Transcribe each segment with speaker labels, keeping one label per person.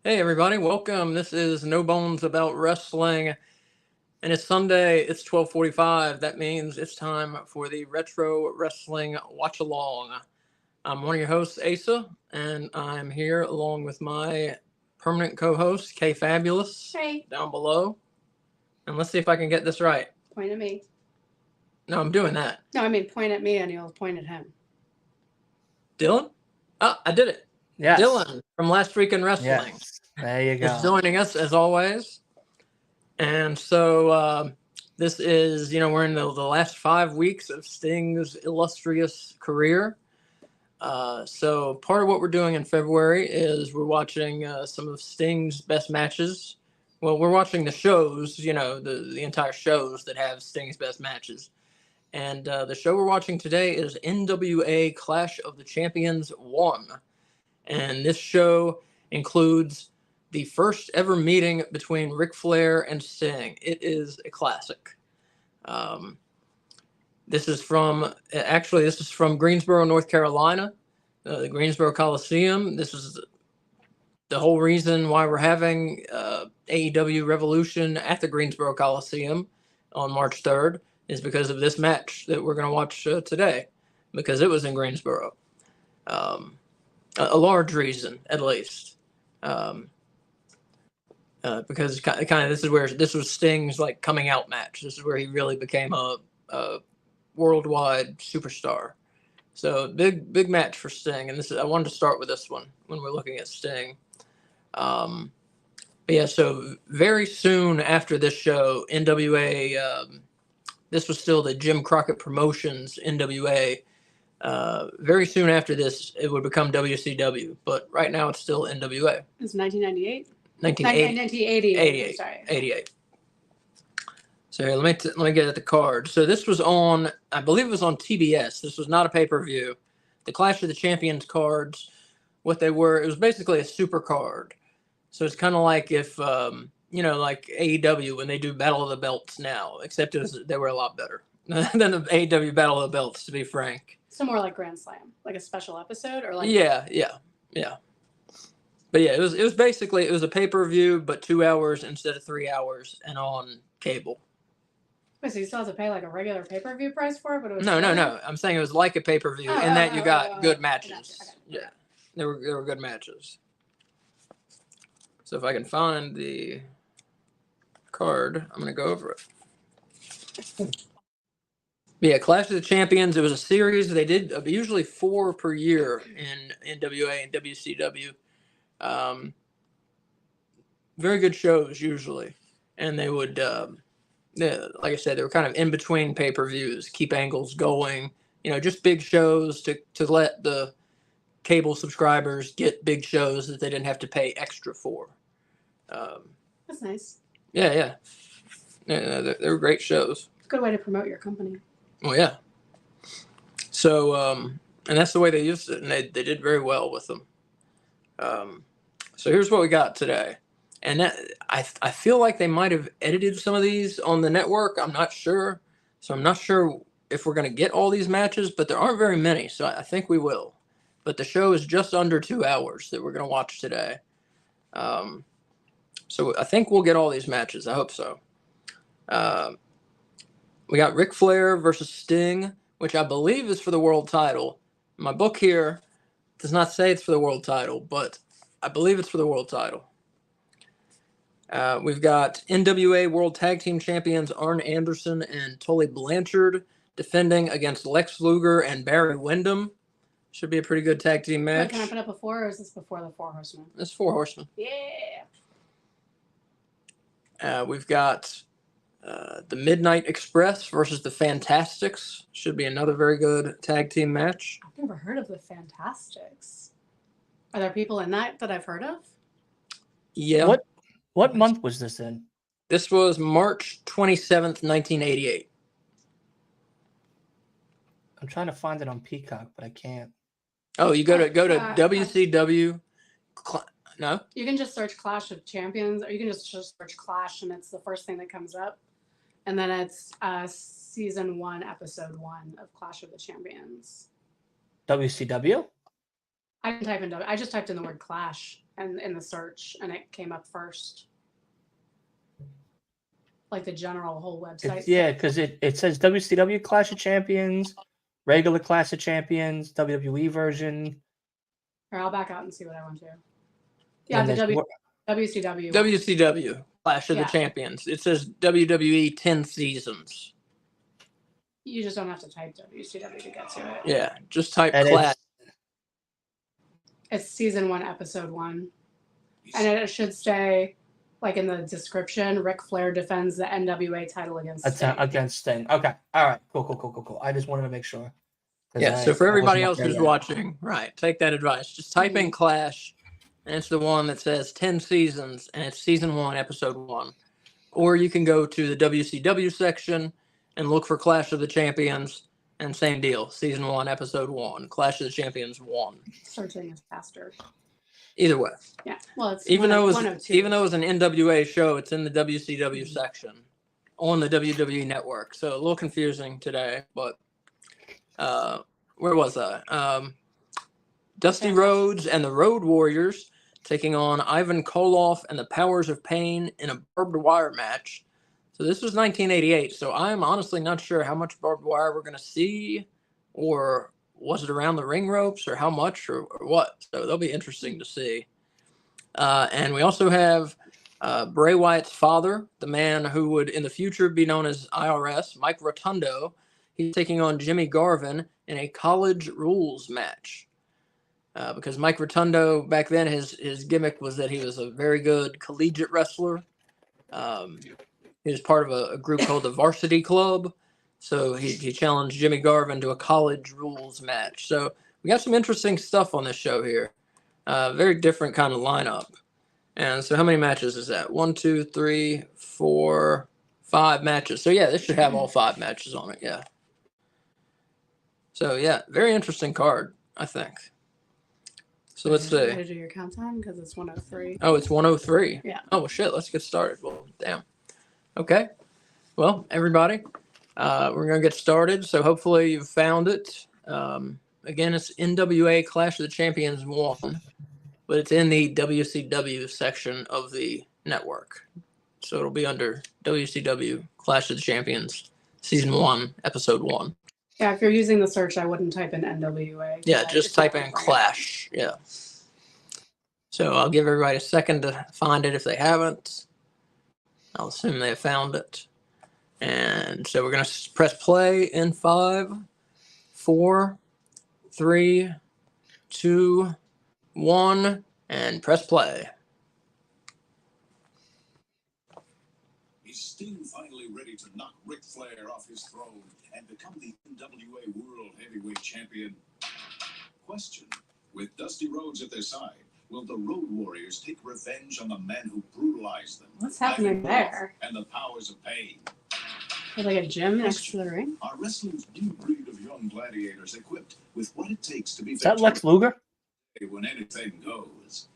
Speaker 1: Hey everybody, welcome. This is No Bones About Wrestling, and it's Sunday. It's 12:45. That means it's time for the Retro Wrestling Watch Along. I'm one of your hosts, Asa, and I'm here along with my permanent co-host, K Fabulous,
Speaker 2: Hey.
Speaker 1: down below. And let's see if I can get this right.
Speaker 2: Point at me.
Speaker 1: No, I'm doing that.
Speaker 2: No, I mean point at me and you'll point at him.
Speaker 1: Dylan? Oh, I did it.
Speaker 3: Yes.
Speaker 1: Dylan from Last Week in Wrestling.
Speaker 3: Yes. There you go.
Speaker 1: Is joining us as always. And so this is, we're in the last 5 weeks of Sting's illustrious career. So part of what we're doing in February is we're watching some of Sting's best matches. Well, we're watching the shows, the entire shows that have Sting's best matches. And the show we're watching today is NWA Clash of the Champions 1. And this show includes the first ever meeting between Ric Flair and Sting. It is a classic. This is from Greensboro, North Carolina, the Greensboro Coliseum. This is the whole reason why we're having AEW Revolution at the Greensboro Coliseum on March 3rd is because of this match that we're going to watch today, because it was in Greensboro. A large reason, at least. Because kind of this was Sting's coming out match. This is where he really became a worldwide superstar. So big match for Sting, and I wanted to start with this one when we're looking at Sting. But yeah, so very soon after this show, NWA. This was still the Jim Crockett Promotions NWA. Very soon after this, it would become WCW, but right now it's still NWA.
Speaker 2: It's 1998.
Speaker 1: 1988.
Speaker 2: 1988. Sorry.
Speaker 1: 88. So here, let me get at the card. So this was on, I believe it was on TBS. This was not a pay-per-view. The Clash of the Champions cards, what they were, it was basically a super card. So it's kind of like if, like AEW when they do Battle of the Belts now, except they were a lot better than the AEW Battle of the Belts, to be frank.
Speaker 2: So more like Grand Slam, like a special episode, or like
Speaker 1: Yeah. But yeah, it was basically a pay-per-view, but 2 hours instead of 3 hours, and on cable.
Speaker 2: Wait, so you still have to pay like a regular pay-per-view price for it, but it was
Speaker 1: No. I'm saying it was like a pay-per-view in that you got good matches.
Speaker 2: Okay.
Speaker 1: Yeah, there were good matches. So if I can find the card, I'm gonna go over it. Yeah, Clash of the Champions. It was a series. They did usually 4 per year in NWA and WCW. Very good shows usually, and they would, like I said, they were kind of in between pay-per-views, keep angles going. Just big shows to let the cable subscribers get big shows that they didn't have to pay extra for.
Speaker 2: That's nice.
Speaker 1: Yeah, they were great shows.
Speaker 2: Good way to promote your company.
Speaker 1: Well, yeah. So, and that's the way they used it, and they did very well with them. So here's what we got today. And that, I feel like they might have edited some of these on the network. I'm not sure. So I'm not sure if we're going to get all these matches, but there aren't very many, so I think we will. But the show is just under 2 hours that we're going to watch today. So I think we'll get all these matches. I hope so. We got Ric Flair versus Sting, which I believe is for the world title. My book here does not say it's for the world title, but I believe it's for the world title. We've got NWA World Tag Team Champions Arn Anderson and Tully Blanchard defending against Lex Luger and Barry Windham. Should be a pretty good tag team match.
Speaker 2: Wait, can I put up before, or is this before the Four Horsemen?
Speaker 1: It's 4 Horsemen.
Speaker 2: Yeah.
Speaker 1: We've got the Midnight Express versus the Fantastics. Should be another very good tag team match.
Speaker 2: I've never heard of the Fantastics. Are there people in that I've heard of?
Speaker 1: Yeah.
Speaker 3: What month was this in?
Speaker 1: This was March 27th, 1988.
Speaker 3: I'm trying to find it on Peacock, but I can't.
Speaker 1: Oh, you go to WCW. No?
Speaker 2: You can just search Clash of Champions, or you can just search Clash, and it's the first thing that comes up. And then it's season 1, episode 1 of Clash of the Champions.
Speaker 3: WCW?
Speaker 2: I just typed in the word Clash. and in the search, and it came up first. Like the general whole website.
Speaker 3: Yeah, because it says WCW Clash of Champions, regular Clash of Champions, WWE version.
Speaker 2: Or I'll back out and see what I want to. Yeah,
Speaker 3: And
Speaker 2: the
Speaker 3: there's more-
Speaker 2: WCW.
Speaker 1: WCW Clash of the
Speaker 2: Yeah.
Speaker 1: Champions. It says WWE 10 seasons.
Speaker 2: You just don't have to type WCW to get to it.
Speaker 1: Yeah, just type
Speaker 3: and
Speaker 1: Clash.
Speaker 2: It's season 1, episode 1. And it should say, like in the description, Ric Flair defends the NWA title against Sting.
Speaker 3: Against Sting. Okay. All right. Cool. I just wanted to make sure.
Speaker 1: Yeah, so for everybody else who's
Speaker 3: watching,
Speaker 1: watching, right, take that advice. Just type in Clash, and it's the one that says 10 seasons, and it's season 1, episode 1. Or you can go to the WCW section and look for Clash of the Champions, and same deal, season 1, episode 1, Clash of the Champions 1.
Speaker 2: Searching is faster.
Speaker 1: Either way.
Speaker 2: Yeah. Well, it's
Speaker 1: Even though it
Speaker 2: 102.
Speaker 1: was an NWA show, it's in the WCW section on the WWE network. So a little confusing today, but where was I? Dusty Rhodes and the Road Warriors taking on Ivan Koloff and the Powers of Pain in a barbed wire match. So this was 1988. So I'm honestly not sure how much barbed wire we're going to see, or was it around the ring ropes, or how much, or what? So that'll be interesting to see. And we also have Bray Wyatt's father, the man who would in the future be known as IRS, Mike Rotundo. He's taking on Jimmy Garvin in a college rules match. Because Mike Rotundo, back then, his gimmick was that he was a very good collegiate wrestler. He was part of a group called the Varsity Club. So he challenged Jimmy Garvin to a college rules match. So we got some interesting stuff on this show here. Very different kind of lineup. And so how many matches is that? 1, 2, 3, 4, 5 matches. So yeah, this should have all 5 matches on it. Yeah. So yeah, very interesting card, I think. So let's see.
Speaker 2: Did you do your countdown? Because it's 103.
Speaker 1: Oh, it's 103.
Speaker 2: Yeah.
Speaker 1: Oh, well, shit. Let's get started. Well, damn. Okay. Well, everybody, we're going to get started. So hopefully you've found it. Again, it's NWA Clash of the Champions 1, but it's in the WCW section of the network. So it'll be under WCW Clash of the Champions Season 1, Episode 1.
Speaker 2: Yeah, if you're using the search, I wouldn't type in NWA.
Speaker 1: Yeah, just type in Clash. Yeah. So I'll give everybody a second to find it if they haven't. I'll assume they have found it. And so we're going to press play in 5, 4, 3, 2, 1, and press play.
Speaker 4: Is Sting finally ready to knock Ric Flair off his throne and become the NWA World Heavyweight Champion? Question: with Dusty Rhodes at their side, will the Road Warriors take revenge on the men who brutalized them?
Speaker 2: What's happening there?
Speaker 4: And the Powers of Pain.
Speaker 2: There's like a gym next to the ring.
Speaker 4: Are wrestling's new breed of young gladiators equipped with what it takes to be
Speaker 3: Is that Lex Luger?
Speaker 4: when anything goes?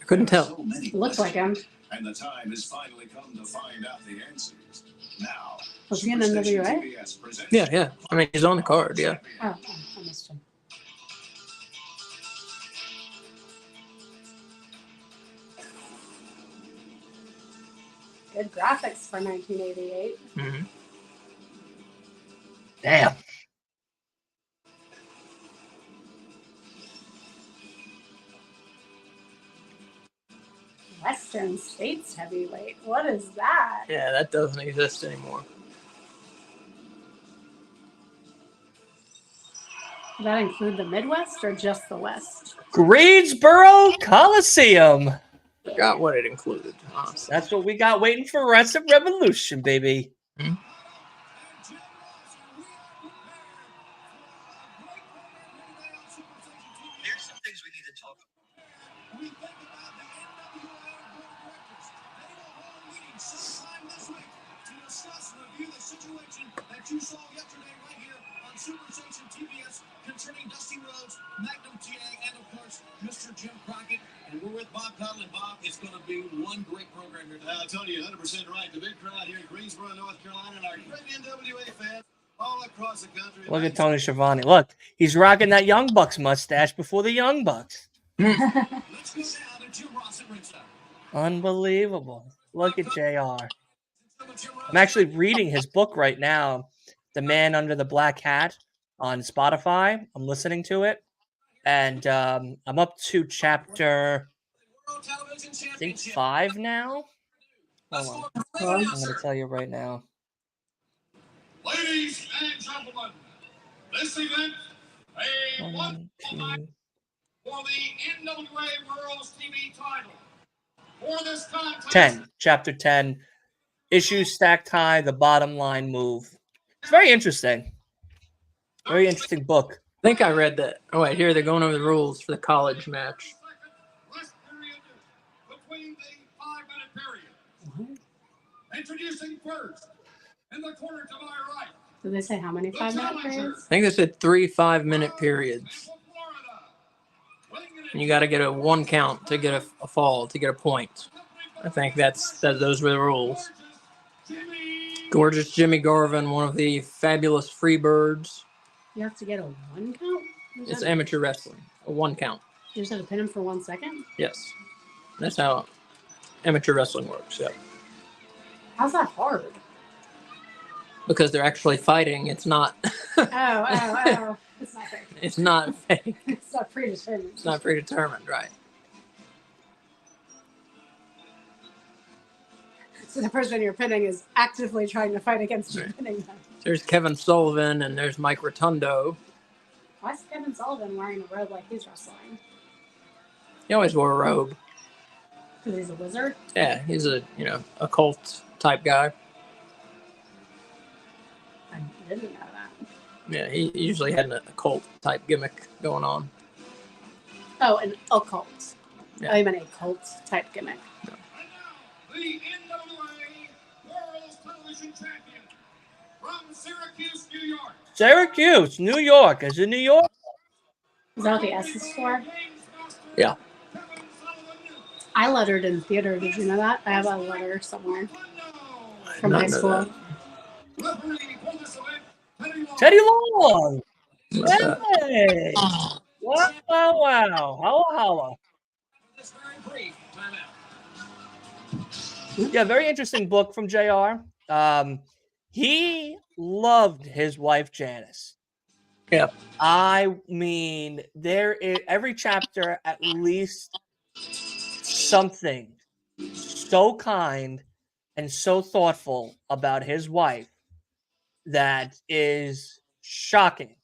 Speaker 1: I couldn't
Speaker 4: There are
Speaker 1: tell.
Speaker 4: so many
Speaker 2: Looks like him.
Speaker 4: and the time has finally come to find out the answers. Now,
Speaker 2: Was he in
Speaker 4: Superstation
Speaker 2: NWA?
Speaker 4: TBS presents
Speaker 1: Yeah. I mean, he's on the card, yeah.
Speaker 2: Oh, I missed him. Good graphics for 1988.
Speaker 1: Mm-hmm.
Speaker 3: Damn.
Speaker 2: Western States heavyweight. What is that?
Speaker 1: Yeah, that doesn't exist anymore.
Speaker 2: Does that include the Midwest or just the West?
Speaker 3: Greensboro Coliseum.
Speaker 1: Forgot what it included, honestly.
Speaker 3: That's what we got waiting for Wrestling Revolution, baby.
Speaker 5: Here's some things we need to talk about.
Speaker 4: We think about the NWA World Records. They will hold a meeting sometime this week to discuss and review the situation that you saw yesterday right here on Superstation TBS concerning Dusty Rhodes, Magnum TA, and of course, Mr. Jim Crockett. And we're with Bob Cottle. And Bob, it's going to be one great program here today. Tony, you're 100% right. The big crowd here in Greensboro, North Carolina, and our great NWA fans all across the country.
Speaker 3: Look at Tony Schiavone. Look, he's rocking that Young Bucks mustache before the Young Bucks.
Speaker 4: Let's go now to Jim Ross and ringside.
Speaker 3: Unbelievable. Look at JR.
Speaker 4: Jim Ross.
Speaker 3: I'm actually reading his book right now, The Man Under the Black Hat, on Spotify. I'm listening to it. And I'm up to chapter,
Speaker 4: World Television
Speaker 3: I think,
Speaker 4: Championship.
Speaker 3: 5 now.
Speaker 4: Let's
Speaker 3: Hold on.
Speaker 4: go.
Speaker 3: I'm going to tell you right now.
Speaker 4: Ladies and gentlemen, this event, a
Speaker 3: 1, 2,
Speaker 4: for the NWA World's TV title. For this contest,
Speaker 3: 10. Chapter 10. Issues stacked high, the bottom line move. It's very interesting. Very interesting book.
Speaker 1: I think I read that. Oh wait, here they're going over the rules for the college match.
Speaker 4: Rest period between the 5-minute period. Introducing first, in the corner to my right,
Speaker 2: Did they say how many 5-minute periods?
Speaker 1: I think they said 3 5-minute periods.
Speaker 4: Central Florida. Weighing in
Speaker 1: And you got to get a 1 count to get a fall to get a point. I think those were the rules.
Speaker 4: Jimmy.
Speaker 1: Gorgeous Jimmy Garvin, one of the fabulous Freebirds.
Speaker 2: You have to get a 1 count?
Speaker 1: It's amateur wrestling, a 1 count.
Speaker 2: You just have to pin him for 1 second?
Speaker 1: Yes, that's how amateur wrestling works. Yeah,
Speaker 2: How's that hard?
Speaker 1: because they're actually fighting. It's not.
Speaker 2: Oh. It's not fake.
Speaker 1: It's not fake.
Speaker 2: It's not predetermined.
Speaker 1: It's not predetermined, right?
Speaker 2: So the person you're pinning is actively trying to fight against you
Speaker 1: Right.
Speaker 2: pinning them.
Speaker 1: There's Kevin Sullivan and there's Mike Rotundo.
Speaker 2: Why is Kevin Sullivan wearing a robe like he's wrestling?
Speaker 1: He always wore a robe.
Speaker 2: Because he's a wizard?
Speaker 1: Yeah, he's a occult type guy.
Speaker 2: I didn't know that.
Speaker 1: Yeah, he usually had an occult type gimmick going on.
Speaker 2: Oh, an occult.
Speaker 1: Yeah.
Speaker 2: Oh, you meant a cult type gimmick.
Speaker 4: And now, the NWA World's Television Champion from Syracuse, New York.
Speaker 3: Syracuse, New York. Is it New York?
Speaker 2: Is that what the S is for?
Speaker 1: Yeah.
Speaker 2: I lettered in theater. Did you know that? I have a letter somewhere from
Speaker 1: Not
Speaker 2: high
Speaker 1: know
Speaker 2: school.
Speaker 1: that.
Speaker 3: Teddy Long.
Speaker 1: What's that?
Speaker 3: Hey. Wow. Holla. Yeah, very interesting book from JR. He loved his wife, Janice.
Speaker 1: Yeah.
Speaker 3: I mean, there is every chapter at least something so kind and so thoughtful about his wife that is shocking.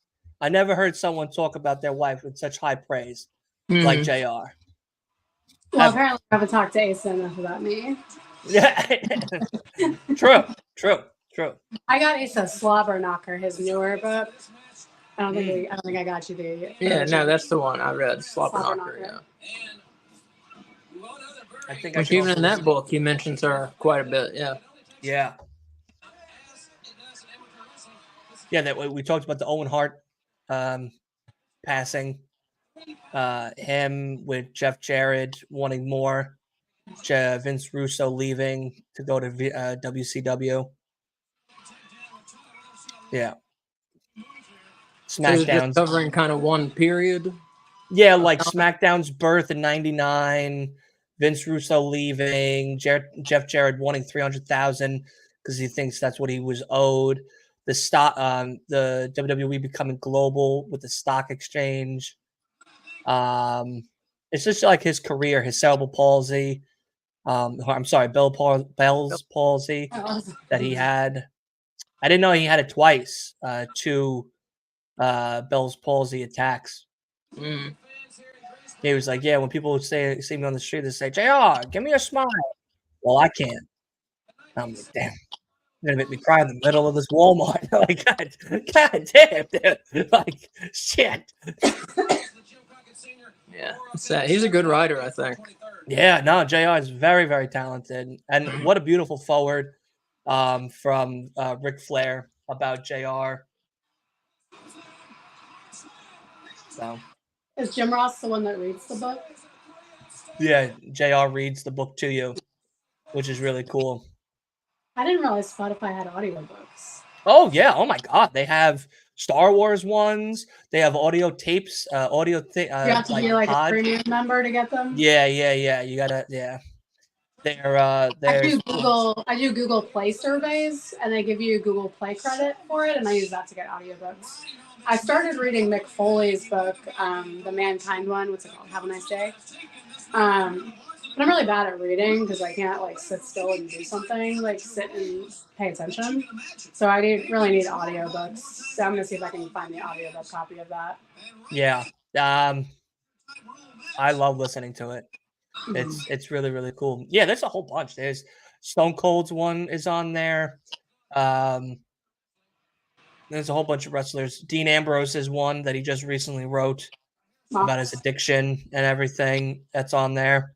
Speaker 3: I never heard someone talk about their wife with such high praise like
Speaker 1: Mhm.
Speaker 3: JR.
Speaker 2: Well, apparently I haven't talked to Asa enough about me.
Speaker 3: Yeah. True.
Speaker 2: I got Asa Slobber Knocker, his newer book. I don't think I got you the.
Speaker 1: Yeah, no, that's the one I read. Slobber
Speaker 2: Slobber
Speaker 1: Knocker,
Speaker 2: Knocker.
Speaker 1: yeah.
Speaker 3: I think I
Speaker 1: Which
Speaker 3: should
Speaker 1: even
Speaker 3: also
Speaker 1: in that
Speaker 3: listen-
Speaker 1: book, he mentions her quite a bit. Yeah.
Speaker 3: Yeah. Yeah, that we talked about the Owen Hart passing. Him with Jeff Jarrett wanting more. Vince Russo leaving to go to WCW. Yeah.
Speaker 1: So it's just
Speaker 3: SmackDown's
Speaker 1: covering kind of one period.
Speaker 3: yeah, like SmackDown's birth in '99. Vince Russo leaving. Jeff Jarrett wanting 300,000 because he thinks that's what he was owed. The WWE becoming global with the stock exchange. It's just like his career, his cerebral palsy. I'm sorry, Bell's palsy that he had. I didn't know he had it twice. 2 Bell's palsy attacks.
Speaker 1: Mm.
Speaker 3: He was like, "Yeah, when people see me on the street, they say, JR, give me a smile." Well, I can't. I'm like, damn. You're gonna make me cry in the middle of this Walmart. Like, God damn, dude. Like, shit.
Speaker 1: Yeah, he's a good writer, I think.
Speaker 3: Yeah, no, JR is very, very talented. And what a beautiful forward from Ric Flair about JR. So,
Speaker 2: Is Jim Ross the one that reads the book?
Speaker 3: yeah, JR reads the book to you, which is really cool.
Speaker 2: I didn't realize Spotify had audiobooks.
Speaker 3: Oh, yeah. Oh, my God. They have Star Wars ones. They have audio tapes, audio
Speaker 2: You have to be like a
Speaker 3: pod.
Speaker 2: premium member to get them.
Speaker 3: Yeah. You gotta, yeah. They're
Speaker 2: I
Speaker 3: there's
Speaker 2: do Google Play surveys, and they give you Google Play credit for it, and I use that to get audiobooks. I started reading Mick Foley's book, the Mankind one. What's it called? Have a Nice Day. But I'm really bad at reading because I can't like sit still and do something, like sit and pay attention. So I really need audiobooks. So I'm gonna see if I can find the audiobook copy of that.
Speaker 3: yeah. I love listening to it. It's really, really cool. Yeah, there's a whole bunch. There's Stone Cold's one is on there. There's a whole bunch of wrestlers. Dean Ambrose is one that he just recently wrote about his addiction and everything. That's on there.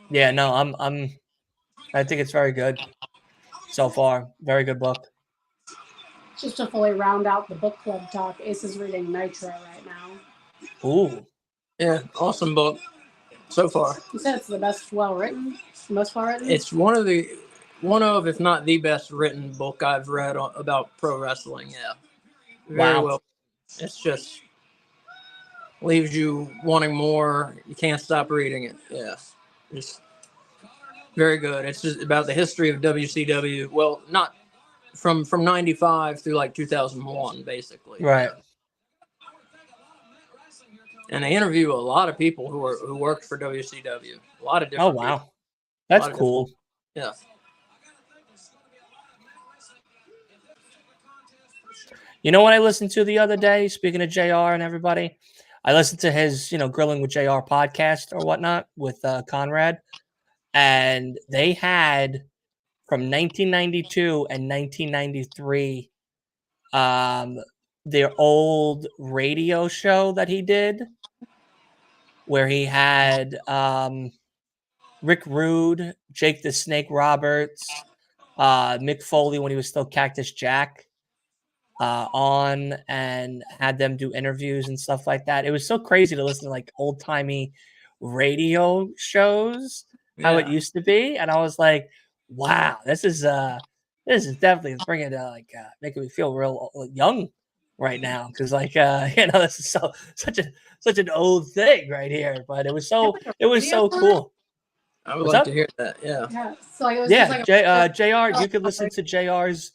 Speaker 3: Yeah, no, I think it's very good so far. Very good book.
Speaker 2: Just to fully round out the book club talk, Ace is reading Nitro right now.
Speaker 3: Ooh.
Speaker 1: Yeah, awesome book so far.
Speaker 2: You said it's the best well written, most well written.
Speaker 1: It's one of, if not the best written book I've read about pro wrestling. Yeah, very well. It's just leaves you wanting more. You can't stop reading it. Yeah, just very good. It's just about the history of WCW. Well, not from 95 through like 2001, basically.
Speaker 3: Right.
Speaker 1: And they interview a lot of people who worked for WCW. A lot of different.
Speaker 3: Oh wow,
Speaker 1: people.
Speaker 3: that's cool.
Speaker 1: Yeah.
Speaker 3: You know what I listened to the other day? Speaking of JR and everybody, I listened to his, Grilling with JR podcast or whatnot with Conrad, and they had from 1992 and 1993 their old radio show that he did, where he had Rick Rude, Jake the Snake Roberts, Mick Foley when he was still Cactus Jack. On and had them do interviews and stuff like that. It was so crazy to listen to like old timey radio shows, how it used to be, and I was like, "Wow, this is definitely bringing making me feel real young right now." Because this is such an old thing right here, but it was so cool.
Speaker 1: I would like to hear that. Yeah.
Speaker 2: Yeah. So it was
Speaker 3: Yeah,
Speaker 2: just like
Speaker 3: JR, you could listen to JR's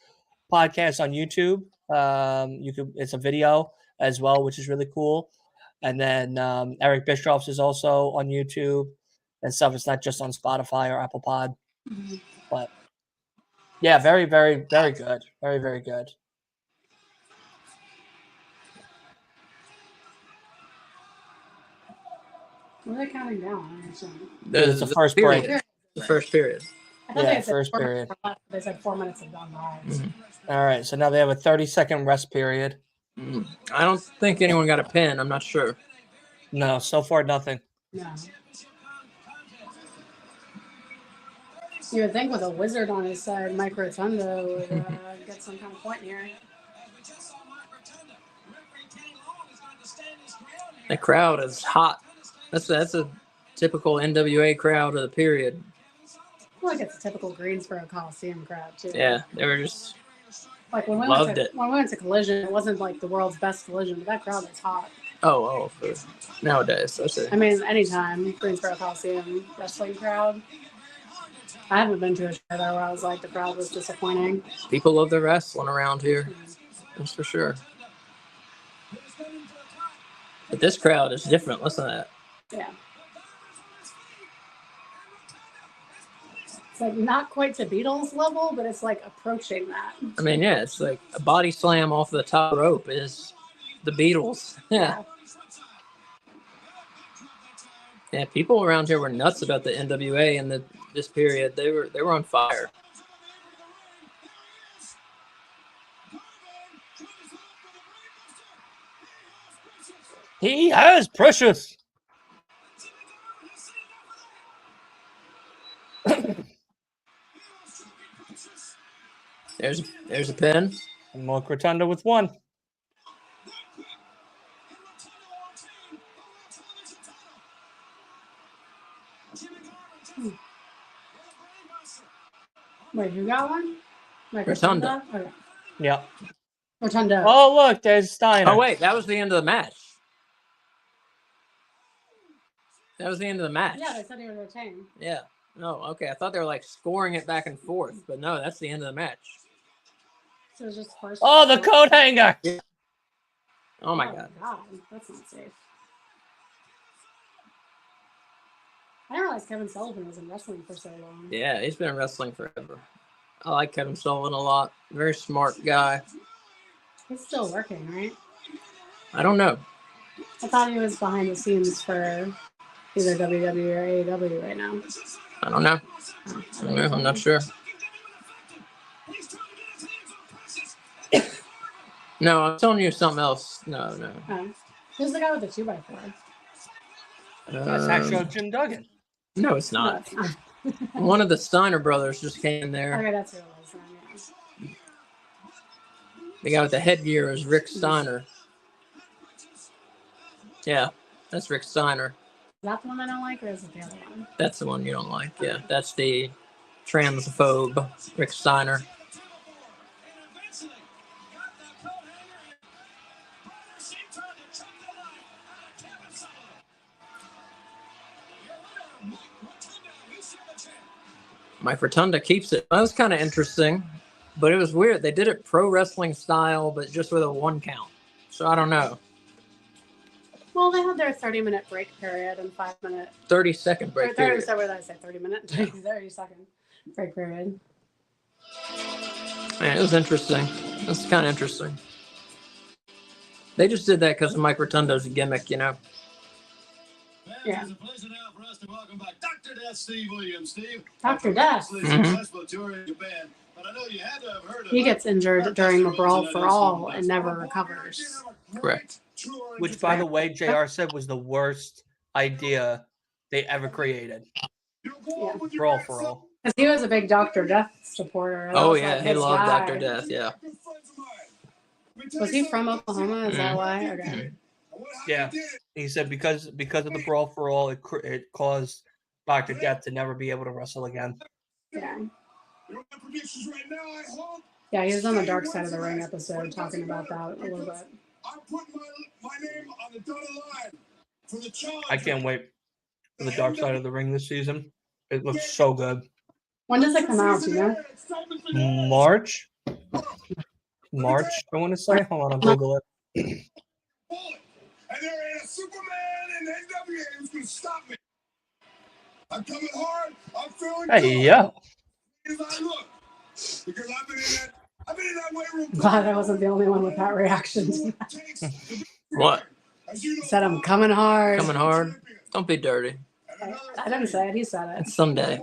Speaker 3: podcast on YouTube. It's a video as well, which is really cool. And then Eric Bischoff's is also on YouTube and stuff. It's not just on Spotify or Apple Pod.
Speaker 2: Mm-hmm.
Speaker 3: But yeah, very, very, very good. Very, very good.
Speaker 2: What are they counting down?
Speaker 3: It's the first break.
Speaker 1: The first period.
Speaker 3: Yeah, first period.
Speaker 2: They said 4 minutes have gone by.
Speaker 3: Mm-hmm. All right, so now they have a 30-second rest period.
Speaker 1: I don't think anyone got a pin. I'm not sure.
Speaker 3: No, so far nothing.
Speaker 2: No. You would think with a wizard on his side, Mike Rotunda would get some kind of point here.
Speaker 1: The crowd is hot. That's a typical NWA crowd of the period.
Speaker 2: I feel like it's a typical Greensboro Coliseum crowd too.
Speaker 1: Yeah, they were just
Speaker 2: like when we went to Collision, it wasn't like the world's best Collision, but that crowd was hot.
Speaker 1: Oh, for nowadays, I see.
Speaker 2: I mean, anytime Greensboro Coliseum wrestling crowd. I haven't been to a show there where I was like the crowd was disappointing.
Speaker 1: People love the wrestling around here, that's for sure. But this crowd is different. Listen to that.
Speaker 2: Yeah. It's like not quite to Beatles level, but it's like approaching that.
Speaker 1: I mean, yeah, it's like a body slam off the top rope is the Beatles. Yeah. Yeah, people around here were nuts about the NWA in this period. They were on fire.
Speaker 3: He has precious.
Speaker 1: There's a pin.
Speaker 3: And Mark Rotunda with one.
Speaker 2: Wait, who got one? Mike
Speaker 1: Rotunda.
Speaker 2: Okay.
Speaker 3: Yep.
Speaker 2: Rotunda.
Speaker 3: Oh, look, there's Steiner.
Speaker 1: Oh wait, that was the end of the match. That was the end of the match.
Speaker 2: Yeah, they said he would retain.
Speaker 1: Yeah. Oh, okay. I thought they were like scoring it back and forth, but no, that's the end of the match.
Speaker 2: So it was just first.
Speaker 3: Oh, the coat hanger.
Speaker 1: Oh my god.
Speaker 2: That's not safe. I didn't realize Kevin Sullivan was in wrestling for so long.
Speaker 1: Yeah, he's been in wrestling forever. I like Kevin Sullivan a lot. Very smart guy.
Speaker 2: He's still working, right?
Speaker 1: I don't know.
Speaker 2: I thought he was behind the scenes for either WWE or AEW right now.
Speaker 1: I don't know. I'm not sure. No, I'm telling you something else. No.
Speaker 2: Who's the guy with the 2x4?
Speaker 3: That's actually Jim Duggan.
Speaker 1: No, it's
Speaker 2: No,
Speaker 1: not.
Speaker 2: it's not.
Speaker 1: One of the Steiner brothers just came in there.
Speaker 2: Okay, that's who it was then, yeah.
Speaker 1: The guy with the headgear is Rick Steiner. Yeah, that's Rick Steiner.
Speaker 2: Is that the one I don't like, or is it the other one?
Speaker 1: That's the one you don't like. Yeah, that's the transphobe Rick Steiner. Mike Rotunda keeps it. That was kind of interesting, but it was weird. They did it pro wrestling style, but just with a 1 count. So I don't know.
Speaker 2: Well, they had their 30-minute break period and 5-minute.
Speaker 1: 30-second break period.
Speaker 2: What did I say? 30-minute? 30-second break period.
Speaker 1: Man, it was interesting. It was kind of interesting. They just did that because of Mike Rotundo's gimmick, you know.
Speaker 2: Yeah.
Speaker 4: It's a pleasure now for us to welcome back Dr. Death Steve Williams. Steve.
Speaker 2: Dr. Death.
Speaker 4: Successful tour in Japan, but I know you had to have heard of
Speaker 2: He gets injured during the Brawl for All and never recovers.
Speaker 1: Correct.
Speaker 3: Which, by the way, JR said was the worst idea they ever created.
Speaker 2: Yeah.
Speaker 3: Brawl for All.
Speaker 2: Because he was a big Dr. Death supporter. That
Speaker 1: Oh,
Speaker 2: was,
Speaker 1: yeah,
Speaker 2: like,
Speaker 1: he
Speaker 2: his
Speaker 1: loved
Speaker 2: guy.
Speaker 1: Dr. Death, yeah.
Speaker 2: Was he from Oklahoma? Is that why? Okay.
Speaker 3: Yeah. He said because of the Brawl for All, it caused Dr. Death to never be able to wrestle again.
Speaker 2: Yeah. Yeah, he was on the Dark Side of the Ring episode talking about that a little bit.
Speaker 4: I put my name on the dotted line for the challenge.
Speaker 3: I can't wait for the Dark Side of the Ring this season. It looks so good.
Speaker 2: When does it come out, do you know?
Speaker 3: March, I want to say. Hold on, I'll Google it.
Speaker 4: And there ain't a Superman in NWA who's going to stop me. I'm coming hard. I'm feeling
Speaker 3: Hey,
Speaker 4: good.
Speaker 3: yo.
Speaker 4: As I look. Because I've been in that weight room.
Speaker 2: Glad I wasn't the only one with that reaction.
Speaker 1: What?
Speaker 2: Said I'm coming hard.
Speaker 1: Coming hard? Don't be dirty.
Speaker 2: I didn't say it. He said it.
Speaker 1: It's someday.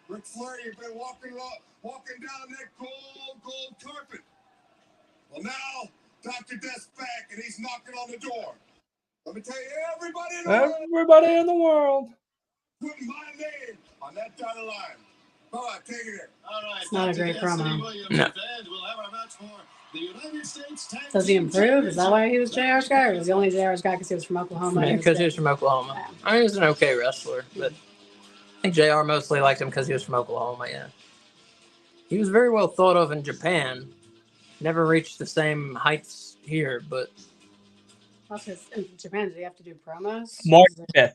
Speaker 4: Ric Flair, you've been walking down that gold carpet. Well, now Dr. Death's back and he's knocking on the door. Let me tell you, everybody in the world, put my name on that dotted line. All right, take it in. All right,
Speaker 2: It's not a great promo.
Speaker 1: No.
Speaker 4: We'll have our match for the United States Tag
Speaker 2: Does he
Speaker 4: Team
Speaker 2: improve? Is that why he was JR's guy? Or was he only JR's guy because he was from Oklahoma?
Speaker 1: Yeah, because he was from Oklahoma.
Speaker 2: Yeah.
Speaker 1: I mean, he was an okay wrestler, but I think JR mostly liked him because he was from Oklahoma, yeah. He was very well thought of in Japan. Never reached the same heights here, but...
Speaker 2: Also, in Japan, do you have to do promos?
Speaker 3: March
Speaker 2: Is it
Speaker 3: 5th.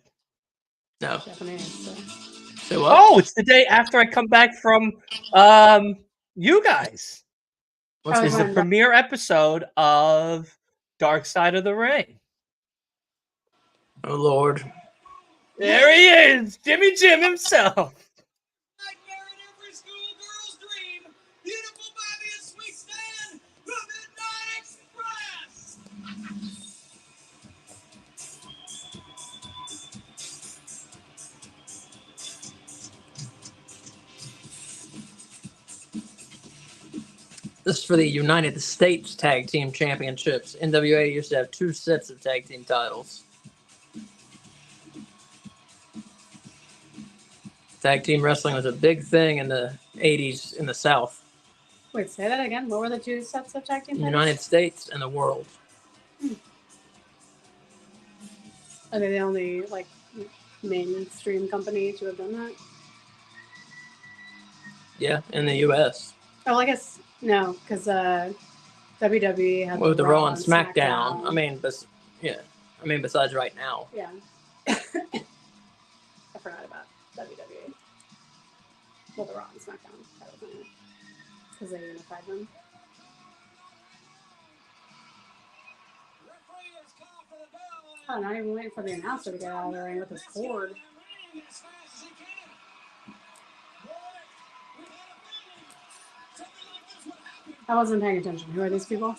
Speaker 1: no.
Speaker 2: Japanese, so.
Speaker 1: So what?
Speaker 3: Oh, it's the day after I come back from you guys.
Speaker 1: What's
Speaker 2: Oh,
Speaker 3: It's the
Speaker 2: when-
Speaker 3: premiere episode of Dark Side of the Ring.
Speaker 1: Oh, Lord.
Speaker 3: There he is, Jimmy Jim himself.
Speaker 4: Nightmare in every schoolgirl's dream. Beautiful body and sweet stand. The Midnight Express.
Speaker 1: This is for the United States Tag Team Championships. NWA used to have 2 sets of tag team titles. Tag team wrestling was a big thing in the 80s in the South.
Speaker 2: Wait, say that again. What were the 2 sets of tag team titles?
Speaker 1: United States and the world.
Speaker 2: Are they the only like mainstream company to have done that?
Speaker 1: Yeah, in the U.S.
Speaker 2: Oh, well, I guess No, because WWE had
Speaker 1: With the Raw and SmackDown. I mean, besides right now.
Speaker 2: Yeah. I forgot about WWE. Well, the Raw and SmackDown. Because they unified them. Oh, not even waiting for the announcer to get out of the ring with his cord. I wasn't paying attention. Who are these people?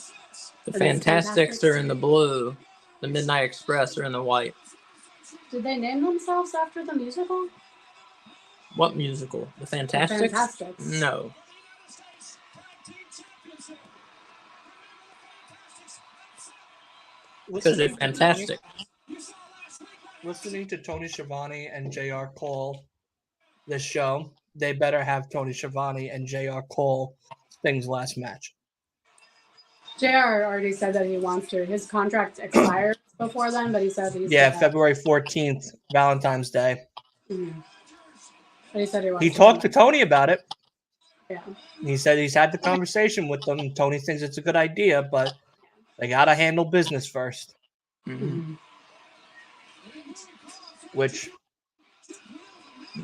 Speaker 1: The Fantastics are in the blue. The Midnight Express are in the white.
Speaker 2: Did they name themselves after the musical?
Speaker 1: What musical? The Fantastics?
Speaker 2: The Fantastics.
Speaker 1: No. Because they're fantastic.
Speaker 3: Listening to Tony Schiavone and JR Cole this show, they better have Tony Schiavone and JR Cole Sting's last match.
Speaker 2: JR already said that he wants to. His contract expires before then, but he said he's
Speaker 3: February 14th, Valentine's Day.
Speaker 2: Mm-hmm. But he said
Speaker 3: he talked to Tony about it.
Speaker 2: Yeah.
Speaker 3: He said he's had the conversation with them. Tony thinks it's a good idea, but they got to handle business first.
Speaker 1: Mm-hmm.
Speaker 3: Which,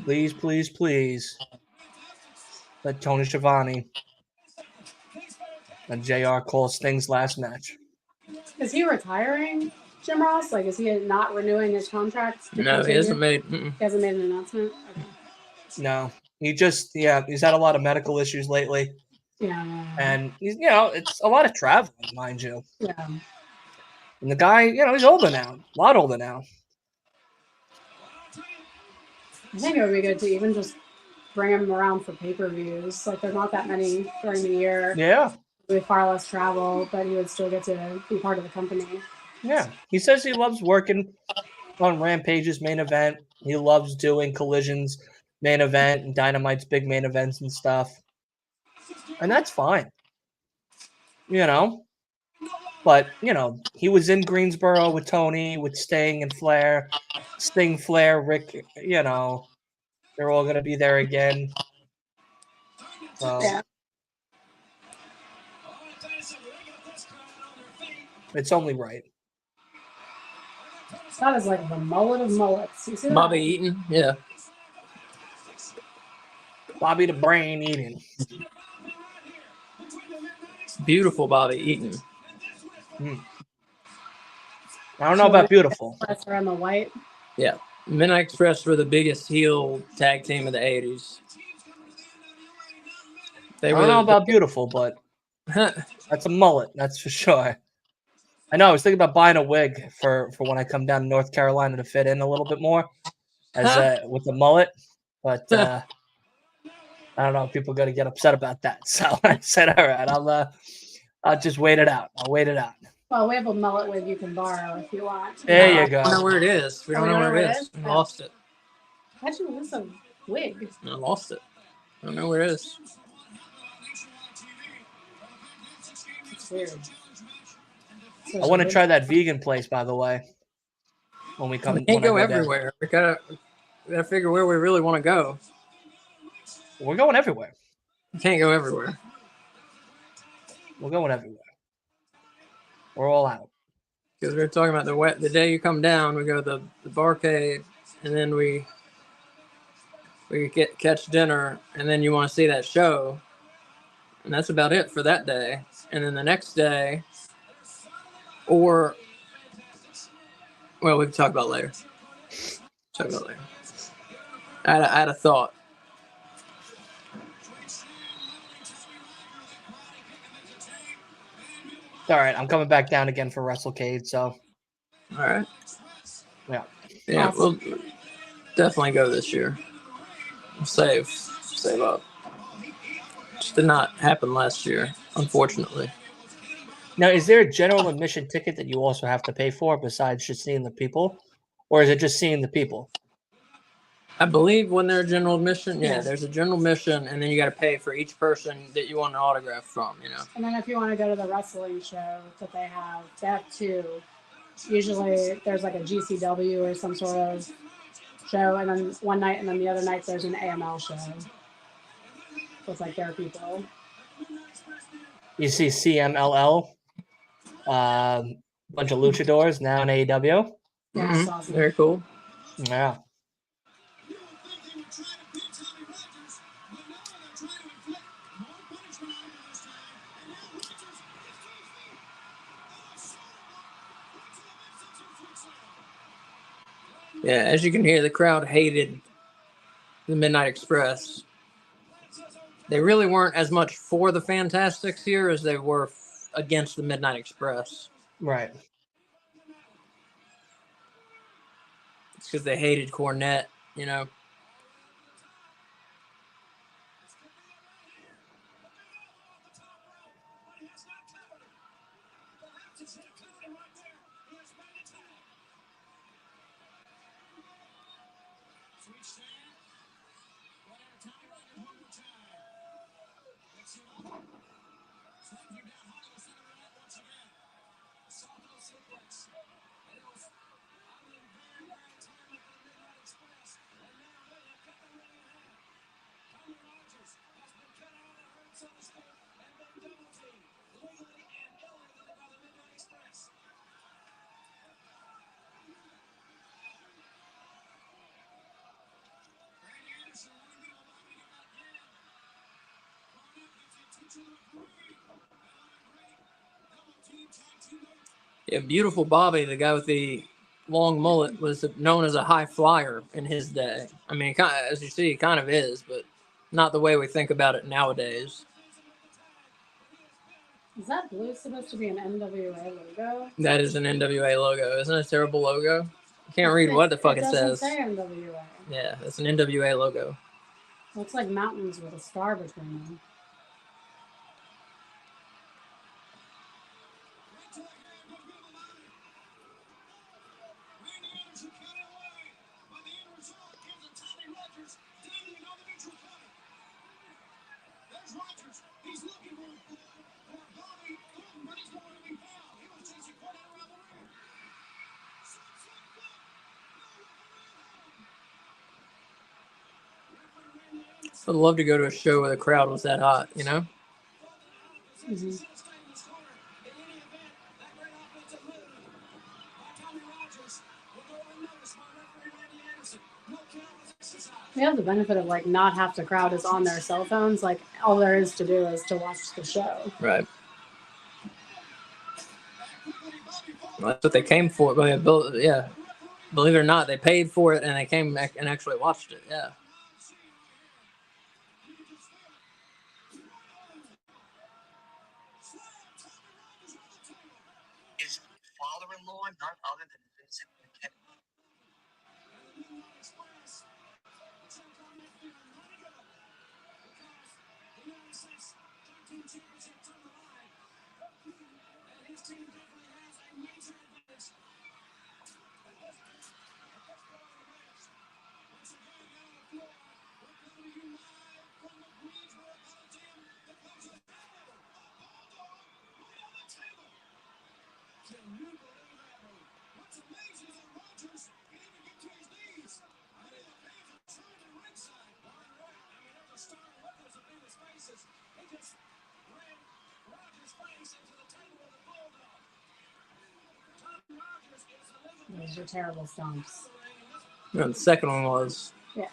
Speaker 3: please, let Tony Schiavone and JR Cole Sting's last match.
Speaker 2: Is he retiring, Jim Ross? Like, is he not renewing his contract?
Speaker 1: No, he hasn't made.
Speaker 2: He hasn't made an announcement. Okay.
Speaker 3: No, he's had a lot of medical issues lately.
Speaker 2: Yeah.
Speaker 3: And it's a lot of traveling, mind you.
Speaker 2: Yeah.
Speaker 3: And the guy, he's older now, a lot older now.
Speaker 2: I think it would be good to even just bring him around for pay-per-views. Like, there's not that many during the year.
Speaker 3: Yeah.
Speaker 2: With far less travel, but he would still get to be part of the company.
Speaker 3: Yeah. He says he loves working on Rampage's main event. He loves doing Collision's main event and Dynamite's big main events and stuff. And that's fine. But, he was in Greensboro with Tony, with Sting and Flair. Sting, Flair, Rick, they're all going to be there again. So,
Speaker 2: yeah.
Speaker 3: It's only right.
Speaker 2: That is like the mullet of mullets. You see that?
Speaker 1: Bobby Eaton, yeah.
Speaker 3: Bobby the Brain Eaton.
Speaker 1: Beautiful Bobby Eaton.
Speaker 3: I don't know about beautiful.
Speaker 2: Around the white.
Speaker 1: Yeah. Midnight Express were the biggest heel tag team of the 80s.
Speaker 3: I don't know about beautiful, but that's a mullet, that's for sure. I know, I was thinking about buying a wig for when I come down to North Carolina to fit in a little bit more with the mullet. But I don't know, people are going to get upset about that. So I said, all right, I'll just wait it out. I'll wait it out.
Speaker 2: Well, we have a mullet wig you can borrow if you want.
Speaker 3: There you go.
Speaker 1: I don't know where it is. We don't know where it is. I lost it.
Speaker 2: How'd you lose a wig?
Speaker 1: I lost it. I don't know where it is.
Speaker 2: It's weird.
Speaker 3: I want to try that vegan place, by the way. When we come,
Speaker 1: we can't go everywhere. We gotta figure where we really want to go.
Speaker 3: We're going everywhere.
Speaker 1: We can't go everywhere.
Speaker 3: We're going everywhere. We're all out.
Speaker 1: Because we were talking about the day you come down, we go to the barcade, and then we catch dinner, and then you want to see that show, and that's about it for that day. And then the next day, we can talk about later. I had a thought.
Speaker 3: All right, I'm coming back down again for WrestleCade, so.
Speaker 1: All right.
Speaker 3: Yeah.
Speaker 1: Yeah, awesome. We'll definitely go this year. We'll save up. Just did not happen last year, unfortunately.
Speaker 3: Now, is there a general admission ticket that you also have to pay for besides just seeing the people? Or is it just seeing the people?
Speaker 1: I believe when they're general admission, there's a general admission, and then you got to pay for each person that you want an autograph from,
Speaker 2: And then if you want to go to the wrestling show that they have two. Usually there's like a GCW or some sort of show, and then one night, and then the other night there's an AML show with like their people.
Speaker 3: You see CMLL, bunch of luchadors now in AEW.
Speaker 2: Yeah,
Speaker 1: Mhm.
Speaker 2: it's awesome.
Speaker 1: Very cool.
Speaker 3: Yeah.
Speaker 4: You would think they would try to beat Tommy Rogers, but no, they're trying to inflict more punishment on him this time. And now Rogers is 2 feet. Oh, short one.
Speaker 1: Yeah, as you can hear, the crowd hated the Midnight Express. They really weren't as much for the Fantastics here as they were against the Midnight Express.
Speaker 3: Right.
Speaker 1: It's because they hated Cornette, you know. Yeah, beautiful Bobby, the guy with the long mullet, was known as a high flyer in his day. I mean, as you see, he kind of is, but not the way we think about it nowadays.
Speaker 2: Is that blue supposed to be an NWA logo?
Speaker 1: That is an NWA logo. Isn't it a terrible logo? You can't read what the fuck it
Speaker 2: doesn't
Speaker 1: says.
Speaker 2: say NWA.
Speaker 1: Yeah, it's an NWA logo.
Speaker 2: Looks like mountains with a star between them.
Speaker 4: He's looking for Bobby Golden, but he's nowhere to be found. He was chasing Cornette around the ring.
Speaker 1: I'd love to go to a show where the crowd was that hot, you know?
Speaker 2: Mm-hmm. We have the benefit of like not half the crowd is on their cell phones. Like all there is to do is to watch the show.
Speaker 1: Right. Well, that's what they came for. Yeah. Believe it or not, they paid for it and they came and actually watched it. Yeah.
Speaker 5: His father-in-law, none other than Vincent McKenna.
Speaker 4: What's amazing is that Rogers can even get to his knees. I mean, the fans are surging ringside. I mean, there's a star ripples up in his faces. He just ran Rogers' face into the table with a bulldog. Tommy Rogers is a living.
Speaker 2: Those are terrible stomps.
Speaker 1: No, the second one was.
Speaker 2: Yeah.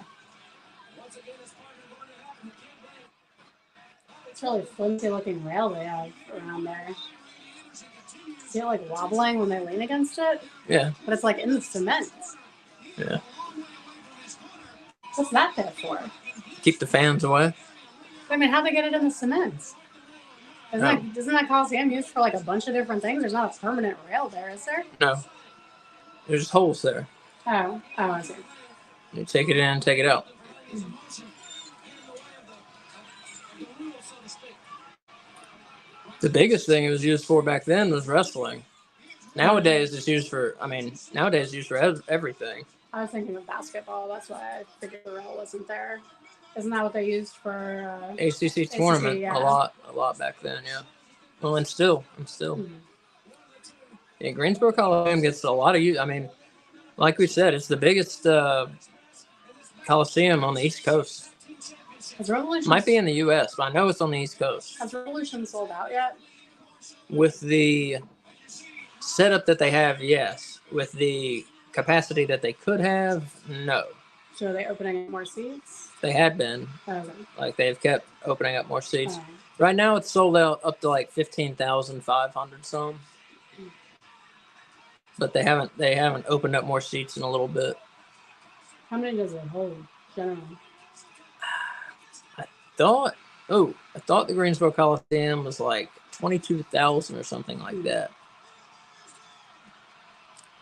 Speaker 4: Once again, his partner going to help him. Can't blame.
Speaker 2: It's really flimsy looking rail they have around there. See it like wobbling when they lean against it?
Speaker 1: Yeah.
Speaker 2: But it's like in the cement.
Speaker 1: Yeah.
Speaker 2: What's that there for?
Speaker 1: Keep the fans away.
Speaker 2: I mean, how'd they get it in the cement? Isn't that Coliseum used for like a bunch of different things? There's not a permanent rail there, is there?
Speaker 1: No. There's just holes there.
Speaker 2: Oh, I see.
Speaker 1: You take it in, take it out. The biggest thing it was used for back then was wrestling. Nowadays it's used for, everything.
Speaker 2: I was thinking of basketball. That's why I figured the rail wasn't there. Isn't that what they used for
Speaker 1: ACC tournament
Speaker 2: yeah.
Speaker 1: a lot back then, yeah. Well, and still.
Speaker 2: Mm-hmm.
Speaker 1: Yeah, Greensboro Coliseum gets a lot of use. I mean, like we said, it's the biggest Coliseum on the East Coast.
Speaker 2: Has Revolution
Speaker 1: Might be in the U.S., but I know it's on the East Coast.
Speaker 2: Has Revolution sold out yet?
Speaker 1: With the setup that they have, yes. With the capacity that they could have, no.
Speaker 2: So are they opening up more seats?
Speaker 1: They had been.
Speaker 2: Okay.
Speaker 1: Like, they've kept opening up more seats.
Speaker 2: Alright.
Speaker 1: Right now, it's sold out up to like 15,500 some. But they haven't opened up more seats in a little bit.
Speaker 2: How many does it hold generally?
Speaker 1: I thought the Greensboro Coliseum was like 22,000 or something like that.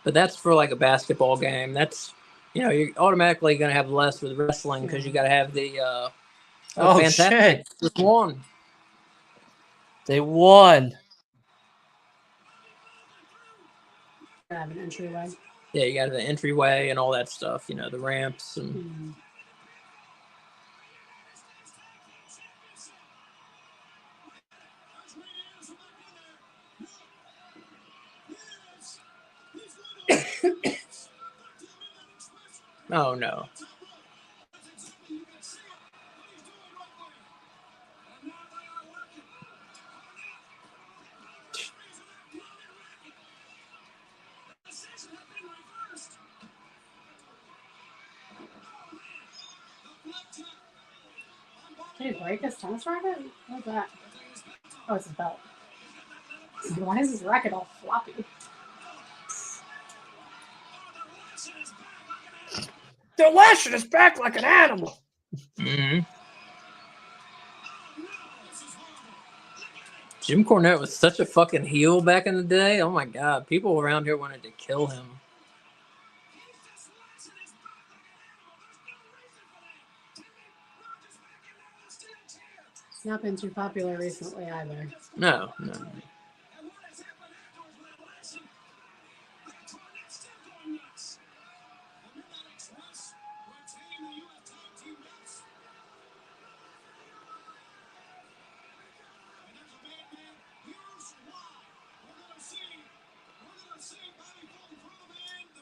Speaker 1: But that's for like a basketball game. That's, you're automatically going to have less with wrestling because you got to have the
Speaker 3: Oh,
Speaker 1: Fantastic
Speaker 3: shit.
Speaker 1: just won.
Speaker 3: They won.
Speaker 2: I have an entryway.
Speaker 1: Yeah, you got the entryway and all that stuff, the ramps and
Speaker 2: Mm.
Speaker 1: oh no.
Speaker 2: Can he break his tennis racket? What's that? Oh, it's his belt. Why is his racket all floppy?
Speaker 3: They're lashing his back like an animal.
Speaker 1: Mm-hmm. Jim Cornette was such a fucking heel back in the day. Oh my god, people around here wanted to kill him.
Speaker 2: It's not been too popular recently either.
Speaker 1: No.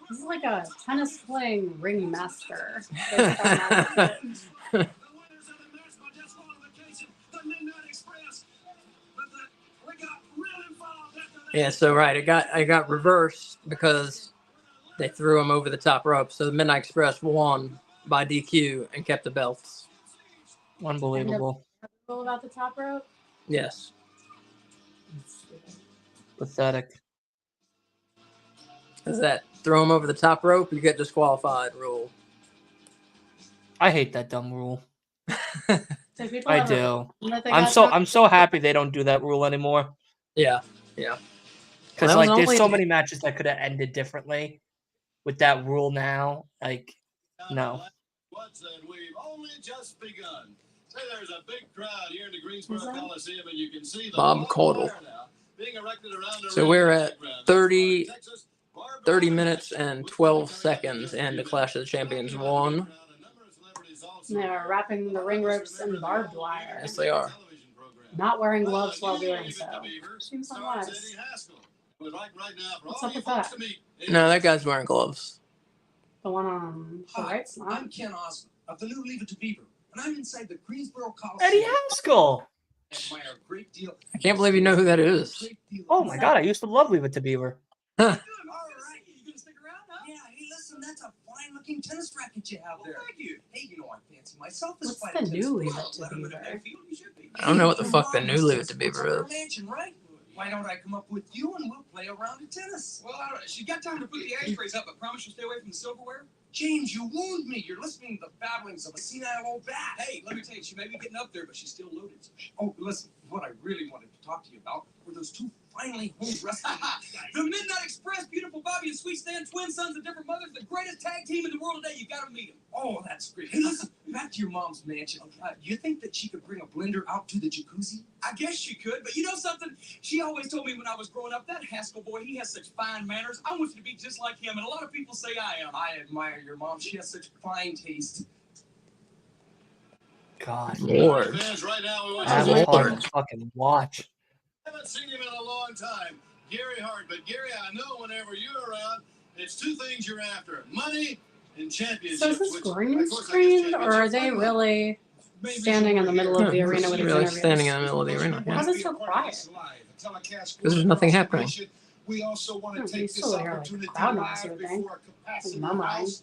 Speaker 2: This is like a tennis playing ringmaster.
Speaker 1: Yeah, so right, I got reversed because they threw him over the top rope. So the Midnight Express won by DQ and kept the belts.
Speaker 3: Unbelievable.
Speaker 2: About the top rope?
Speaker 1: Yes.
Speaker 3: Pathetic.
Speaker 1: Is that throw him over the top rope, you get disqualified rule?
Speaker 3: I hate that dumb rule.
Speaker 2: So people
Speaker 3: I
Speaker 2: have a-
Speaker 3: do.
Speaker 2: that they
Speaker 3: I'm
Speaker 2: got
Speaker 3: so happy they don't do that rule anymore.
Speaker 1: Yeah.
Speaker 3: Because
Speaker 1: Well, that was
Speaker 3: like there's
Speaker 1: only-
Speaker 3: so many matches that could have ended differently with that rule now. Like, no.
Speaker 4: We've only just begun. Say there's a big crowd here in the Greensboro Coliseum, and you can see the
Speaker 1: Bob Caudle.
Speaker 4: being erected around the
Speaker 1: So we're at 30 minutes and 12 seconds and the Clash of the Champions won.
Speaker 2: They're wrapping the ring ropes in barbed wire.
Speaker 1: Yes, they are.
Speaker 2: Not wearing gloves while doing so. Seems unwise. What's up with that?
Speaker 1: No, that guy's wearing gloves.
Speaker 2: The one on the right's not.
Speaker 6: I'm Ken Osmond of the new Leave It to Beaver, and I'm inside the Greensboro Coliseum.
Speaker 3: Eddie Haskell.
Speaker 6: Admire a great deal.
Speaker 1: I can't believe you know who that is.
Speaker 6: Great deal.
Speaker 3: Oh my god, I used to love Leave It to Beaver.
Speaker 6: All right, you gonna stick around, huh? Yeah. Hey, listen, that's a fine-looking tennis racket you have there. Thank you. Hey, I fancy myself as
Speaker 2: What's
Speaker 6: fine
Speaker 2: the
Speaker 6: a tennis
Speaker 2: new
Speaker 6: player.
Speaker 2: Leave It to
Speaker 6: Let 'em in
Speaker 2: Beaver?
Speaker 6: their field, you should be.
Speaker 1: I don't know what the fuck the new Leave It to Beaver
Speaker 6: It's
Speaker 1: is.
Speaker 6: our mansion, right? Why don't I come up with you and we'll play a round of tennis?
Speaker 7: Well, I don't, she got time to put the ashtrays up, but promise you'll stay away from the silverware?
Speaker 6: James, you wound me. You're listening to the babblings of a senile old bat.
Speaker 7: Hey, let me tell you, she may be getting up there, but she's still loaded.
Speaker 6: Oh, listen, what I really wanted to talk to you about were those two finally home wrestling guys.
Speaker 7: The Midnight Express, beautiful Bobby and Sweet Stan, twin sons of different mothers, the greatest tag team in the world today. You gotta meet them.
Speaker 6: Oh, that's great. Hey, listen, back to your mom's mansion. You think that she could bring a blender out to the jacuzzi?
Speaker 7: I guess she could, but you know something? She always told me when I was growing up, that Haskell boy, he has such fine manners. I want you to be just like him, and a lot of people say I am.
Speaker 6: I admire your mom. She has such fine taste.
Speaker 3: God.
Speaker 1: Lord.
Speaker 4: Right now, we want
Speaker 3: I have
Speaker 4: to
Speaker 3: a
Speaker 1: Lord.
Speaker 3: hard to fucking watch.
Speaker 4: haven't seen him in a long time. Gary Hart. But Gary, I know whenever you're around, it's two things you're after: money and championships.
Speaker 2: So is this
Speaker 4: which,
Speaker 2: green
Speaker 4: of course, I guess
Speaker 2: screen, or are
Speaker 4: championships
Speaker 2: they
Speaker 4: are
Speaker 2: really standing in the middle of the arena with his
Speaker 1: really
Speaker 2: interviews.
Speaker 1: standing in the middle of the arena.
Speaker 2: Why
Speaker 1: Yeah.
Speaker 2: is it so quiet?
Speaker 1: Because there's nothing happening.
Speaker 4: We also want to
Speaker 2: You
Speaker 4: take
Speaker 2: still
Speaker 4: this
Speaker 2: hear, like,
Speaker 4: opportunity
Speaker 2: crowd noise, you
Speaker 4: live
Speaker 2: would think.
Speaker 4: before Capacity
Speaker 2: Murmuring.
Speaker 4: House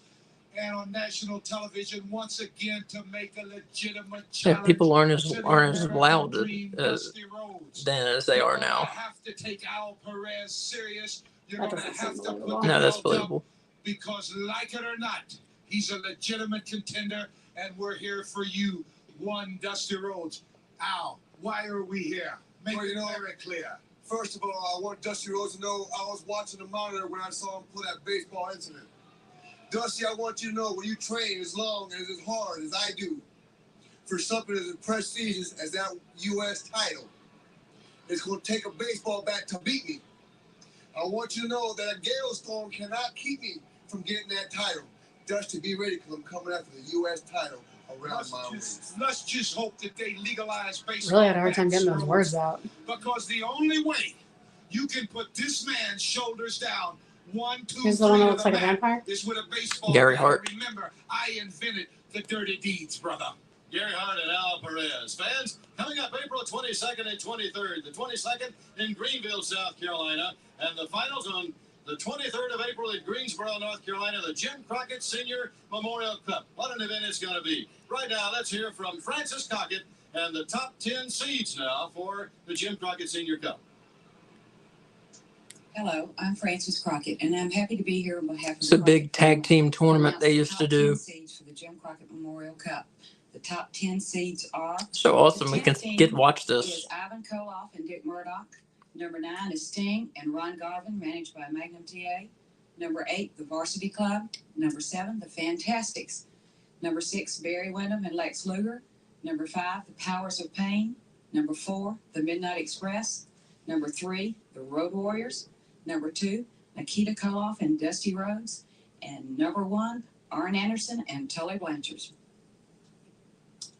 Speaker 4: and on national television once again to make a legitimate
Speaker 1: Yeah,
Speaker 4: challenge.
Speaker 1: people aren't as
Speaker 4: to the
Speaker 1: loud
Speaker 4: American Dream, Dusty Rhodes.
Speaker 1: then as they are
Speaker 4: You're
Speaker 1: now.
Speaker 4: gonna have to take Al Perez serious. You're
Speaker 2: That
Speaker 4: gonna
Speaker 2: doesn't
Speaker 4: have
Speaker 2: seem
Speaker 4: to
Speaker 2: believable.
Speaker 4: put the
Speaker 1: No, that's
Speaker 4: belt up
Speaker 1: believable.
Speaker 4: because, like it or not, he's a legitimate contender, and we're here for you, one Dusty Rhodes. Al, why are we here? Make it very clear.
Speaker 8: First of all, I want Dusty Rhodes to know I was watching the monitor when I saw him pull that baseball incident. Dusty, I want you to know when you train as long and as hard as I do for something as prestigious as that U.S. title, it's going to take a baseball bat to beat me. I want you to know that a gale storm cannot keep me from getting that title. Dusty, be ready because I'm coming after the U.S. title around my waist.
Speaker 4: Let's just hope that they legalize baseball.
Speaker 2: Really had a hard time getting those
Speaker 4: bats,
Speaker 2: words out.
Speaker 4: because the only way you can put this man's shoulders down, 1, 2,
Speaker 2: Here's the one that
Speaker 4: 3
Speaker 2: looks like a vampire.
Speaker 4: is with a baseball
Speaker 1: Gary
Speaker 4: bat.
Speaker 1: Hart.
Speaker 4: Remember, I invented the dirty deeds, brother.
Speaker 9: Gary Hart and Al Perez. Fans, coming up April 22nd and 23rd. The 22nd in Greenville, South Carolina, and the finals on the 23rd of April in Greensboro, North Carolina, the Jim Crockett Senior Memorial Cup. What an event it's going to be. Right now, let's hear from Francis Crockett and the top 10 seeds now for the Jim Crockett Senior Cup.
Speaker 10: Hello, I'm Francis Crockett, and I'm happy to be here on behalf of
Speaker 1: It's
Speaker 10: the
Speaker 1: a big
Speaker 10: Crockett
Speaker 1: tag
Speaker 10: family
Speaker 1: team
Speaker 10: to
Speaker 1: tournament
Speaker 10: announce
Speaker 1: they
Speaker 10: the
Speaker 1: used to
Speaker 10: top
Speaker 1: do.
Speaker 10: 10 seeds for the Jim Crockett Memorial Cup. The top 10 seeds are
Speaker 1: So awesome. We can
Speaker 10: 10th
Speaker 1: watch
Speaker 10: is
Speaker 1: this.
Speaker 10: Ivan Koloff and Dick Murdoch. Number 9 is Sting and Ron Garvin, managed by Magnum TA. Number 8, the Varsity Club. Number 7, the Fantastics. Number 6, Barry Windham and Lex Luger. Number 5, the Powers of Pain. Number 4, the Midnight Express. Number 3, the Road Warriors. Number 2, Nikita Koloff and Dusty Rhodes. And number 1, Arn Anderson and Tully Blanchard.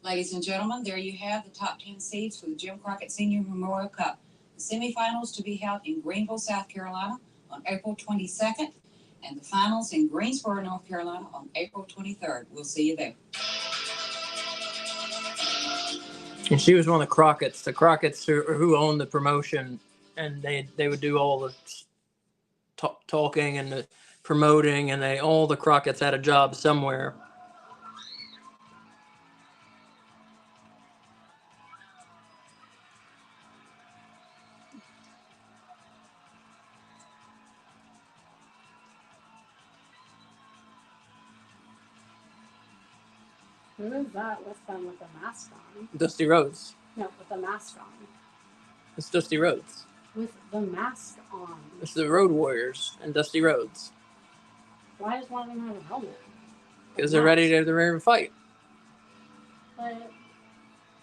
Speaker 10: Ladies and gentlemen, there you have the top 10 seeds for the Jim Crockett Senior Memorial Cup. The semifinals to be held in Greenville, South Carolina on April 22nd, and the finals in Greensboro, North Carolina on April 23rd. We'll see you there.
Speaker 1: And she was one of the Crockett's who owned the promotion, and they would do all the talking and the promoting, and all the Crockett's had a job somewhere.
Speaker 2: Who is that with them with the mask on?
Speaker 1: Dusty Rhodes.
Speaker 2: No, with the mask on.
Speaker 1: It's Dusty Rhodes.
Speaker 2: With the mask on.
Speaker 1: It's the Road Warriors and Dusty Rhodes.
Speaker 2: Why does one of them have a helmet?
Speaker 1: Because they're ready to fight.
Speaker 2: But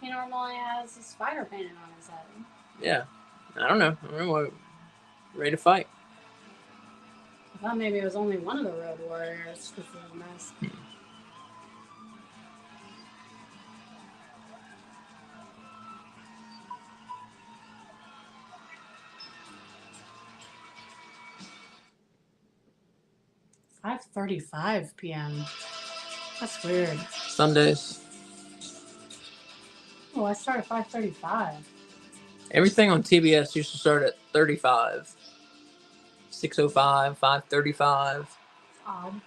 Speaker 2: he normally has a spider painted on his head.
Speaker 1: Yeah. I don't know what. Ready to fight.
Speaker 2: I thought maybe it was only one of the Road Warriors because of the mask. "5:35 p.m. That's weird.
Speaker 1: Sundays.
Speaker 2: Oh, I start at 5:35.
Speaker 1: Everything on TBS used to start at 35. 6:05, 5:35.
Speaker 2: Odd.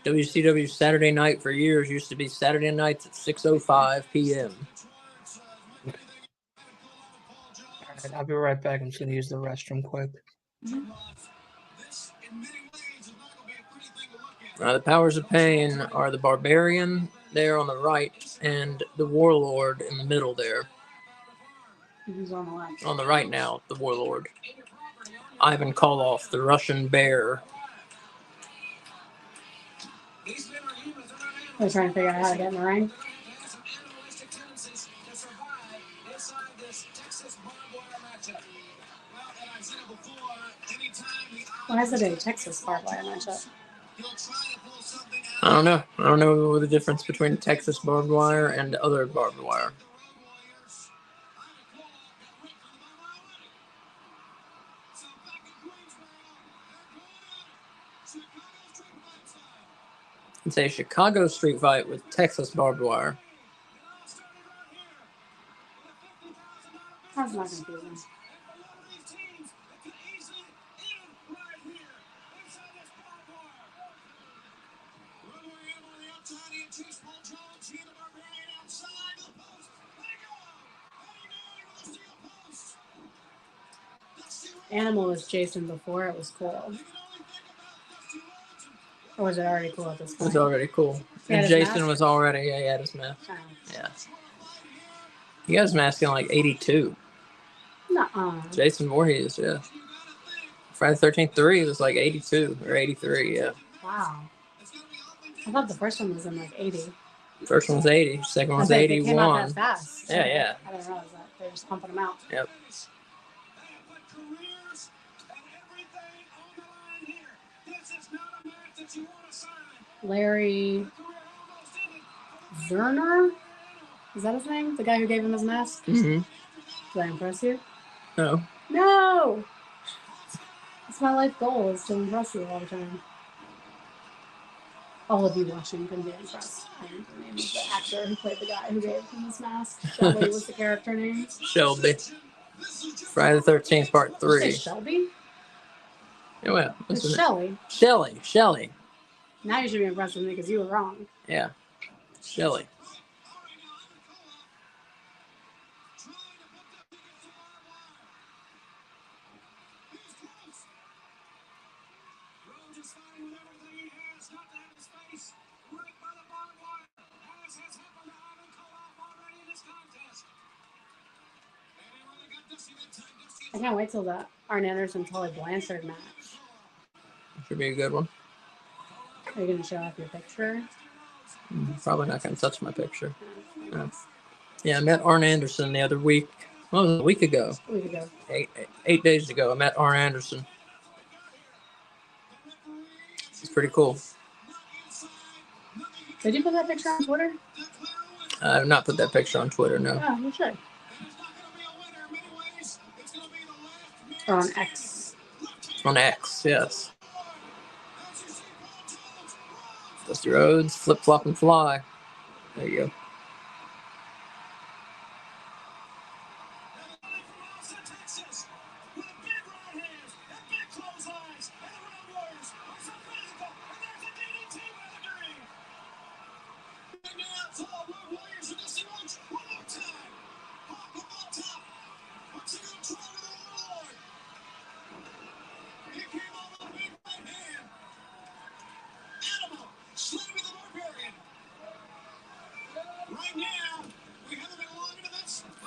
Speaker 1: WCW Saturday night for years used to be Saturday nights at 6:05 p.m.
Speaker 3: All right, I'll be right back. I'm just going to use the restroom quick.
Speaker 1: The Powers of Pain are the Barbarian there on the right and the Warlord in the middle there.
Speaker 2: Who's on the left?
Speaker 1: On the right now, the Warlord. Ivan Koloff, the Russian Bear.
Speaker 2: They're trying to figure out how to get in the ring. Why is it a Texas barbed wire matchup?
Speaker 1: I don't know. I don't know the difference between Texas barbed wire and other barbed wire. It's a Chicago street fight with Texas barbed wire.
Speaker 2: That's not confusing. Animal was Jason before it was cool. Or was it already cool at this
Speaker 1: It
Speaker 2: point?
Speaker 1: was already cool.
Speaker 2: He had
Speaker 1: And
Speaker 2: his
Speaker 1: Jason
Speaker 2: mask?
Speaker 1: was already, yeah, he had his mask.
Speaker 2: Oh.
Speaker 1: Yeah. He got his mask in like 82.
Speaker 2: Nuh-uh.
Speaker 1: Jason Voorhees, yeah. Friday the 13th 3 was like 82 or 83, yeah.
Speaker 2: Wow. I thought the first one was in like 80.
Speaker 1: First one was 80, second one was
Speaker 2: They
Speaker 1: 81.
Speaker 2: came out that fast.
Speaker 1: Yeah, yeah.
Speaker 2: I didn't realize that. They're just pumping them out.
Speaker 1: Yep.
Speaker 2: Larry Zerner? Is that his name? The guy who gave him his mask?
Speaker 1: Mm-hmm.
Speaker 2: Did I impress you?
Speaker 1: No.
Speaker 2: No! That's my life goal, is to impress you all the time. All of you watching can be impressed. I think the name of the actor who played the guy who gave him his mask. Shelby was the character name.
Speaker 1: Shelby. Friday the 13th Part 3.
Speaker 2: Did you say Shelby?
Speaker 1: Yeah, well,
Speaker 2: It's Shelly.
Speaker 1: Shelly.
Speaker 2: Now you should be impressed with me because you were wrong.
Speaker 1: Yeah. Shelly.
Speaker 2: I can't wait till the Arn Anderson Tully Blanchard match.
Speaker 1: Should be a good one.
Speaker 2: Are you going to show off your picture?
Speaker 1: Probably not going to touch my picture. No. Yeah, I met Arn Anderson the other week. Well, it was a week ago.
Speaker 2: A week ago.
Speaker 1: 8 days ago, I met Arn Anderson. It's pretty cool.
Speaker 2: Did you put that picture on Twitter?
Speaker 1: I have not put that picture on Twitter, no.
Speaker 2: Oh, you should. Or on X.
Speaker 1: On X, yes. Dusty Rhodes, flip, flop, and fly. There you go.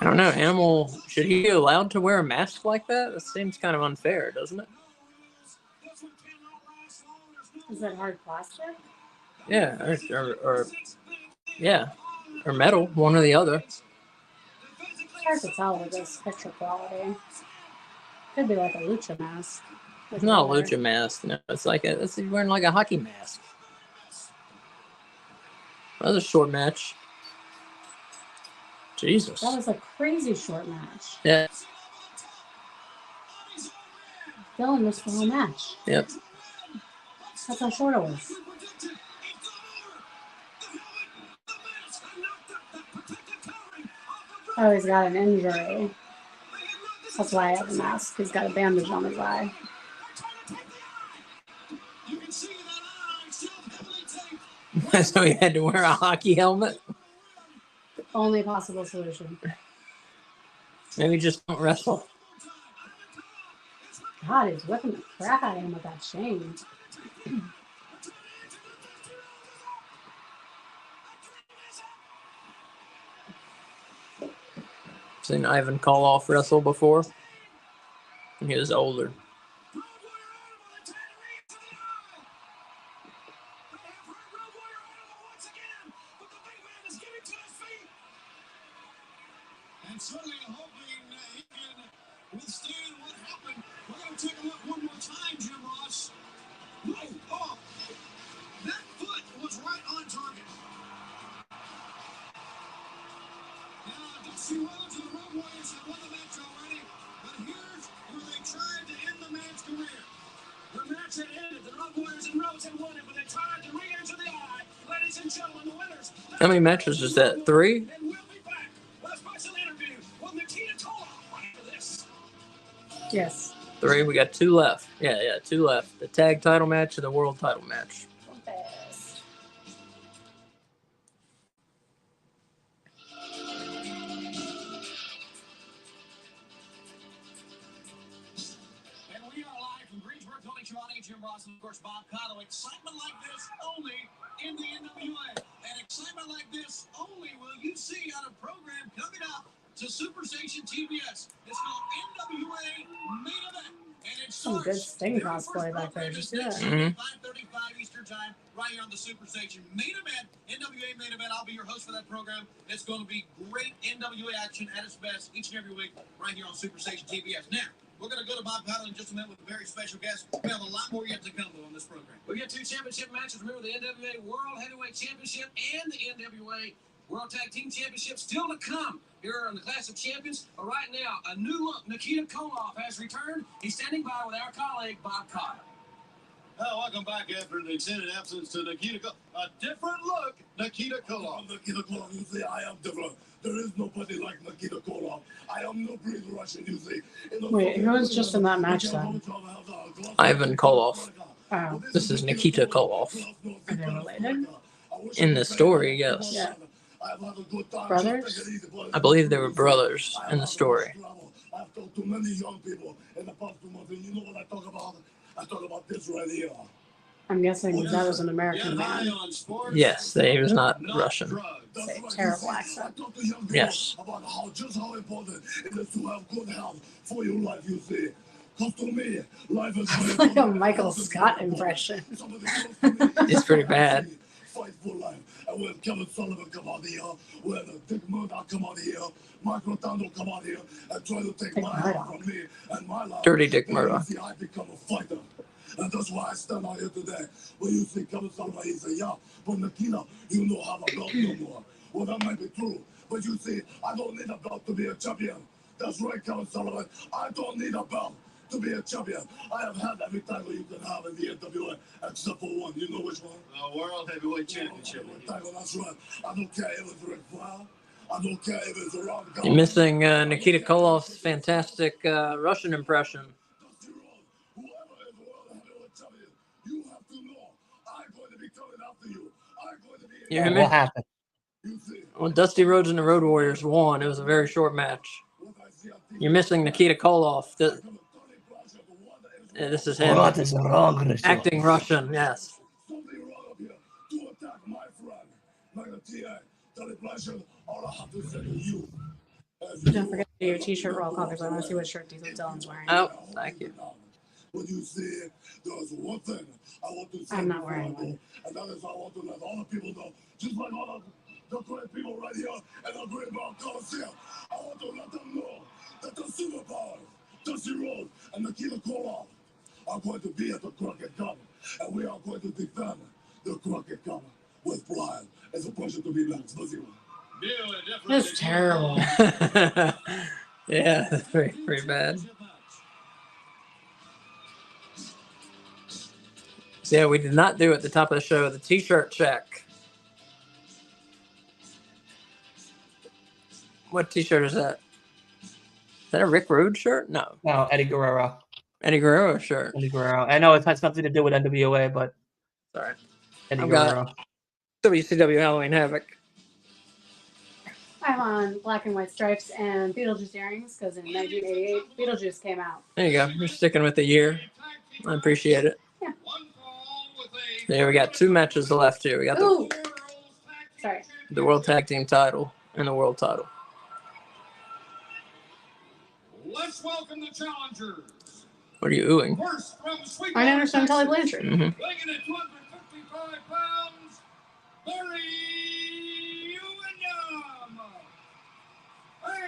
Speaker 1: I don't know, Animal, should he be allowed to wear a mask like that? That seems kind of unfair, doesn't it?
Speaker 2: Is that hard plastic?
Speaker 1: Yeah, or metal, one or the other.
Speaker 2: It's hard to tell with this picture quality. Could be like a lucha mask.
Speaker 1: It's not a lucha mask. No, it's like it's wearing like a hockey mask. That was a short match. Jesus.
Speaker 2: That was a crazy short match.
Speaker 1: Yeah.
Speaker 2: Dylan missed the whole match.
Speaker 1: Yep.
Speaker 2: That's how short it was. Oh, he's got an injury. That's why I have a mask. He's got a bandage on his eye.
Speaker 1: So he had to wear a hockey helmet?
Speaker 2: Only possible solution.
Speaker 1: Maybe just don't wrestle.
Speaker 2: God, he's whipping the crap out of him with that chain.
Speaker 1: Seen Ivan Koloff wrestle before. He was older.
Speaker 4: And certainly hoping he can withstand what happened. We're going to take a look one more time, Jim Ross. Oh, that foot was right on target. Now, Dusty Rhodes and the Road Warriors have won the match already, but here's where they tried to end the man's career. The match had ended. The Road Warriors and Rhodes had won it, but they tried to re-enter the eye Ladies and gentlemen, the winners.
Speaker 1: How many matches is that? 3?
Speaker 4: And we'll be back with a special interview with Nikita Koloff after this.
Speaker 2: Yes.
Speaker 1: 3. We got 2 left. Yeah, 2 left. The tag title match and the world title match.
Speaker 2: Fast.
Speaker 4: And we are live from Greensboro, Tony Schiavone, Jim Ross, and of course Bob Cotto. Excitement like this only in the NWA. And excitement like this only will you see on a program coming up to Superstation TBS. It's called NWA Main Event. And it
Speaker 2: Some
Speaker 4: starts
Speaker 2: good Sting
Speaker 4: the very
Speaker 2: cosplay
Speaker 4: first
Speaker 2: back there.
Speaker 4: program
Speaker 2: Did you
Speaker 4: is
Speaker 2: see
Speaker 4: next
Speaker 2: that?
Speaker 4: Sunday, 5:35 Eastern Time, right here on the Superstation Main Event. NWA Main Event. I'll be your host for that program. It's going to be great NWA action at its best each and every week right here on Superstation TBS. Now, we're going to go to Bob Cotto in just a minute with a very special guest. We have a lot more yet to come, though, on this program. We got 2 championship matches. Remember, the NWA World Heavyweight Championship and the NWA World Tag Team Championship still to come here in the Clash of Champions. But right now, a new look. Nikita Koloff has returned. He's standing by with our colleague, Bob Cotto.
Speaker 9: Welcome back after an extended absence to Nikita Koloff. A different look, Nikita Koloff.
Speaker 8: Nikita Koloff, you say I am different. There is nobody like Nikita Koloff. I am no breed Russian, you see.
Speaker 2: Wait, who was just in that match then?
Speaker 1: Ivan Koloff.
Speaker 2: Oh,
Speaker 1: This is Nikita Koloff.
Speaker 2: are they related?
Speaker 1: In the story, yes.
Speaker 2: Yeah. Brothers?
Speaker 1: I believe they were brothers in the story.
Speaker 8: I've talked to many young people in the past 2 months, and you know what I talk about? I talk about this right here.
Speaker 2: I'm guessing that was an American man.
Speaker 1: Yes, he was not Russian.
Speaker 2: Say terrible accent.
Speaker 8: I talk to young people
Speaker 1: Yes.
Speaker 8: about just how important it is to have good health for your life, you see. Because to me, life is
Speaker 2: It's like a Michael Scott impression.
Speaker 1: It's pretty bad.
Speaker 8: Fight for life. And when Kevin Sullivan come out here, when Dick Murdoch come out here, Mike Rotundo come out here and try to take
Speaker 2: Dick
Speaker 8: my
Speaker 2: Murdoch.
Speaker 8: heart from me and my life.
Speaker 1: Dirty Dick
Speaker 8: then
Speaker 1: Murdoch.
Speaker 8: you see, I become a fighter. And that's why I stand out here today. When you see Kevin Sullivan, he say, yeah, but Nikita, you don't have a belt no more. Well, that might be true. But you see, I don't need a belt to be a champion. That's right, Kevin Sullivan. I don't need a belt to be a champion. I have had every title you can have in the NWA, except for one. You know which one?
Speaker 9: The World Heavyweight Championship.
Speaker 8: Title, that's right. I don't care if it's Ric Flair. I don't care if it's around the
Speaker 1: You're missing Nikita Koloff's fantastic Russian impression.
Speaker 8: Whoever is the World Heavyweight Champion, you have to know I'm going to be coming after you. I'm going to be.
Speaker 1: You hear me?
Speaker 3: What happened?
Speaker 8: You see,
Speaker 1: When Dusty Rhodes and the Road Warriors won, it was a very short match.
Speaker 8: what I see on TV,
Speaker 1: You're missing Nikita Koloff. This is him
Speaker 3: What is wrong with you?
Speaker 1: acting Russian, yes.
Speaker 8: something wrong up here to attack my friend, like a TA, Tony Blanchard, all I have to say to you.
Speaker 2: Don't forget to do your t-shirt roll call because I want to see what shirt Dylan's wearing.
Speaker 1: Oh, thank you.
Speaker 8: When you see, there's one thing I want to say.
Speaker 2: I'm not
Speaker 8: before
Speaker 2: wearing
Speaker 8: I go,
Speaker 2: one.
Speaker 8: and that is I want to let all the people know, just like all of the great people right here in the Greenbelt Coliseum, I want to let them know that the superpowers, Dusty Rhodes and Nikita Koloff, are going to be at the Crockett Cup, and we are going to defend the Crockett Cup with pride. It's a pleasure to be back.
Speaker 2: That's terrible.
Speaker 1: Yeah, that's pretty bad. So yeah, we did not do at the top of the show the t-shirt check. What t-shirt is that? Is that a Rick Rude shirt? No.
Speaker 3: No, Eddie Guerrero.
Speaker 1: Eddie Guerrero shirt.
Speaker 3: Eddie Guerrero. I know it has nothing to do with NWA, but
Speaker 1: Sorry.
Speaker 3: Eddie
Speaker 1: I've
Speaker 3: Guerrero.
Speaker 1: got WCW Halloween Havoc.
Speaker 2: I'm on black and white stripes and Beetlejuice earrings because in 1988, Beetlejuice came out.
Speaker 1: There you go. You're sticking with the year. I appreciate it.
Speaker 2: Yeah.
Speaker 1: Yeah, we got 2 matches left here. We got
Speaker 2: Ooh. Sorry.
Speaker 1: the World Tag Team title and the World title.
Speaker 4: Let's welcome the challengers.
Speaker 1: What are you oohing?
Speaker 4: First from Sweet
Speaker 2: I don't understand Tully Blanchard.
Speaker 1: Mm-hmm.
Speaker 4: weighing in at 255 pounds, Barry Uendam.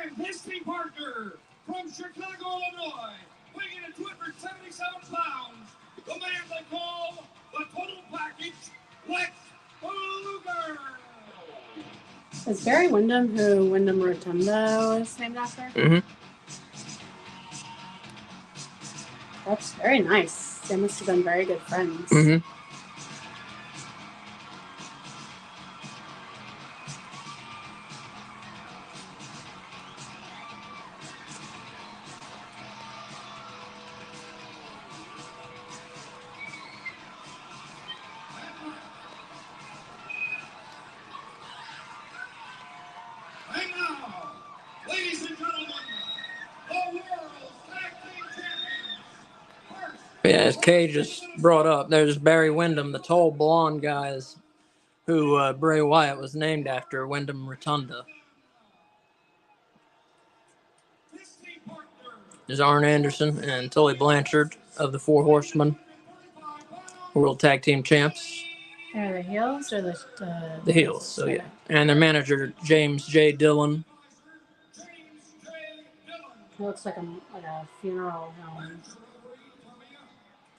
Speaker 4: And his team partner from Chicago, Illinois, weighing in at 277 pounds, the man they call the Total Package, Lex Luger.
Speaker 2: Is Barry Windham who Wyndham Rotundo is named after?
Speaker 1: Mm-hmm.
Speaker 2: That's very nice. They must have been very good friends.
Speaker 1: Mm-hmm. yeah, as Kay just brought up, there's Barry Windham, the tall blonde guys who Bray Wyatt was named after, Wyndham Rotunda. There's Arn Anderson and Tully Blanchard of the Four Horsemen, World Tag Team Champs.
Speaker 2: Are the heels or
Speaker 1: the heels? So yeah, and their manager James J. Dillon.
Speaker 2: He looks like a funeral home.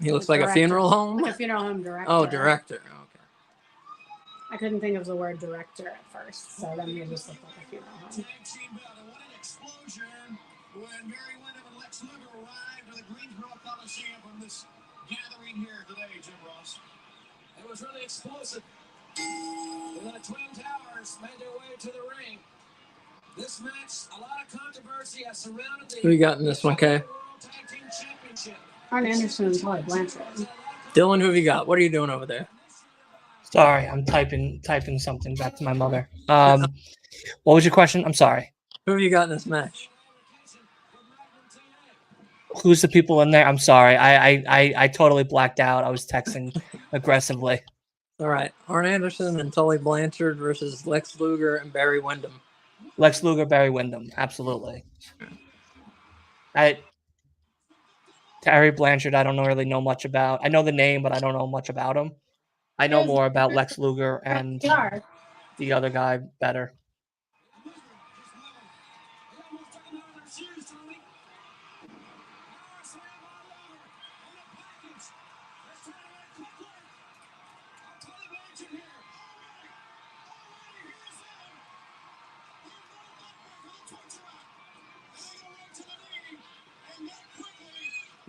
Speaker 1: He looks like a funeral home.
Speaker 2: Like a funeral home director.
Speaker 1: Oh, director. Okay.
Speaker 2: I couldn't think of the word director at first, so then he just looked like a funeral home.
Speaker 4: When Barry Windham and Lex Luger arrived at the Greensboro Coliseum from this gathering here today, Jim Ross.
Speaker 6: It was really explosive. The Twin Towers made their way to the ring. This match, a lot of controversy has surrounded the
Speaker 1: Who you got in this one, Kay?
Speaker 6: World Tag Team Championship.
Speaker 2: Arn Anderson and Tully Blanchard.
Speaker 1: Dylan, who have you got? What are you doing over there?
Speaker 3: Sorry, I'm typing something back to my mother. What was your question? I'm sorry.
Speaker 1: Who have you got in this match?
Speaker 3: Who's the people in there? I'm sorry. I totally blacked out. I was texting aggressively.
Speaker 1: All right. Arn Anderson and Tully Blanchard versus Lex Luger and Barry Windham.
Speaker 3: Lex Luger, Barry Windham. Absolutely. Terry Blanchard, I don't really know much about. I know the name, but I don't know much about him. I know more about Lex Luger and the other guy better.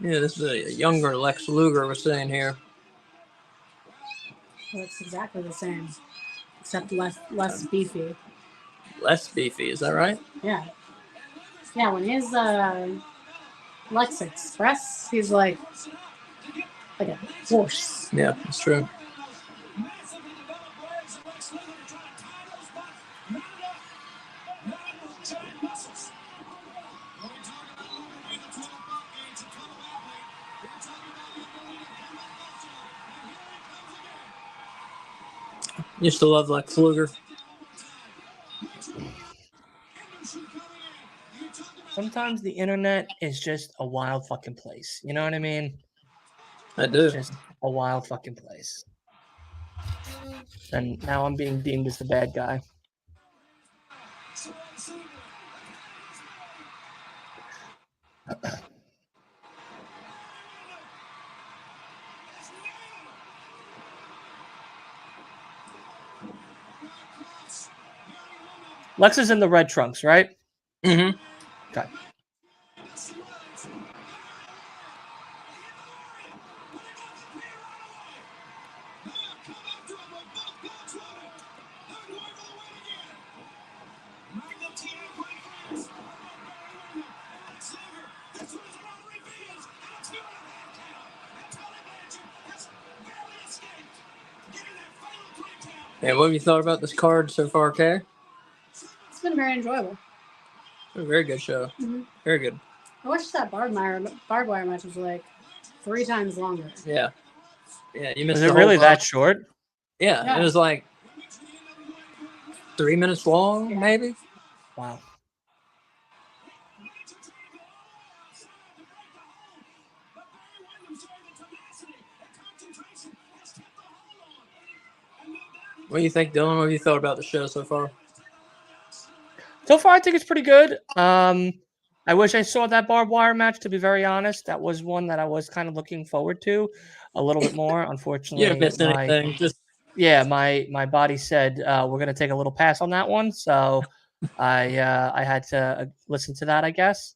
Speaker 1: Yeah, this is a younger Lex Luger we're seeing here.
Speaker 2: Looks exactly the same, except less beefy.
Speaker 1: Less beefy, is that right?
Speaker 2: Yeah. Yeah, when he's Lex Express, he's like a horse.
Speaker 1: Yeah, that's true. Used to love Lex Luger.
Speaker 3: Sometimes the internet is just a wild fucking place. You know what I mean?
Speaker 1: I do.
Speaker 3: It's just a wild fucking place. And now I'm being deemed as the bad guy. Lex is in the red trunks, right?
Speaker 1: Mm-hmm.
Speaker 3: Okay.
Speaker 1: And what have you thought about this card so far, Kay?
Speaker 2: It's been very enjoyable.
Speaker 1: A very good show.
Speaker 2: Mm-hmm.
Speaker 1: Very good.
Speaker 2: I wish that barbed wire match was like 3 times longer.
Speaker 1: Yeah. Yeah, you missed
Speaker 3: Was it really that short?
Speaker 1: Yeah, it was like 3 minutes long, maybe.
Speaker 3: Wow.
Speaker 1: What do you think, Dylan? What have you thought about the show so far?
Speaker 3: So far, I think it's pretty good. I wish I saw that barbed wire match, to be very honest. That was one that I was kind of looking forward to a little bit more. Unfortunately,
Speaker 1: You didn't miss anything.
Speaker 3: My body said we're going to take a little pass on that one. So I had to listen to that, I guess.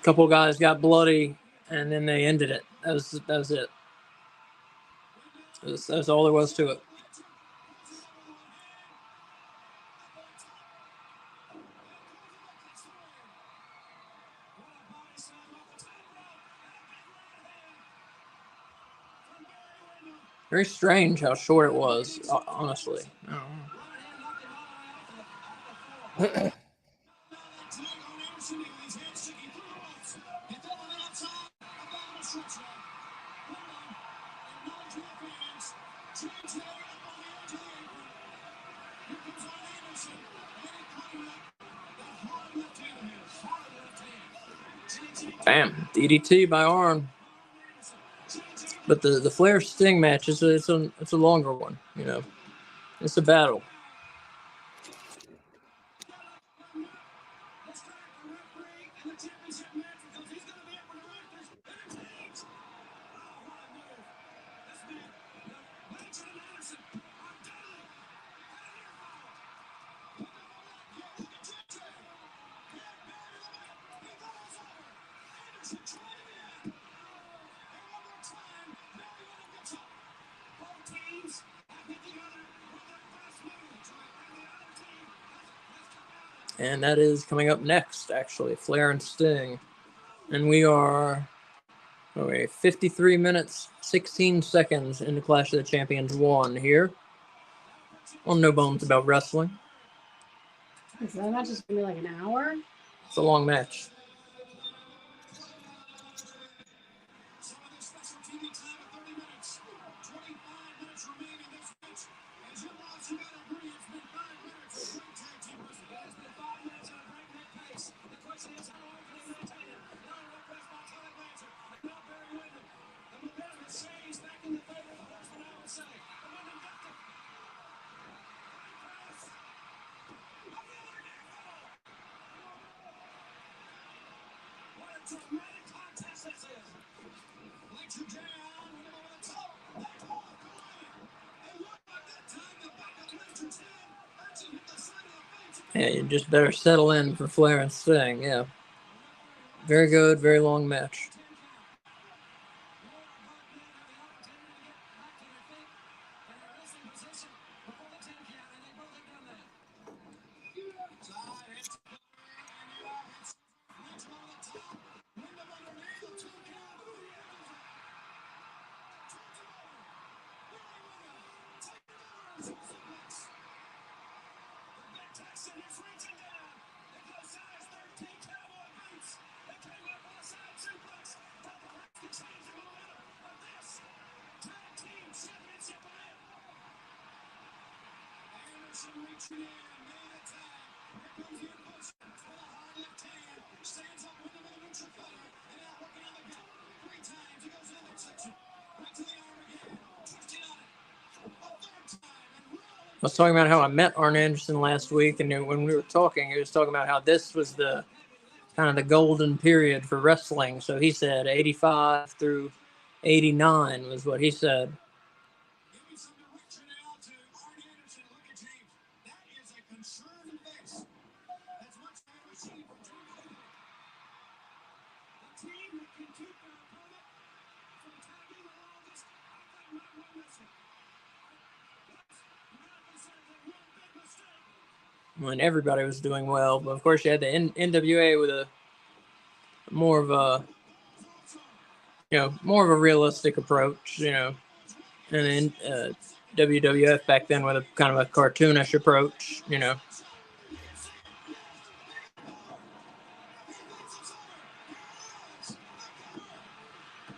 Speaker 1: Couple guys got bloody, and then they ended it. That was it. That's all there was to it. Very strange how short it was, honestly. I don't know. Bam. DDT by Arn. But the Flair Sting match it's a longer one, you know. It's a battle. And that is coming up next, actually, Flair and Sting. And we are 53 minutes, 16 seconds into Clash of the Champions 1 here on No Bones About Wrestling.
Speaker 2: Is that match just going to be like an hour?
Speaker 1: It's a long match. Yeah, you just better settle in for Flair and Sting, yeah. Very good, very long match. I was talking about how I met Arn Anderson last week, and when we were talking, he was talking about how this was the kind of the golden period for wrestling. So he said 85 through 89 was what he said. When everybody was doing well, but of course you had the NWA with a more of a realistic approach, and then WWF back then with a kind of a cartoonish approach,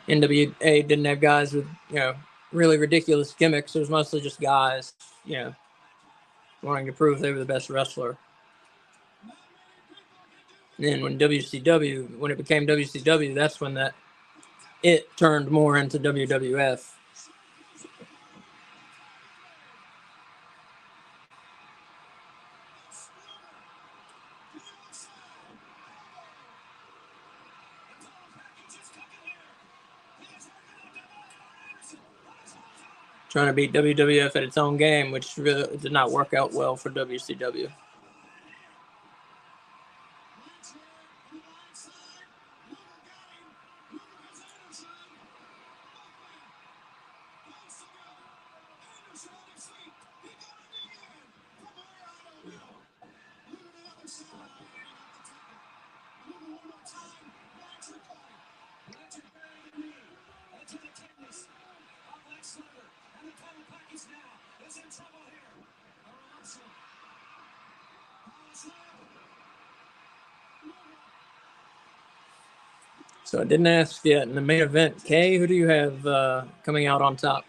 Speaker 1: NWA didn't have guys with really ridiculous gimmicks. It was mostly just guys wanting to prove they were the best wrestler. And then when it became WCW, that's when it turned more into WWF. Trying to beat WWF at its own game, which really did not work out well for WCW. So I didn't ask yet in the main event, Kay, who do you have coming out on top?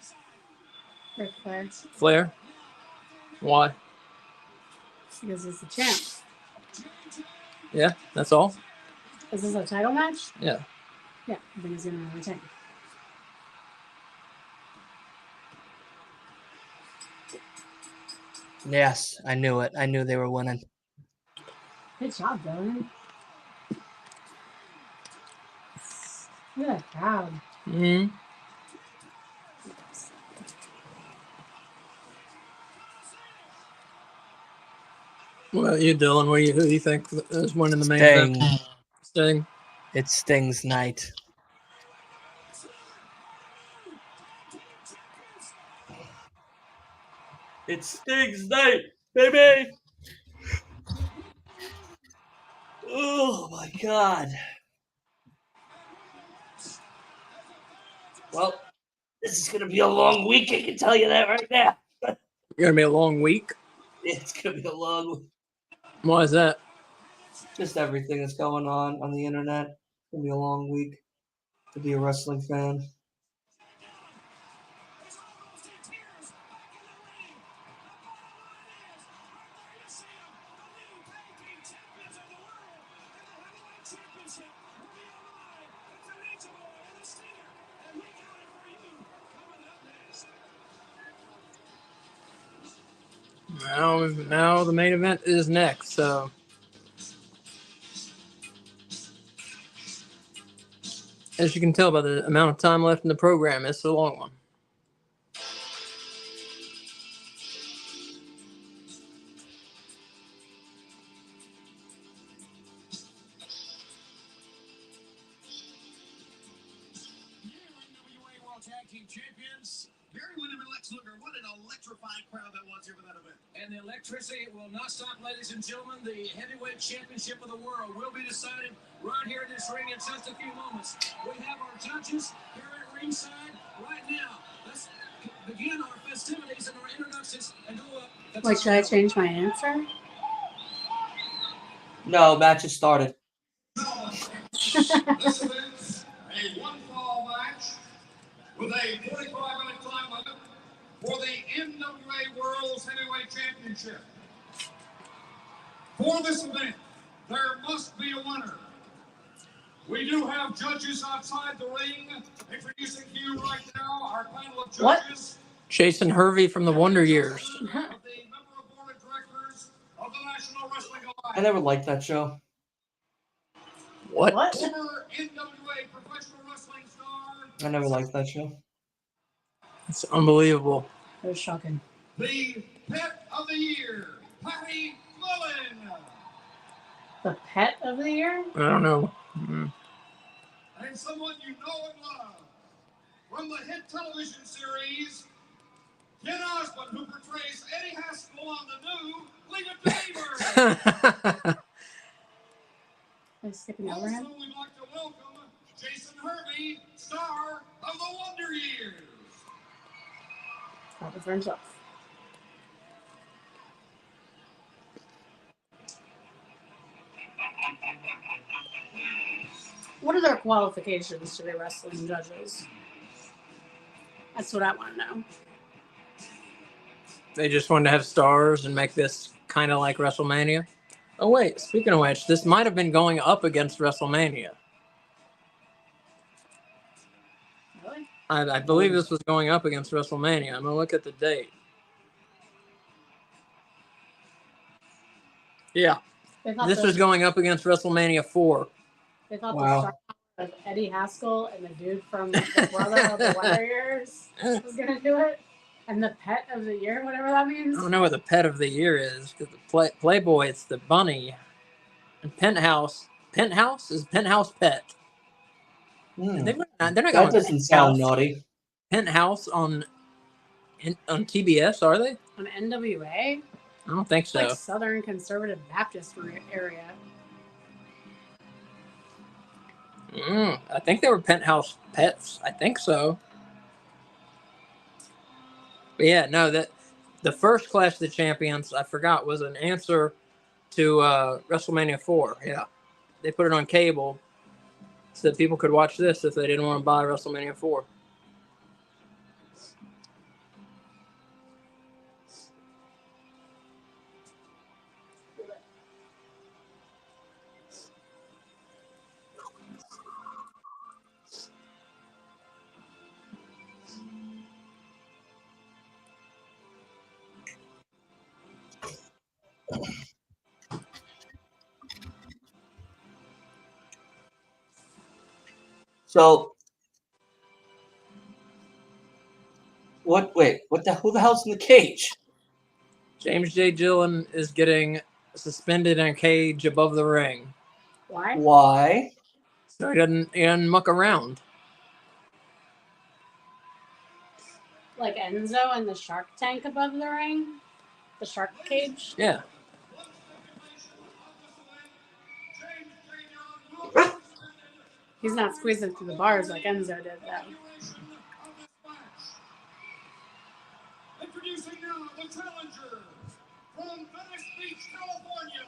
Speaker 2: Ric Flair.
Speaker 1: Flair? Why?
Speaker 2: Because he's the champ.
Speaker 1: Yeah, that's all?
Speaker 2: Is this a title match?
Speaker 1: Yeah.
Speaker 2: Yeah, I think he's going to retain.
Speaker 3: Yes, I knew it. I knew they were winning.
Speaker 2: Good job, Dylan. Look at that crowd.
Speaker 1: Hmm. What about you, Dylan? Who do you think is winning the main event?
Speaker 3: Sting.
Speaker 1: Sting.
Speaker 3: It's Sting's night. It's Sting's night, baby. Oh my God. Well, this is gonna be a long week. I can tell you that right now.
Speaker 1: Gonna be a long week.
Speaker 3: It's gonna be a long week.
Speaker 1: Why is that?
Speaker 3: Just everything that's going on the internet. It's gonna be a long week to be a wrestling fan.
Speaker 1: Now the main event is next. So, as you can tell by the amount of time left in the program, it's a long one.
Speaker 4: NWA World Tag Team Champions, Barry Windham and Lex Luger. What an electrifying crowd that was here for that event.
Speaker 6: And the electricity will not stop, ladies and gentlemen. The heavyweight championship of the world will be decided right here in this ring in just a few moments. We have our judges here at ringside right now. Let's begin our festivities and our introductions and go up.
Speaker 2: Wait, should I change my answer?
Speaker 3: No, match has started.
Speaker 4: This event's a one-fall match with a 45-minute time limit for the NWA World's Heavyweight Championship. For this event, there must be a winner. We do have judges outside the ring. Introducing to you right now our panel of judges.
Speaker 1: Jason Hervey from the Wonder Years.
Speaker 4: The member of board of directors of the National Wrestling Alliance.
Speaker 3: I never liked that show.
Speaker 1: What?
Speaker 4: Former NWA professional wrestling star.
Speaker 3: I never liked that show.
Speaker 1: It's unbelievable.
Speaker 2: That was shocking.
Speaker 4: The Pet of the Year, Patty Mullen.
Speaker 2: The pet of the year?
Speaker 1: I don't know. Mm.
Speaker 4: And someone you know and love from the hit television series, Ken Osmond, who portrays Eddie Haskell on the new League of Dreamers.
Speaker 2: I'm skipping over him.
Speaker 4: Also, we'd like to welcome Jason Hervey, star of the Wonder Years.
Speaker 2: That was for himself. What are their qualifications to be wrestling judges? That's what I want to know.
Speaker 1: They just wanted to have stars and make this kind of like WrestleMania. Oh wait, speaking of which, this might have been going up against WrestleMania.
Speaker 2: Really?
Speaker 1: I believe this was going up against WrestleMania. I'm gonna look at the date. Yeah,
Speaker 2: They thought
Speaker 1: this
Speaker 2: the,
Speaker 1: was going up against WrestleMania 4.
Speaker 2: They thought
Speaker 3: Wow.
Speaker 2: the star of Eddie Haskell and the dude from the brother of the Wonder Years was going to do it. And the pet of the year, whatever that means.
Speaker 1: I don't know what the pet of the year is because the Playboy, it's the bunny, and Penthouse is Penthouse pet.
Speaker 3: Hmm.
Speaker 1: They're not
Speaker 3: That
Speaker 1: going
Speaker 3: doesn't sound naughty.
Speaker 1: Penthouse on TBS, are they?
Speaker 2: On NWA?
Speaker 1: I don't think
Speaker 2: It's
Speaker 1: so.
Speaker 2: like Southern Conservative Baptist area.
Speaker 1: I think they were Penthouse pets. I think so. But yeah, no, that the first Clash of the Champions, I forgot, was an answer to WrestleMania 4. Yeah, they put it on cable so that people could watch this if they didn't want to buy WrestleMania 4.
Speaker 3: So what? Wait, what the? Who the hell's in the cage?
Speaker 1: James J. Dillon is getting suspended in a cage above the ring,
Speaker 2: Why?
Speaker 3: Why?
Speaker 1: so he doesn't muck around.
Speaker 2: Like Enzo in the Shark Tank above the ring? The shark cage?
Speaker 1: Yeah.
Speaker 2: He's not squeezing through the bars like Enzo did, though.
Speaker 4: Introducing now the challenger from Venice Beach, California.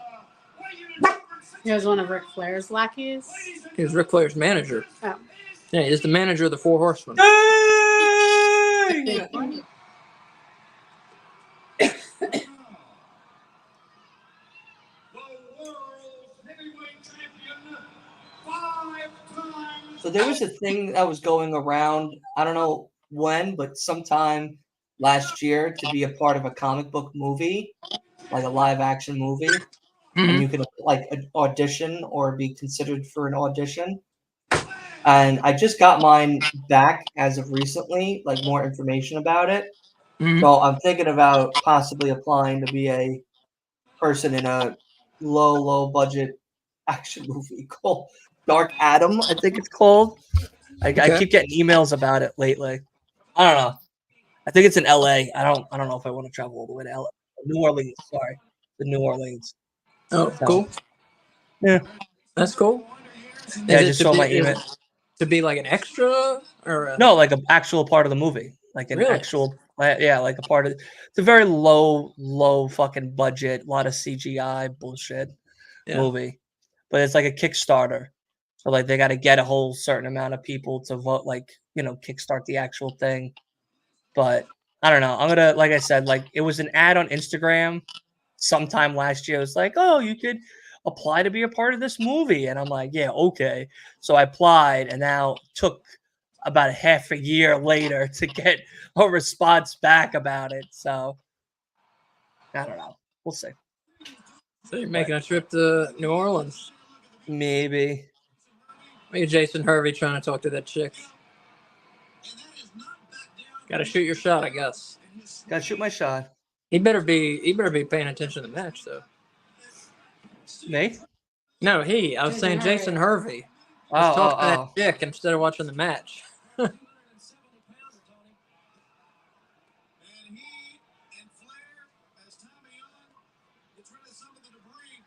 Speaker 4: weighing in at 260
Speaker 2: He was one of Ric Flair's lackeys.
Speaker 1: He was Ric Flair's manager.
Speaker 2: Oh.
Speaker 1: Yeah, he's the manager of the Four Horsemen.
Speaker 3: Dang!
Speaker 4: The world's heavyweight champion, 5 times.
Speaker 3: So there was a thing that was going around. I don't know when, but sometime last year to be a part of a comic book movie, like a live action movie, and you could like audition or be considered for an audition. And I just got mine back as of recently, like more information about it.
Speaker 1: Mhm.
Speaker 3: So I'm thinking about possibly applying to be a person in a low budget action movie called Dark Adam, I think it's called. I
Speaker 1: Okay.
Speaker 3: keep getting emails about it lately. I don't know. I think it's in LA. I don't know if I want to travel all the way to LA. New Orleans, sorry. The New Orleans.
Speaker 1: Oh,
Speaker 3: So,
Speaker 1: cool.
Speaker 3: Yeah.
Speaker 1: That's cool.
Speaker 3: Yeah, I
Speaker 1: Is it
Speaker 3: just
Speaker 1: to
Speaker 3: saw
Speaker 1: be-
Speaker 3: my
Speaker 1: is
Speaker 3: email.
Speaker 1: it to be like an extra or a,
Speaker 3: No, like an actual part of the movie. Like an
Speaker 1: Really?
Speaker 3: actual yeah, like a part of it's a very low fucking budget, a lot of CGI bullshit
Speaker 1: Yeah.
Speaker 3: movie. But it's like a Kickstarter. So like they gotta get a whole certain amount of people to vote, like, kickstart the actual thing. But I don't know. I'm gonna, like I said, like it was an ad on Instagram sometime last year. It was like, oh, you could apply to be a part of this movie. And I'm like, yeah, okay. So I applied, and now took about a half a year later to get a response back about it. So I don't know. We'll see.
Speaker 1: So you're making a trip to New Orleans?
Speaker 3: Maybe.
Speaker 1: Maybe Jason Hervey trying to talk to that chick. Got to shoot your shot, I guess.
Speaker 3: Gotta shoot my shot.
Speaker 1: He better be paying attention to the match, though.
Speaker 3: Me?
Speaker 1: No, I was saying Jason Hervey. Let's talk to that chick instead of watching the match.
Speaker 4: And he and Flair, as Tommy Young gets rid of some of the debris,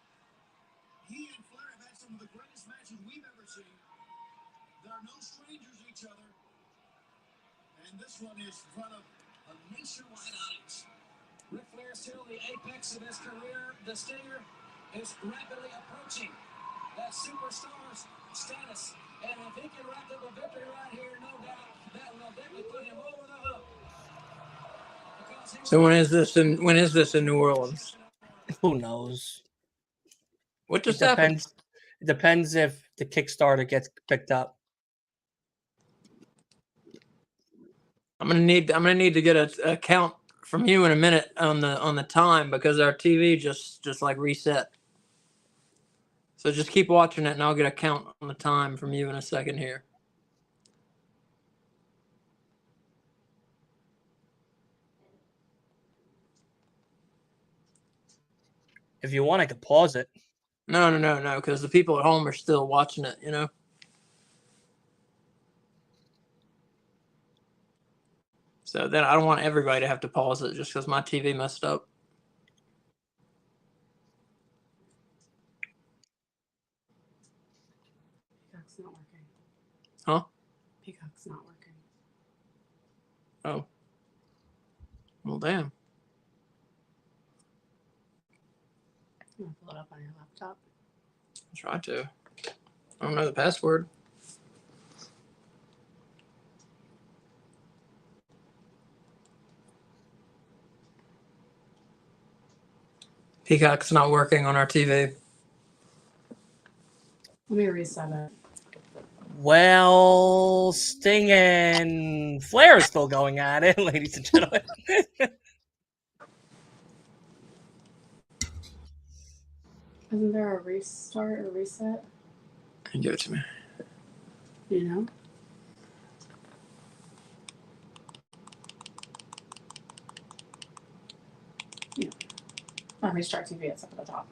Speaker 4: he and Flair have had some of the greatest matches we've ever seen. They're no strangers to each other. And this one is in front of a nationwide audience.
Speaker 6: Ric Flair still the apex of his career. The Stinger is rapidly approaching that superstar's status. And if he can rack up a victory right here, no doubt that will definitely put him over the hook.
Speaker 1: So when is this in New Orleans?
Speaker 3: Who knows?
Speaker 1: What just
Speaker 3: It
Speaker 1: happened?
Speaker 3: depends. It depends if the Kickstarter gets picked up.
Speaker 1: I'm gonna need to get a count from you in a minute on the time, because our TV just like reset. So just keep watching it, and I'll get a count on the time from you in a second here.
Speaker 3: If you want, I could pause it.
Speaker 1: No, because the people at home are still watching it, you know? So then I don't want everybody to have to pause it just because my TV messed up.
Speaker 2: Peacock's not working.
Speaker 1: Huh?
Speaker 2: Peacock's not working.
Speaker 1: Oh. Well, damn.
Speaker 2: I'm gonna pull it up on your laptop.
Speaker 1: Try to. I don't know the password. Peacock's not working on our TV.
Speaker 2: Let me reset it.
Speaker 3: Well, Sting and Flair are still going at it, ladies and gentlemen.
Speaker 2: Isn't there a restart or reset?
Speaker 1: Give it to me.
Speaker 2: You know? Let me start TV. It's up at the top.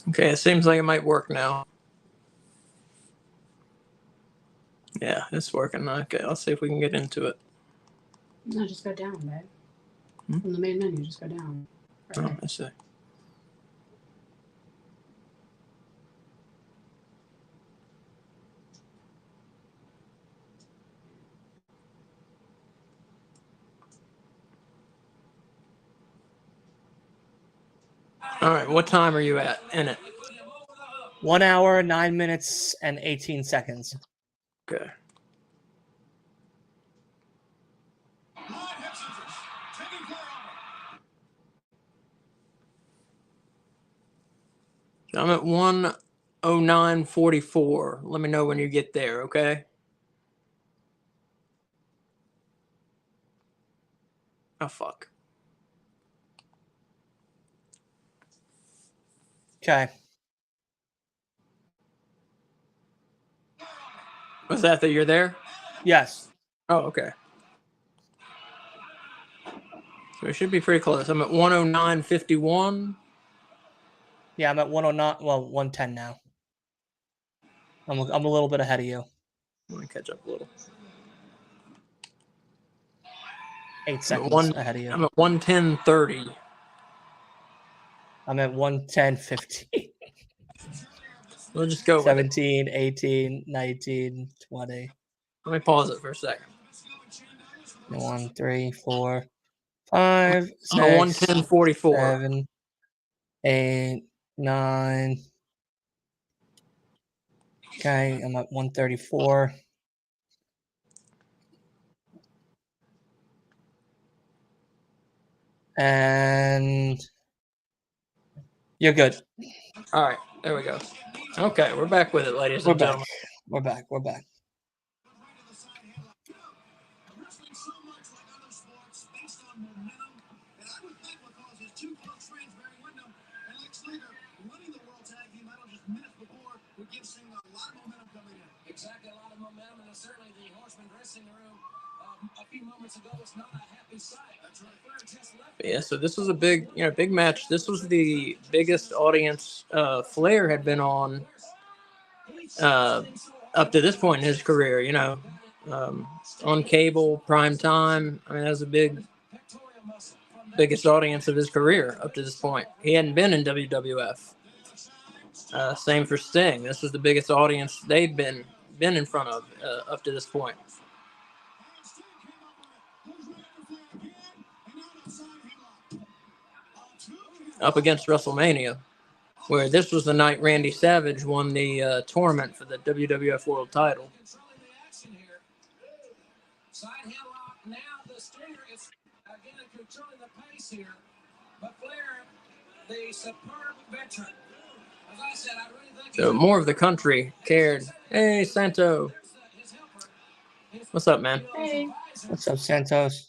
Speaker 1: Okay, it seems like it might work now. Yeah, it's working. Okay, let's see if we can get into it.
Speaker 2: No, just go down, babe. From the main menu, just go down. Right.
Speaker 1: Oh, I see. All right, what time are you at in it?
Speaker 3: 1 hour, 9 minutes, and 18 seconds.
Speaker 1: Okay. I'm at 1:09:44. Let me know when you get there, okay? Oh, fuck.
Speaker 3: Okay.
Speaker 1: Was that you're there?
Speaker 3: Yes.
Speaker 1: Oh, okay. So it should be pretty close. I'm at 1:09:51.
Speaker 3: Yeah, I'm at 109. Well, 110 now. I'm a little bit ahead of you.
Speaker 1: Let me catch up a little.
Speaker 3: 8 seconds ahead of you.
Speaker 1: I'm at 1:10:30.
Speaker 3: I'm at 110:15.
Speaker 1: We'll just go with
Speaker 3: 17, 18, 19, 20.
Speaker 1: Let me pause it for a second.
Speaker 3: 1, 3, 4, 5, 6,
Speaker 1: I'm at 1:10:44.
Speaker 3: 7, 8, 9. Okay, I'm at 134. And you're good.
Speaker 1: All right, there we go. Okay, we're back with it, ladies
Speaker 3: We're
Speaker 1: and
Speaker 3: back.
Speaker 1: gentlemen.
Speaker 3: We're back. We're back.
Speaker 4: Wrestling so much like other sports based on momentum, and I would think because his two close friends, Barry Windham and Lex Luger, winning the World Tag Team title just minutes before, would give Sting a lot of momentum coming in.
Speaker 6: Exactly, a lot of momentum, and certainly the Horseman dressing room a few moments ago was not a happy sight. That's right. Flair just left.
Speaker 1: Yeah, so this was a big match. This was the biggest audience Flair had been on up to this point in his career. On cable, prime time. I mean, that was the biggest audience of his career up to this point. He hadn't been in WWF. Same for Sting. This was the biggest audience they'd been in front of up to this point. Up against WrestleMania, where this was the night Randy Savage won the tournament for the WWF World Title.
Speaker 6: Side headlock. Now the Stinger is again controlling the pace here. But Flair, the superb veteran. As I said, I really think
Speaker 1: So more of the country cared. Hey, Santo. What's up, man?
Speaker 2: Hey.
Speaker 3: What's up, Santos?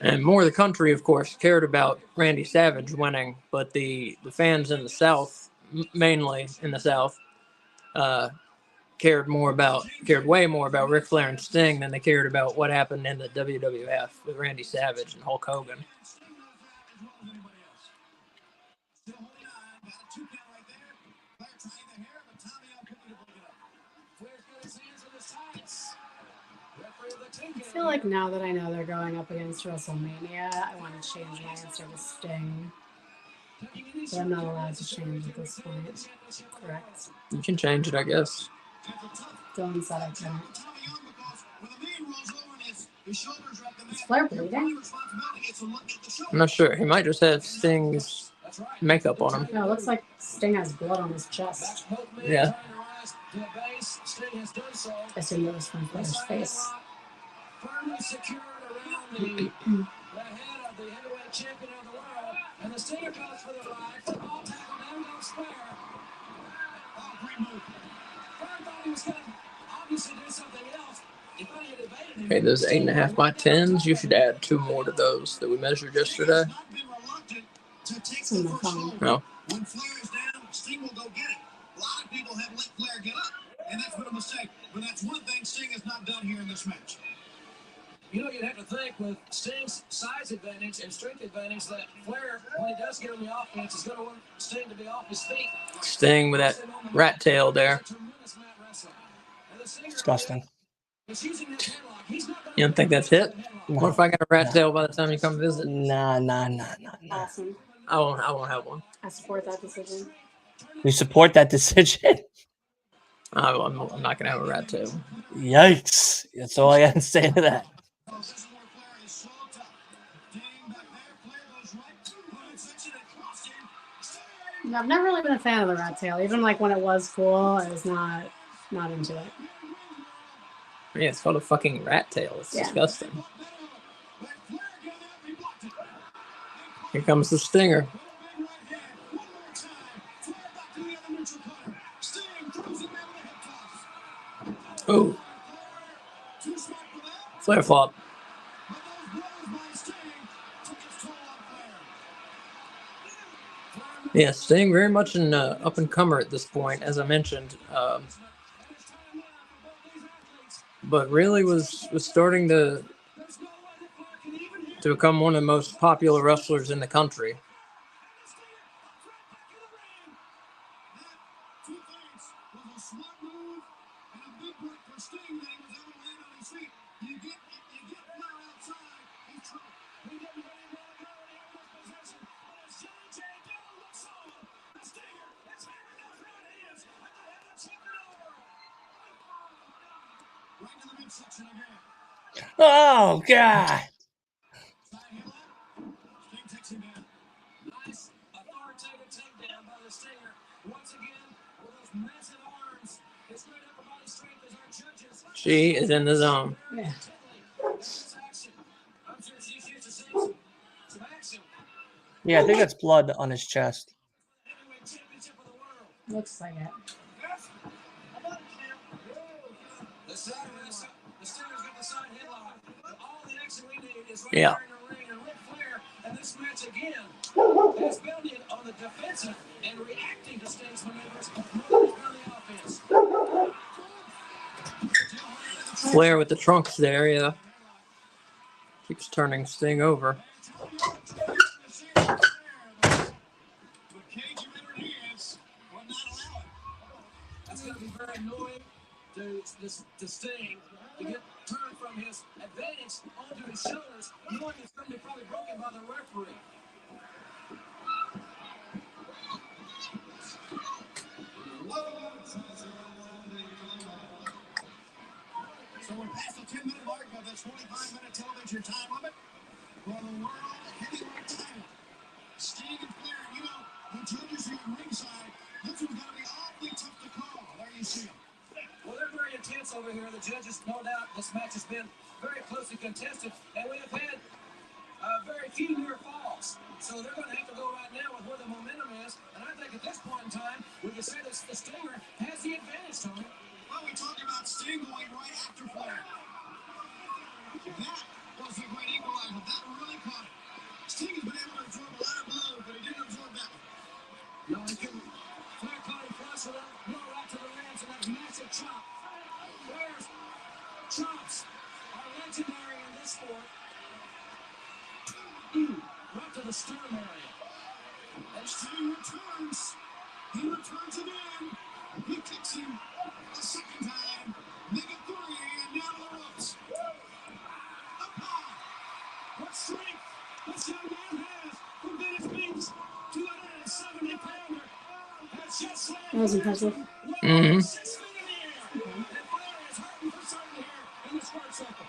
Speaker 1: And more of the country, of course, cared about Randy Savage winning, but the fans in the South, mainly in the South, cared way more about Ric Flair and Sting than they cared about what happened in the WWF with Randy Savage and Hulk Hogan.
Speaker 2: I feel like now that I know they're going up against WrestleMania, I want to change my answer to Sting. But I'm not allowed to change at this point. Correct?
Speaker 1: You can change it, I guess.
Speaker 2: Dylan said I couldn't. Is Flair bleeding?
Speaker 1: I'm not sure. He might just have Sting's makeup on him.
Speaker 2: No, it looks like Sting has blood on his chest.
Speaker 1: Yeah.
Speaker 2: I assume it was from Flair's face.
Speaker 6: Firmly secured around the head of the heavyweight champion of the world, and the Stinger goes for the ride. Football tackle, down goes Flair. Oh, great move. Flair thought he was going to obviously do something else. He thought he had evaded him.
Speaker 1: Okay, those 8.5 by 10s, you should add 2 more to those that we measured yesterday.
Speaker 2: It's in the phone.
Speaker 1: No.
Speaker 4: When Flair is down, Sting will go get it. A lot of people have let Flair get up, and that's been a mistake. But that's one thing Sting has not done here in this match.
Speaker 6: You know, you'd have to think with Sting's size advantage and strength advantage that Flair, when he does get on the offense, is going to want Sting to be off his feet.
Speaker 1: Sting with that rat tail there.
Speaker 3: Disgusting.
Speaker 1: You don't think that's hit? What if I got a rat tail by the time you come visit?
Speaker 3: Nah.
Speaker 2: Awesome.
Speaker 1: I won't have one.
Speaker 2: I support that decision.
Speaker 3: We support that decision.
Speaker 1: I'm not gonna have a rat tail.
Speaker 3: Yikes. That's all I got to say to that.
Speaker 2: No, I've never really been a fan of the rat tail. Even like when it was cool, I was not into it.
Speaker 1: Yeah, it's called a fucking rat tail. It's disgusting. Here comes the Stinger. Ooh. Flair flop. Yeah, Sting very much an up-and-comer at this point, as I mentioned. But really was starting to become one of the most popular wrestlers in the country.
Speaker 3: Oh, God.
Speaker 6: Nice authoritative takedown by the Stinger. Once again, with those massive arms, his great upper body strength as our judges.
Speaker 1: She is in the zone.
Speaker 2: Yeah.
Speaker 6: I'm sure she's used to seeing some action.
Speaker 3: Yeah, I think that's blood on his chest.
Speaker 6: Heavyweight championship of the world.
Speaker 2: Looks like it.
Speaker 6: The Stinger's got the side headlock. All the action we need is right
Speaker 1: Yeah.
Speaker 6: there in the ring. And Ric Flair, and this match again, has been on the defensive and reacting to Sting's maneuvers more than he's been on the offense.
Speaker 1: Flair with the trunks there, yeah. Keeps turning Sting over.
Speaker 6: That's going to be very annoying to Sting to get turned from his advantage onto his shoulders, knowing it's going to be probably broken by the referee.
Speaker 4: So we're past the 10-minute mark of the 25-minute television time limit for the world heavyweight title. Sting and Flair, you know, the judges here at ringside, this one's going to be awfully tough to call. There you see them.
Speaker 6: Well, they're very intense over here. The judges, no doubt, this match has been very closely contested, and we have had very few near falls. So they're going to have to go right now with where the momentum is. And I think at this point in time, we can say that the Stinger has the advantage, Tony.
Speaker 4: Well, we talked about Sting going right after Flair. That was the great equalizer. That really caught it. Sting has been able to absorb a lot of blows, but he didn't absorb that one.
Speaker 6: No, he couldn't. Flair caught him flush with that blow right to the ribs and that massive chop. Flair's chops are legendary in this sport. Right to the sternum area.
Speaker 4: And Sting returns. He returns again. He kicks him a second time. Make it 3, and now the ropes. Up high.
Speaker 6: What strength this young man has from Venice Beach, 270-pounder. That's just slammed.
Speaker 2: That was impressive.
Speaker 6: 6 feet in the air. And Flair is hurting for certain here in the squared circle.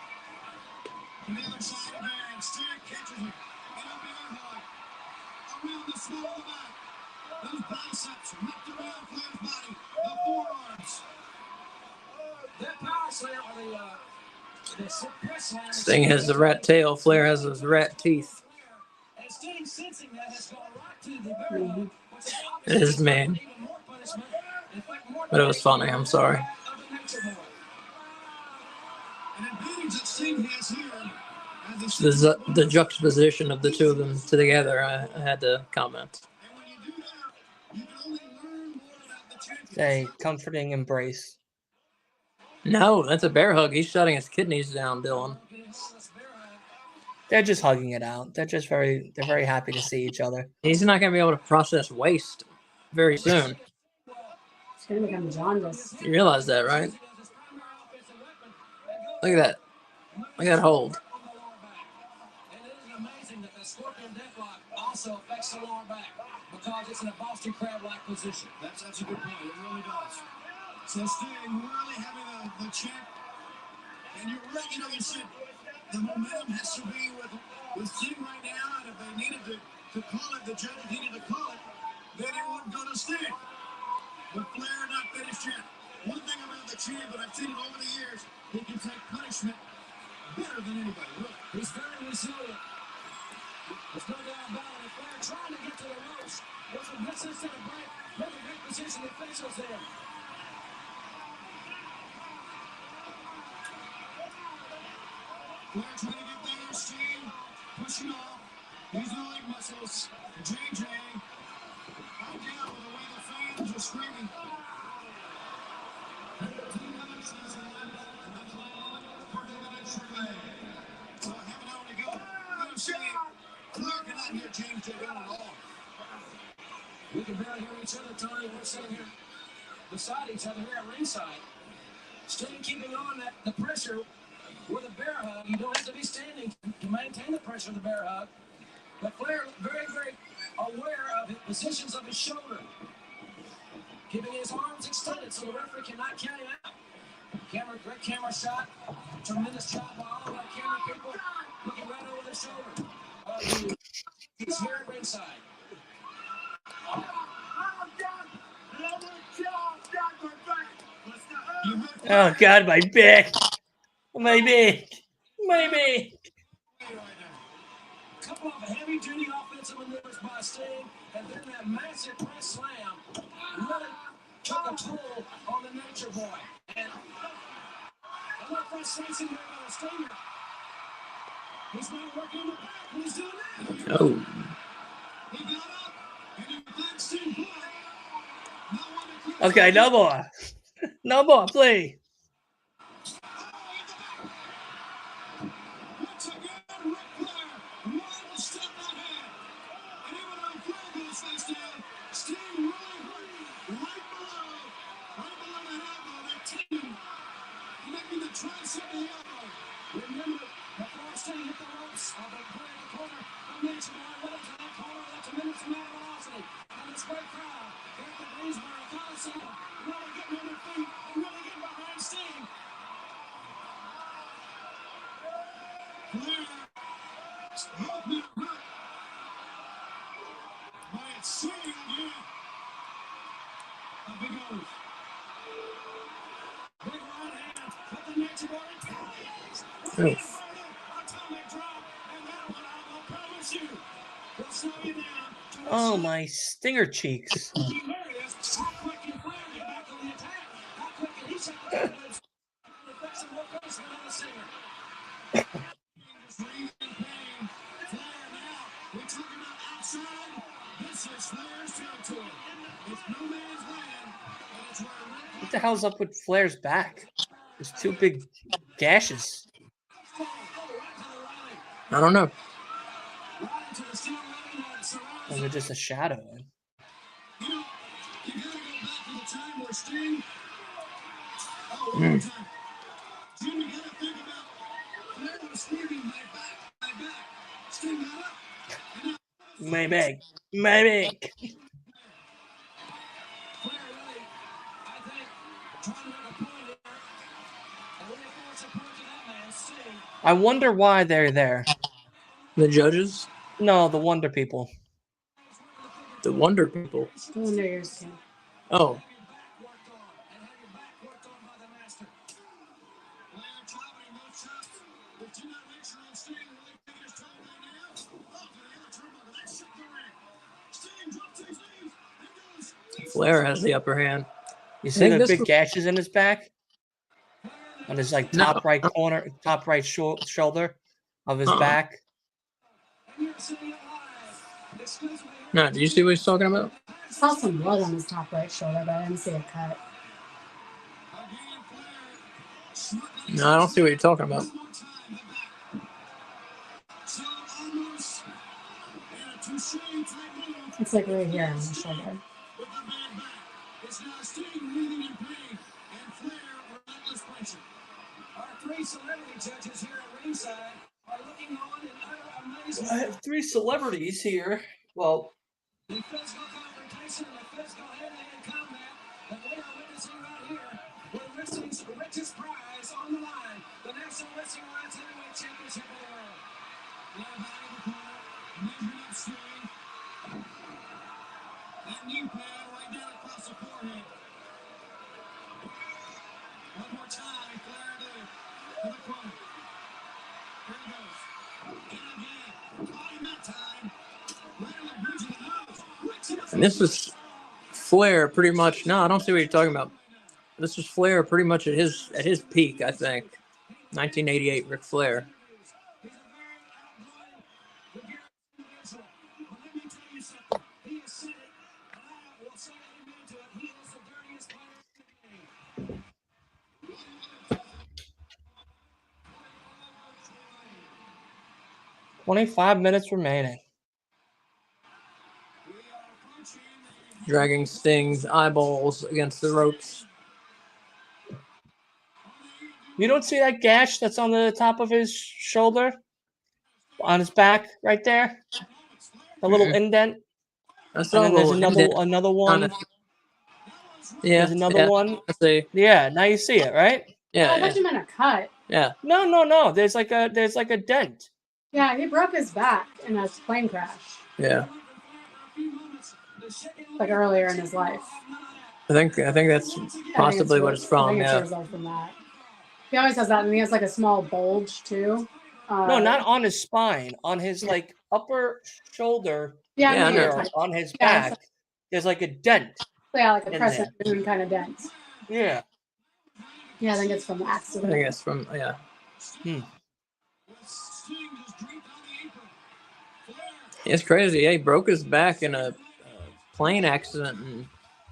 Speaker 4: Those biceps wrapped around Flair's body. The forearms.
Speaker 6: That power slam or the press slam.
Speaker 1: Sting has the rat tail. Flair has his rat teeth.
Speaker 6: And Sting sensing that has gone right to the very hook, which is
Speaker 1: It is mean.
Speaker 6: even more punishment. In fact, more
Speaker 1: But it was funny. I'm sorry.
Speaker 6: of the Nature Boy.
Speaker 4: An advantage that Sting has here. As he
Speaker 1: The juxtaposition of the two of them together, I had to comment.
Speaker 4: And when you do that, you can only learn more about the champion.
Speaker 3: A comforting embrace.
Speaker 1: No, that's a bear hug. He's shutting his kidneys down, Dylan.
Speaker 3: They're just hugging it out. They're very happy to see each other.
Speaker 1: He's not going to be able to process waste very soon.
Speaker 2: It's gonna become jaundice.
Speaker 1: You realize that, right? Look at that. Look at that hold.
Speaker 6: And it is amazing that the scorpion deathlock also affects the lower back because it's in a Boston crab-like position.
Speaker 4: That's a good point. It really does. So Sting really having the champ, and you're right. You said the momentum has to be with Sting right now, and if they needed to call it, the judges needed to call it, then it would go to Sting. But Flair not finished yet. One thing about the champ, and I've seen it over the years, he can take punishment better than anybody. Look,
Speaker 6: He's very resilient. There's no doubt about it. Flair trying to get to the ropes. There's a blitz instead of break. Look at great position the officials there.
Speaker 4: Flair trying to get there, Sting pushing off. He's no leg muscles. JJ out down with the way the fans are screaming.
Speaker 6: We can barely hear each other, Tony. We're sitting here beside each other here at ringside. Sting keeping on the pressure with a bear hug. You don't have to be standing to maintain the pressure of the bear hug. But Flair very, very aware of the positions of his shoulder. Keeping his arms extended so the referee cannot count him out. Great camera shot. Tremendous job by all of our camera people looking right over their shoulder. He's here at ringside.
Speaker 3: Oh God, my back, my back, my back.
Speaker 6: A couple of heavy-duty offensive maneuvers by Sting, and then that massive press slam really took a toll on the Nature Boy. And a lot of frustration there by Sting. He's not working in the back when he's doing that.
Speaker 1: Oh.
Speaker 6: He got up, and he let Sting play.
Speaker 3: Okay, no more. No more, please.
Speaker 4: Once again, Ric Flair, one step ahead. And even though Flair goes face down, Sting really hurt right below that elbow, that tendon, connecting the tricep and the elbow.
Speaker 6: Remember, before Sting hit the ropes, the corner of Nature Boy went into that corner with a tremendous amount of velocity. And this great crowd here at the Greensboro Coliseum really getting on their feet and really getting behind Sting.
Speaker 4: Flair, hope not hurt. But it's Sting again. Up he goes.
Speaker 6: Big right hand with the Nature Boy.
Speaker 1: Oof.
Speaker 6: Atomic drop, and that one I will promise you will slow you down.
Speaker 3: Oh, my stinger cheeks.
Speaker 6: Hilarious. How quick can Flair get back on the attack? How quick can he set the confidence? Affects him more closely than the singer.
Speaker 4: Just ring in pain. Flair now. We're talking about outside. This is Flair's territory. It's no man's land. And it's where
Speaker 3: What the hell's up with Flair's back? There's two big gashes.
Speaker 1: I don't know.
Speaker 3: Or they're just a shadow.
Speaker 4: You know, you gotta go back to the time where Sting. Oh, one more time. Jim, you gotta think about Flair was screaming, my back, my back. Sting got up.
Speaker 3: My back. My back.
Speaker 6: Flair really, I think, trying to make a point here. And really force a point to that man, Sting.
Speaker 3: I wonder why they're there.
Speaker 1: The judges?
Speaker 3: No, the Wonder People.
Speaker 1: The Wonder People.
Speaker 2: The Wonder Years King.
Speaker 1: Oh. Flair has the upper hand.
Speaker 3: You
Speaker 1: I
Speaker 3: see
Speaker 1: think
Speaker 3: the
Speaker 1: this
Speaker 3: big
Speaker 1: was-
Speaker 3: gashes in his back? On his like
Speaker 1: No.
Speaker 3: top right corner, top right shoulder of his
Speaker 1: Uh-uh.
Speaker 3: back.
Speaker 1: No, do you see what he's talking about?
Speaker 2: I saw some blood on his top right shoulder, but I didn't see a cut.
Speaker 1: No, I don't see what you're talking about.
Speaker 2: It's like right here on the shoulder.
Speaker 6: Our three celebrity judges here at ringside are looking on in utter amazement.
Speaker 3: I have 3 celebrities here. Well,
Speaker 6: The physical confrontation and the physical hand-to-hand combat that we are witnessing right here with wrestling's richest prize on the line, the National Wrestling Alliance Heavyweight Championship of the world. Now behind the corner, measuring up Sting. That knee pad right down across the forehead. One more time, Flair to the corner. Here he goes. And again, caught him that time. Right on the bridge of the nose.
Speaker 1: And this was Flair pretty much. No, I don't see what you're talking about. This was Flair pretty much at his peak, I think. 1988 Ric Flair.
Speaker 6: He has said it, and I will say amen to it. He is the dirtiest player in the game.
Speaker 3: 25 minutes remaining.
Speaker 1: Dragging Sting's eyeballs against the ropes.
Speaker 3: You don't see that gash that's on the top of his shoulder? On his back, right there? A little indent.
Speaker 1: That's
Speaker 3: And
Speaker 1: not
Speaker 3: then
Speaker 1: a
Speaker 3: there's
Speaker 1: little indent.
Speaker 3: another one.
Speaker 1: Yeah.
Speaker 3: There's another
Speaker 1: yeah,
Speaker 3: one.
Speaker 1: I see.
Speaker 3: Yeah, now you see it, right?
Speaker 1: Yeah.
Speaker 2: I thought you meant a cut.
Speaker 1: Yeah.
Speaker 3: No. There's like a dent.
Speaker 2: Yeah, he broke his back in a plane crash,
Speaker 1: Yeah.
Speaker 2: like earlier in his life.
Speaker 1: I think that's possibly what it's
Speaker 2: I
Speaker 1: from.
Speaker 2: think it's a
Speaker 1: Yeah.
Speaker 2: result from that. He always has that, and he has like a small bulge too.
Speaker 3: No, not on his spine. On his like upper shoulder
Speaker 2: Yeah,
Speaker 1: Yeah, I know.
Speaker 3: here, on his
Speaker 2: Yeah,
Speaker 3: back. There's like a dent.
Speaker 2: like a
Speaker 3: in
Speaker 2: crescent moon kind of dent.
Speaker 3: Yeah.
Speaker 2: Yeah, I think it's from the
Speaker 1: I
Speaker 2: accident.
Speaker 1: think it's from. Yeah. It's crazy. Yeah, he broke his back in a plane accident, and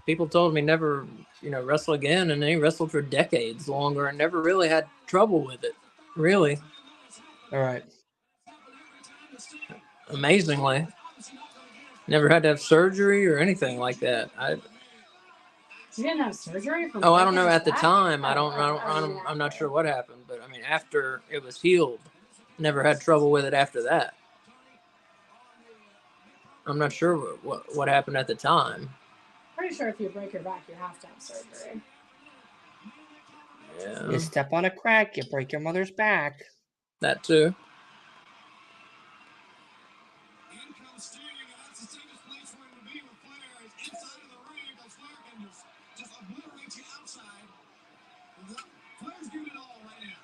Speaker 1: people told him he never, wrestle again. And then he wrestled for decades longer and never really had trouble with it. Really,
Speaker 3: All right.
Speaker 1: amazingly, never had to have surgery or anything like that.
Speaker 2: He didn't have surgery from.
Speaker 1: I don't know.
Speaker 2: breaking
Speaker 1: At the
Speaker 2: his back?
Speaker 1: time,
Speaker 2: Oh,
Speaker 1: I'm not sure what happened, but I mean, after it was healed, never had trouble with it after that. I'm not sure what happened at the time.
Speaker 2: Pretty sure if you break your back, you have to have surgery.
Speaker 1: Yeah,
Speaker 3: You step on a crack, you break your mother's back.
Speaker 1: that too.
Speaker 6: Flair's giving it all right now.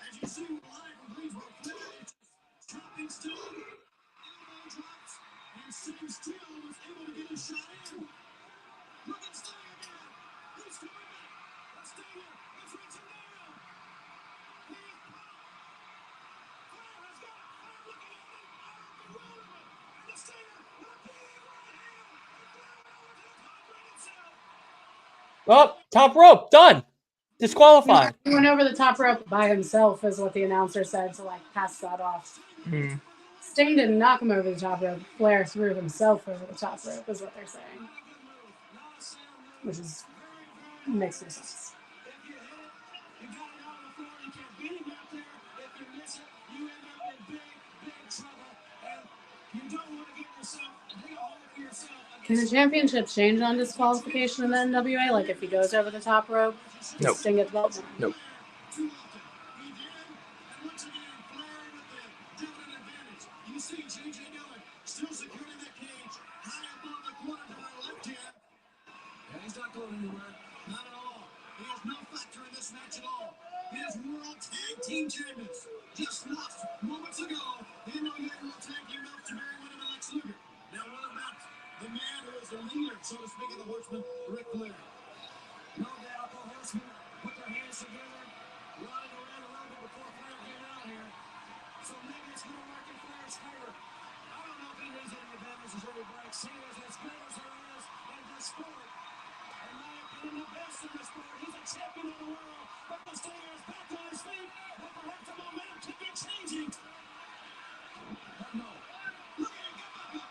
Speaker 6: As you see live from Greensboro, Flair is dropping still. Elbow drops, and Sting still was able to get his shot in. Look at Sting again. He's coming back. Let's stay here. Let's reach him down. He is popped. Flair has got it. Flair looking at him. Bewilderment. And the Stinger with a big right hand. And Flair went over to the top ring himself.
Speaker 3: Oh, top rope, done. Disqualified.
Speaker 2: He went over the top rope by himself, is what the announcer said to pass that off.
Speaker 1: Hmm.
Speaker 2: Sting didn't knock him over the top rope. Flair threw himself over the top rope, is what they're saying. Which makes no sense.
Speaker 6: You got it on the floor. You can't beat him out there. If you miss it, you end up in big trouble. And you don't want to get yourself dig a hole for yourself.
Speaker 2: Can the championship change on disqualification in the NWA? Like if he goes over the top rope, does
Speaker 1: Nope.
Speaker 2: Sting get the belt?
Speaker 1: Nope.
Speaker 6: Too often. He did. And once again, Flair with the dominant advantage. You see J.J. Dillon still securing that cage high above
Speaker 4: not going anywhere. Not at all. He has no factor in this match at all. He is World Tag Team Champions. Just lost moments ago. The NWA World Tag Team match to Barry Windham and Lex Luger. Now what about the man who is the leader, so to speak, of the Horsemen, Ric Flair? No doubt the Horsemen put their hands together, riding around a little bit before Flair came out here. So maybe it's going to work in Flair's favor. I don't know if he needs any advantages or any breaks. He is as good as there is in this sport. In my opinion, the best in the sport. He's a champion of the world. But the Stinger is back on his feet. But perhaps the momentum could be changing. But no. Look at him go up.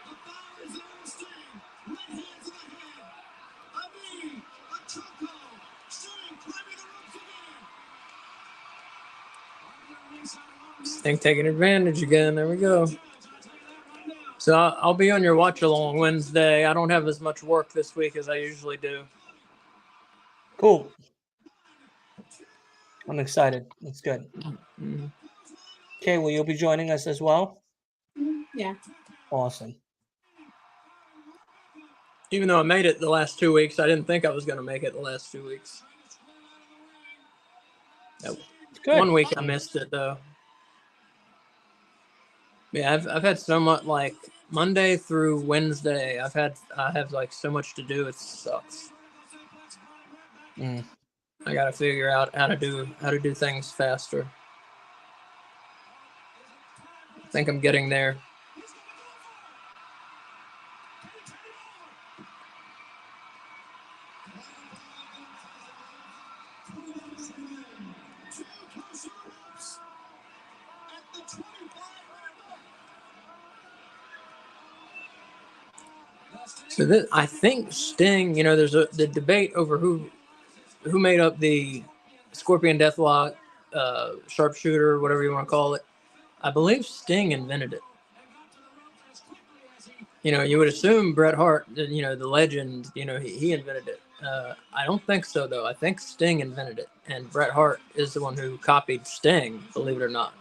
Speaker 4: The fire is in the Sting. Right hand to the head. A knee. A chokehold. Sting climbing the ropes again.
Speaker 1: Sting taking advantage again. There we go. So I'll be on your watch along Wednesday. I don't have as much work this week as I usually do.
Speaker 3: Cool. I'm excited. It's good.
Speaker 1: Mm-hmm.
Speaker 3: Okay, will you be joining us as well?
Speaker 2: Yeah.
Speaker 3: Awesome.
Speaker 1: Even though I made it the last 2 weeks, I didn't think I was going to make it the last 2 weeks.
Speaker 3: Good.
Speaker 1: 1 week I missed it though. Yeah, I've had so much, like Monday through Wednesday. I have like so much to do. It sucks. I got to figure out how to do things faster. I think I'm getting there. So this, I think Sting, there's the debate over who made up the Scorpion Deathlock, sharpshooter, whatever you want to call it. I believe Sting invented it. You would assume Bret Hart, the legend, he invented it. I don't think so, though. I think Sting invented it, and Bret Hart is the one who copied Sting, believe it or not.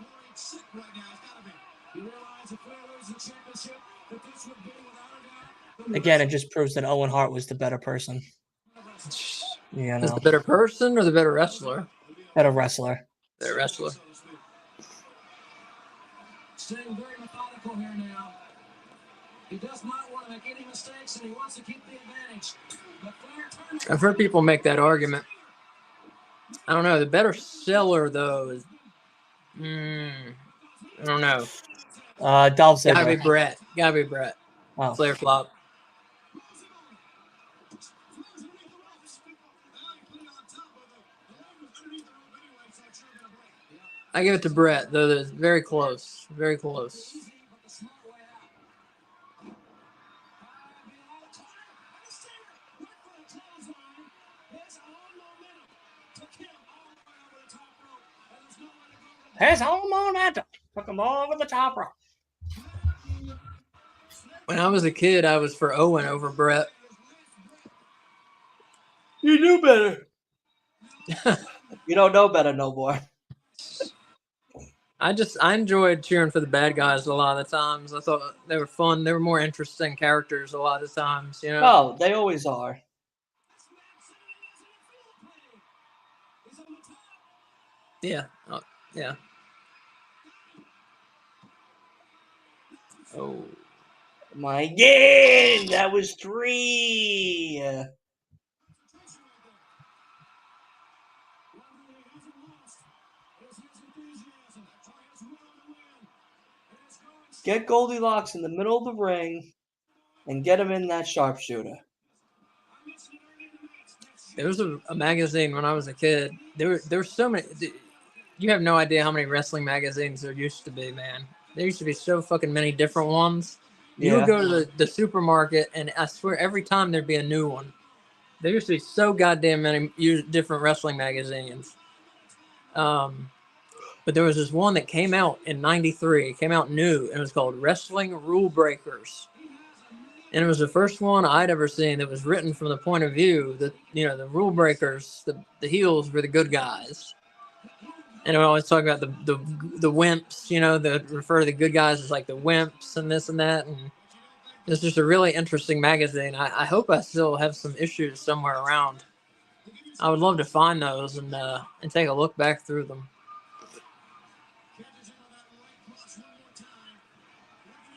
Speaker 3: Again, it just proves that Owen Hart was the better person.
Speaker 1: Is the better person or the better wrestler?
Speaker 3: Better wrestler.
Speaker 1: Better wrestler.
Speaker 4: Staying very methodical here now. He does not want to make any mistakes, and he wants to keep the advantage.
Speaker 1: I've heard people make that argument. I don't know. The better seller, though, is... I don't know.
Speaker 3: Dolph Ziggler.
Speaker 1: Gotta be Bret.
Speaker 3: Oh.
Speaker 1: Flair flop. I give it to Bret, though. It's very close. Very close.
Speaker 3: His own momentum took him over the top rope.
Speaker 1: When I was a kid, I was for Owen over Bret.
Speaker 3: You knew better. You don't know better no more.
Speaker 1: I enjoyed cheering for the bad guys a lot of the times. I thought they were fun. They were more interesting characters a lot of the times,
Speaker 3: Oh, they always are.
Speaker 1: Yeah. Yeah. Oh.
Speaker 3: My God, that was 3. Get Goldilocks in the middle of the ring and get him in that sharpshooter.
Speaker 1: There was a magazine when I was a kid. There were so many. You have no idea how many wrestling magazines there used to be, man. There used to be so fucking many different ones. You would go to the supermarket, and I swear every time there'd be a new one. There used to be so goddamn many different wrestling magazines. But there was this one that came out in '93. It came out new, and it was called Wrestling Rule Breakers. And it was the first one I'd ever seen that was written from the point of view that, the rule breakers, the heels were the good guys. And I always talk about the wimps, that refer to the good guys as like the wimps and this and that. And It's just a really interesting magazine. I hope I still have some issues somewhere around. I would love to find those and take a look back through them.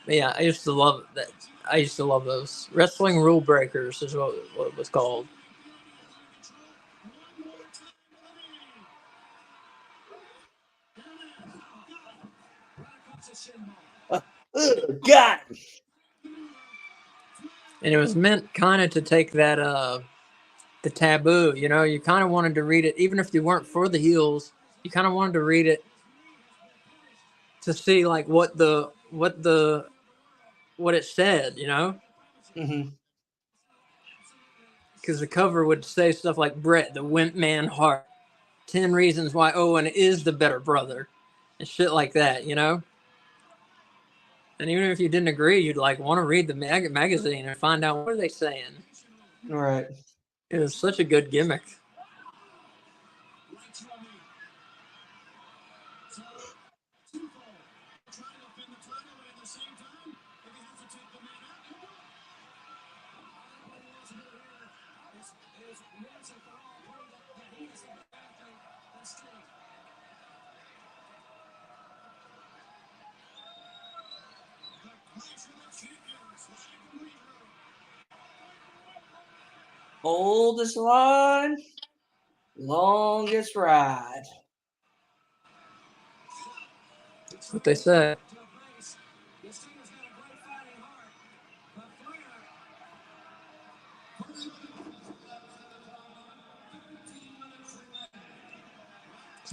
Speaker 1: But yeah, I used to love that. I used to love those. Wrestling Rule Breakers is what it was called.
Speaker 3: God.
Speaker 1: And it was meant kind of to take that the taboo, you know, you kind of wanted to read it even if you weren't for the heels, you kind of wanted to read it to see like what it said, you know?
Speaker 3: Mm-hmm.
Speaker 1: Because the cover would say stuff like Bret the Wimp Man Hart, 10 reasons why Owen is the better brother, and shit like that, you know? And even if you didn't agree, you'd like want to read the magazine and find out what are they saying.
Speaker 3: Right.
Speaker 1: It was such a good gimmick.
Speaker 3: Oldest line, longest ride.
Speaker 1: That's what they say.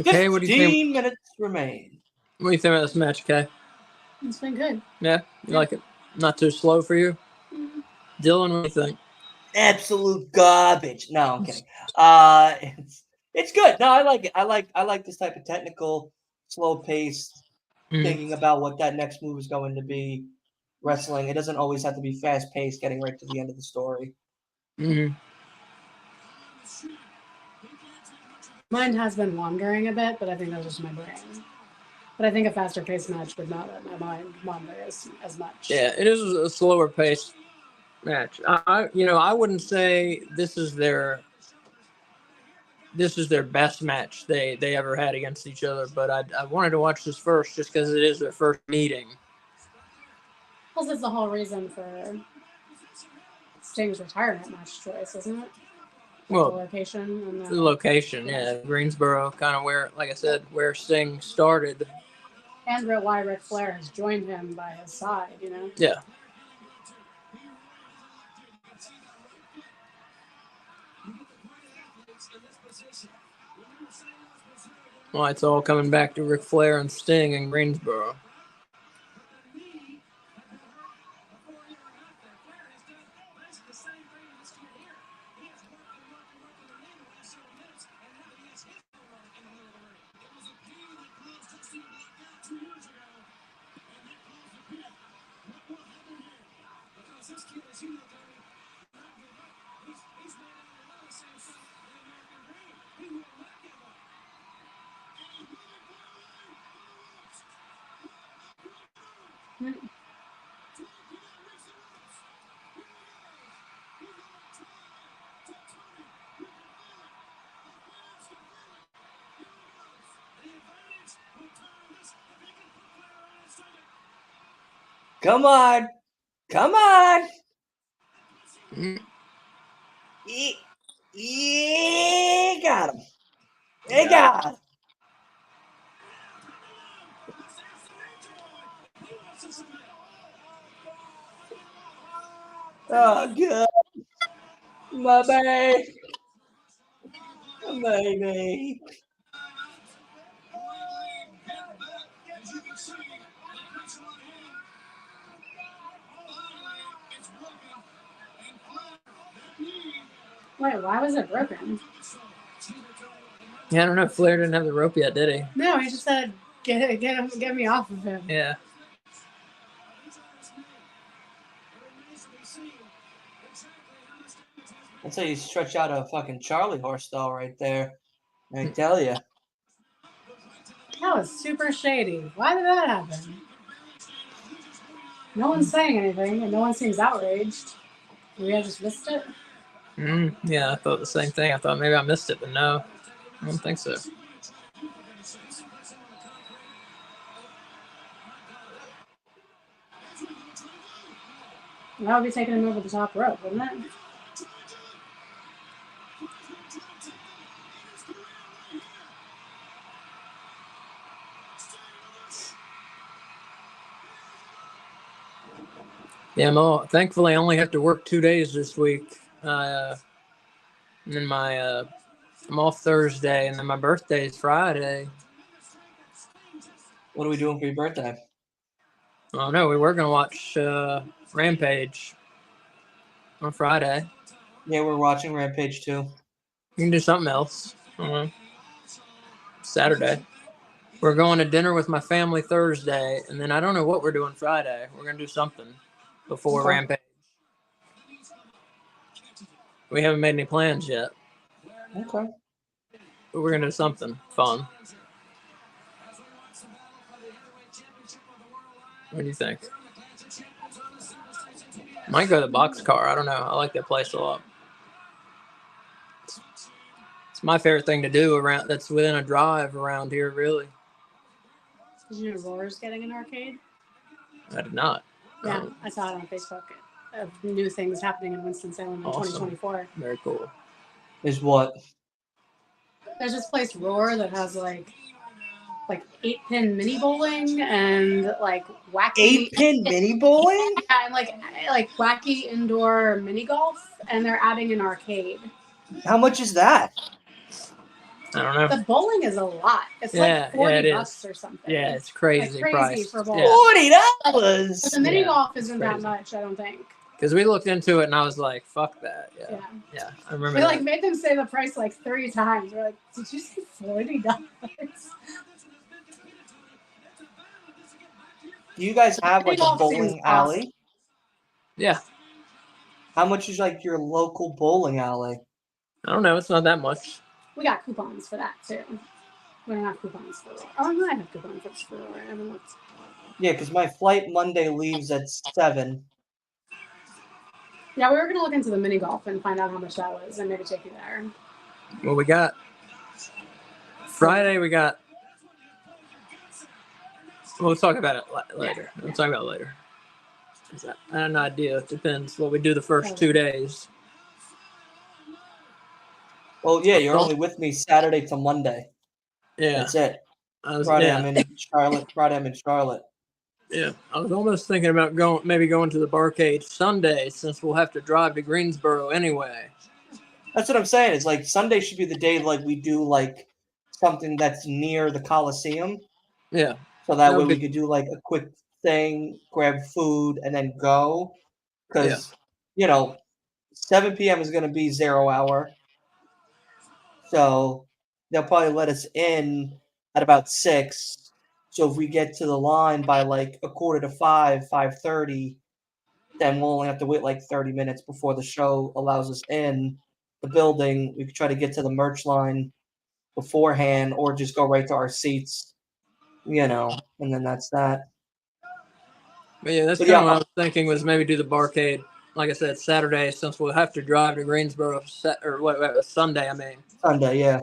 Speaker 1: Okay, what do you think?
Speaker 3: 15 minutes remain.
Speaker 1: What do you think about this match, Kay?
Speaker 2: It's been good.
Speaker 1: Yeah, you like it? Not too slow for you? Dylan, what do you think?
Speaker 3: Absolute garbage. No, I'm kidding. It's good. No, I like it. I like this type of technical, slow paced, thinking about what that next move is going to be. Wrestling. It doesn't always have to be fast paced, getting right to the end of the story.
Speaker 1: Mm-hmm.
Speaker 2: Mine has been wandering a bit, but I think that's just my brain. But I think a faster paced match would not let my mind wander as much.
Speaker 1: Yeah, it is a slower paced match. I wouldn't say this is their best match they ever had against each other, but I wanted to watch this first just because it is their first meeting.
Speaker 2: Well, that's the whole reason for Sting's retirement match choice, isn't it?
Speaker 1: Well,
Speaker 2: the location. And
Speaker 1: the location, yeah, Greensboro, kind of where, like I said, where Sting started.
Speaker 2: And why Ric Flair has joined him by his side, you know?
Speaker 1: Yeah. Well, it's all coming back to Ric Flair and Sting in Greensboro.
Speaker 3: Come on. Come on. Yeah, got him. They got him. Oh, God. My baby. Baby.
Speaker 2: Wait, why was it broken?
Speaker 1: Yeah, I don't know. Flair didn't have the rope yet, did he?
Speaker 2: No, he just said, get me off of him.
Speaker 1: Yeah.
Speaker 3: That's how you stretch out a fucking Charlie horse, though, right there. I tell you.
Speaker 2: That was super shady. Why did that happen? No one's saying anything, and no one seems outraged. Maybe I just missed it.
Speaker 1: Yeah, I thought the same thing. I thought maybe I missed it, but no, I don't think so.
Speaker 2: That would be taking him over the top rope, wouldn't it?
Speaker 1: Yeah, thankfully I only have to work 2 days this week. And then I'm off Thursday, and then my birthday is Friday.
Speaker 3: What are we doing for your birthday?
Speaker 1: Oh no, we were gonna watch Rampage on Friday.
Speaker 3: Yeah, we're watching Rampage too.
Speaker 1: We can do something else. Saturday. We're going to dinner with my family Thursday, and then I don't know what we're doing Friday. We're gonna do something before
Speaker 3: Okay.
Speaker 1: Rampage. We haven't made any plans yet,
Speaker 3: Okay.
Speaker 1: but we're gonna do something fun. What do you think? Might go to the Boxcar. I don't know. I like that place a lot. It's my favorite thing to do around. That's within a drive around here, really.
Speaker 2: Did you know Roar's getting an arcade?
Speaker 1: I did not.
Speaker 2: Yeah, I saw it on Facebook. Of new things happening in Winston-Salem in
Speaker 1: Awesome.
Speaker 2: 2024.
Speaker 1: Very cool.
Speaker 3: Is what?
Speaker 2: There's this place Roar that has like 8-pin mini bowling and like wacky
Speaker 3: 8-pin mini bowling?
Speaker 2: Yeah, and like wacky indoor mini golf, and they're adding an arcade.
Speaker 3: How much is that?
Speaker 1: I don't know.
Speaker 2: The bowling is a lot. It's like $40 or something.
Speaker 1: Yeah, it's crazy.
Speaker 2: Like crazy
Speaker 1: price
Speaker 2: for bowling.
Speaker 3: $40.
Speaker 2: But the mini golf isn't
Speaker 1: crazy.
Speaker 2: that much, I don't think.
Speaker 1: Because we looked into it and I was like, "Fuck that." Yeah. I remember.
Speaker 2: We made them say the price like 3 times. We're like, "Did you say $40?"
Speaker 3: Do you guys have like a
Speaker 2: Golf
Speaker 3: bowling
Speaker 2: seems
Speaker 3: alley?
Speaker 2: awesome.
Speaker 1: Yeah.
Speaker 3: How much is like your local bowling alley?
Speaker 1: I don't know. It's not that much.
Speaker 2: We got coupons for that too. We don't have coupons for that. Oh, I have coupons for that. I haven't looked.
Speaker 3: Yeah, because my flight Monday leaves at 7.
Speaker 2: Yeah, we were gonna look into the mini golf and find out how much that was, and maybe take you there.
Speaker 1: Well, we got Friday. We got. We'll talk about it later. We'll talk about it later. I have no idea. It depends what we do the first 2 days.
Speaker 3: Well, yeah, you're only with me Saturday to Monday.
Speaker 1: Yeah.
Speaker 3: That's it. Friday I'm in Charlotte. Friday I'm in Charlotte.
Speaker 1: Yeah, I was almost thinking about going to the barcade Sunday, since we'll have to drive to Greensboro anyway.
Speaker 3: That's what I'm saying. It's like Sunday should be the day like we do like something that's near the Coliseum.
Speaker 1: Yeah.
Speaker 3: So that way we could do like a quick thing, grab food, and then go. Because, 7 p.m. is going to be 0 hour. So they'll probably let us in at about 6. So if we get to the line by like 4:45, 5:30, then we'll only have to wait like 30 minutes before the show allows us in the building. We could try to get to the merch line beforehand or just go right to our seats, and then that's that.
Speaker 1: But yeah, that's kind of what I was thinking, was maybe do the barcade, like I said, Saturday, since we'll have to drive to Greensboro, Sunday, I mean.
Speaker 3: Sunday, yeah.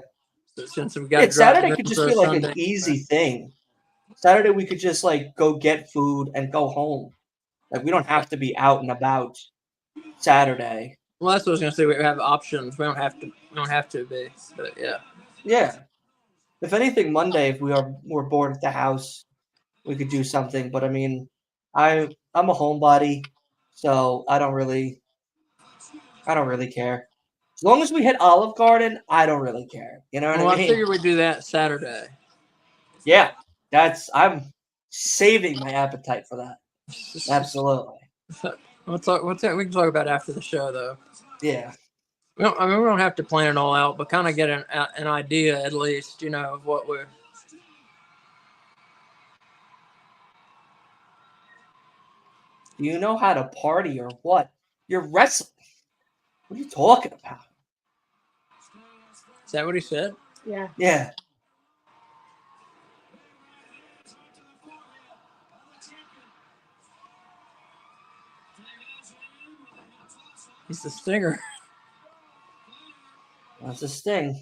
Speaker 1: So since we got to drive
Speaker 3: Saturday
Speaker 1: to
Speaker 3: could just
Speaker 1: Greensboro
Speaker 3: be like
Speaker 1: Sunday,
Speaker 3: an easy thing. Saturday we could just like go get food and go home. Like we don't have to be out and about Saturday.
Speaker 1: Well, that's what I was gonna say. We have options. We don't have to be. But yeah.
Speaker 3: Yeah. If anything, Monday, if we're bored at the house, we could do something. But I mean, I'm a homebody, so I don't really care. As long as we hit Olive Garden, I don't really care. You know what I mean?
Speaker 1: I figured we'd do that Saturday.
Speaker 3: Yeah, I'm saving my appetite for that. Absolutely.
Speaker 1: We can talk about it after the show, though.
Speaker 3: Yeah.
Speaker 1: We don't have to plan it all out, but kind of get an idea, at least, of what we're.
Speaker 3: Do you know how to party or what? You're wrestling. What are you talking about?
Speaker 1: Is that what he said?
Speaker 2: Yeah.
Speaker 3: Yeah.
Speaker 1: He's the stinger.
Speaker 3: That's a Sting.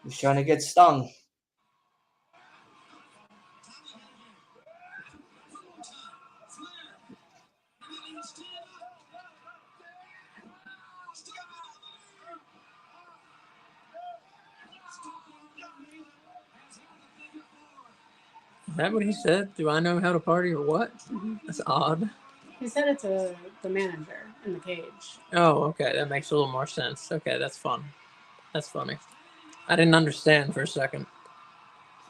Speaker 3: He's trying to get stung.
Speaker 1: Is that what he said? Do I know how to party or what? That's odd.
Speaker 2: He said it to the manager in the cage.
Speaker 1: Oh, okay. That makes a little more sense. Okay, that's fun. That's funny. I didn't understand for a second.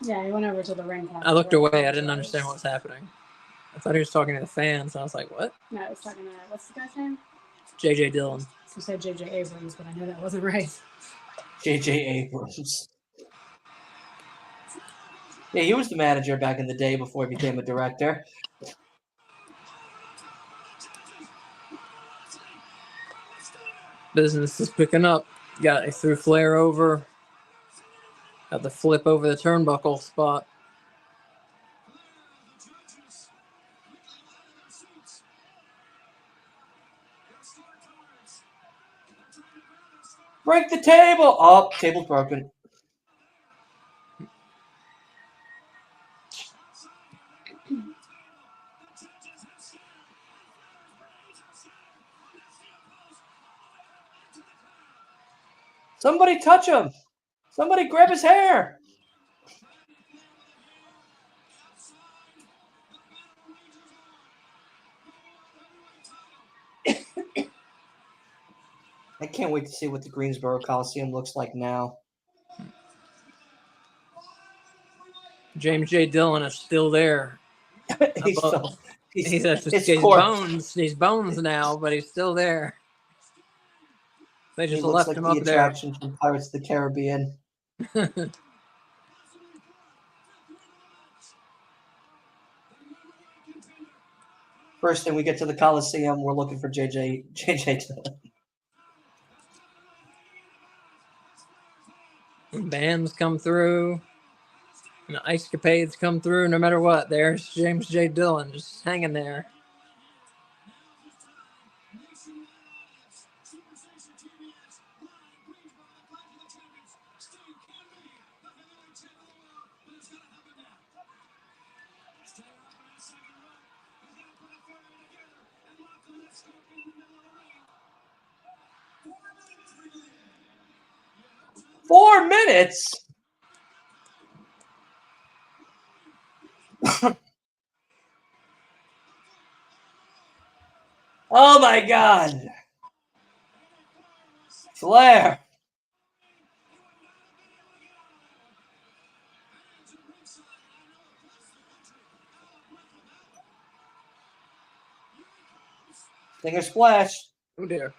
Speaker 2: Yeah, he went over to the ring.
Speaker 1: I looked away. I didn't understand what was happening. I thought he was talking to the fans. I was like, what?
Speaker 2: No, I was talking to, what's the guy's name?
Speaker 1: J.J. Dillon.
Speaker 2: You said J.J. Abrams, but I know that wasn't right.
Speaker 3: J.J. Abrams. Yeah, he was the manager back in the day before he became a director.
Speaker 1: Business is picking up. He threw Flair over. Got the flip over the turnbuckle spot.
Speaker 3: Break the table! Oh, table's broken. Somebody touch him! Somebody grab his hair! I can't wait to see what the Greensboro Coliseum looks like now.
Speaker 1: James J. Dillon is still there.
Speaker 3: He's
Speaker 1: bones now, but he's still there. They just left
Speaker 3: like
Speaker 1: him
Speaker 3: the
Speaker 1: up there.
Speaker 3: attraction from Pirates of the Caribbean. First thing we get to the Coliseum, we're looking for JJ Dillon.
Speaker 1: Bands come through. And ice capades come through. No matter what, there's James J. Dillon just hanging there.
Speaker 3: Four minutes? Oh my God. Flair. Stinger splash.
Speaker 1: Oh dear.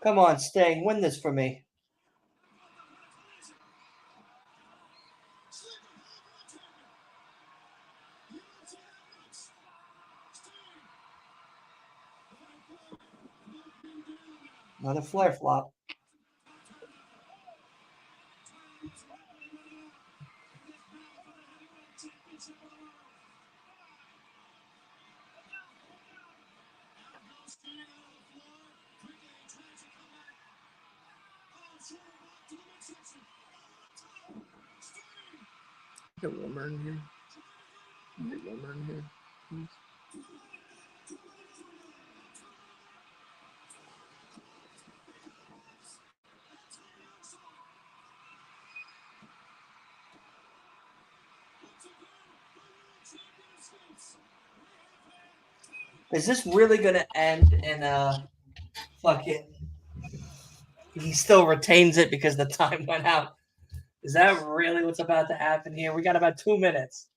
Speaker 3: Come on, Sting, win this for me. Another Flair flop.
Speaker 1: Get warmer in here. Get warmer in here. Please.
Speaker 3: Is this really gonna end in a fucking? He still retains it because the time went out. Is that really what's about to happen here? We got about 2 minutes.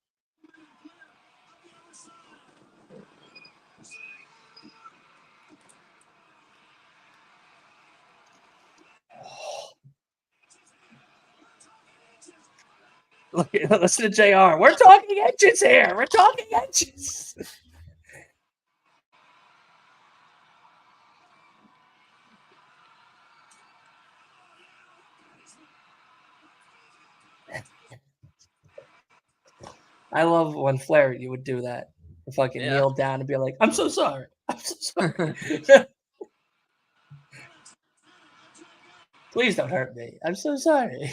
Speaker 3: Look, listen to JR. We're talking inches here. We're talking inches. I love when Flair, you would do that. You fucking kneel down and be like, I'm so sorry. I'm so sorry. Please don't hurt me. I'm so sorry.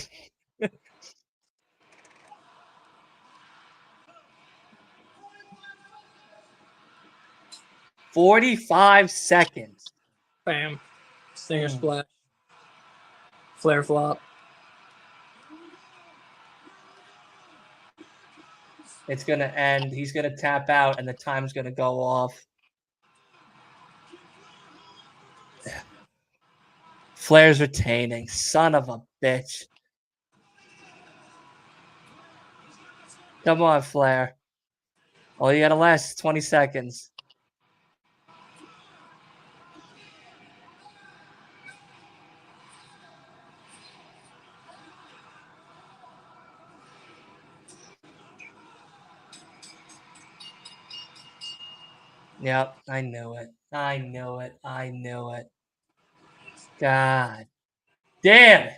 Speaker 3: 45 seconds.
Speaker 1: Bam. Stinger splash. Flare flop.
Speaker 3: It's going to end. He's going to tap out, and the time's going to go off. Flair's retaining. Son of a bitch. Come on, Flair. Oh, you got to last 20 seconds. Yep, I knew it. I knew it. I knew it. God damn it.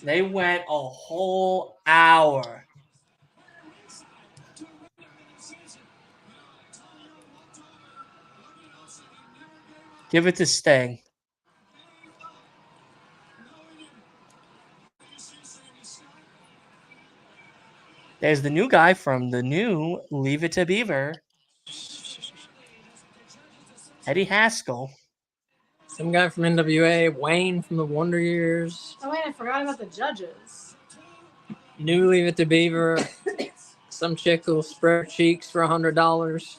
Speaker 3: They went a whole hour. Give it to Sting. There's the new guy from the new Leave It to Beaver. Eddie Haskell.
Speaker 1: Some guy from NWA, Wayne from the Wonder Years.
Speaker 2: Oh, wait, I forgot about the judges.
Speaker 1: New Leave It to Beaver. Some chick who'll spread her cheeks for $100.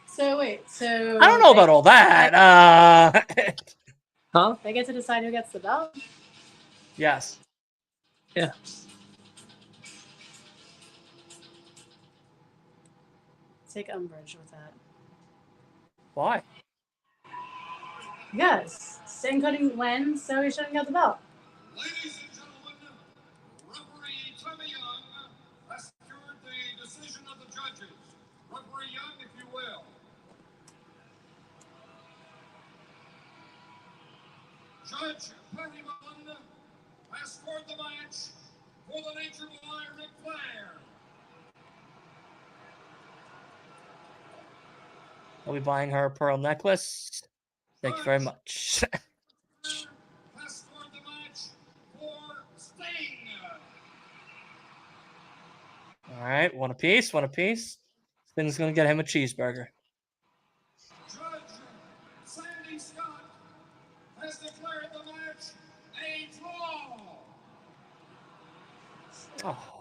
Speaker 2: So, wait, so.
Speaker 3: I don't know about all that.
Speaker 1: Huh?
Speaker 2: They get to decide who gets the belt?
Speaker 3: Yes.
Speaker 1: Yeah.
Speaker 2: Take umbrage with that.
Speaker 3: Why?
Speaker 2: Yes. Sting couldn't win, so he shouldn't get the belt.
Speaker 4: Ladies and gentlemen, referee Tommy Young has secured the decision of the judges. Referee Young, if you will. Judge Perryman has scored the match for the Nature Boy Ric Flair.
Speaker 3: I'll be buying her a pearl necklace. Thank you very much.
Speaker 4: Has scored the match for Sting.
Speaker 3: All right, one apiece, one apiece. Sting's going to get him a cheeseburger.
Speaker 4: Judge Sandy Scott has declared the match a draw.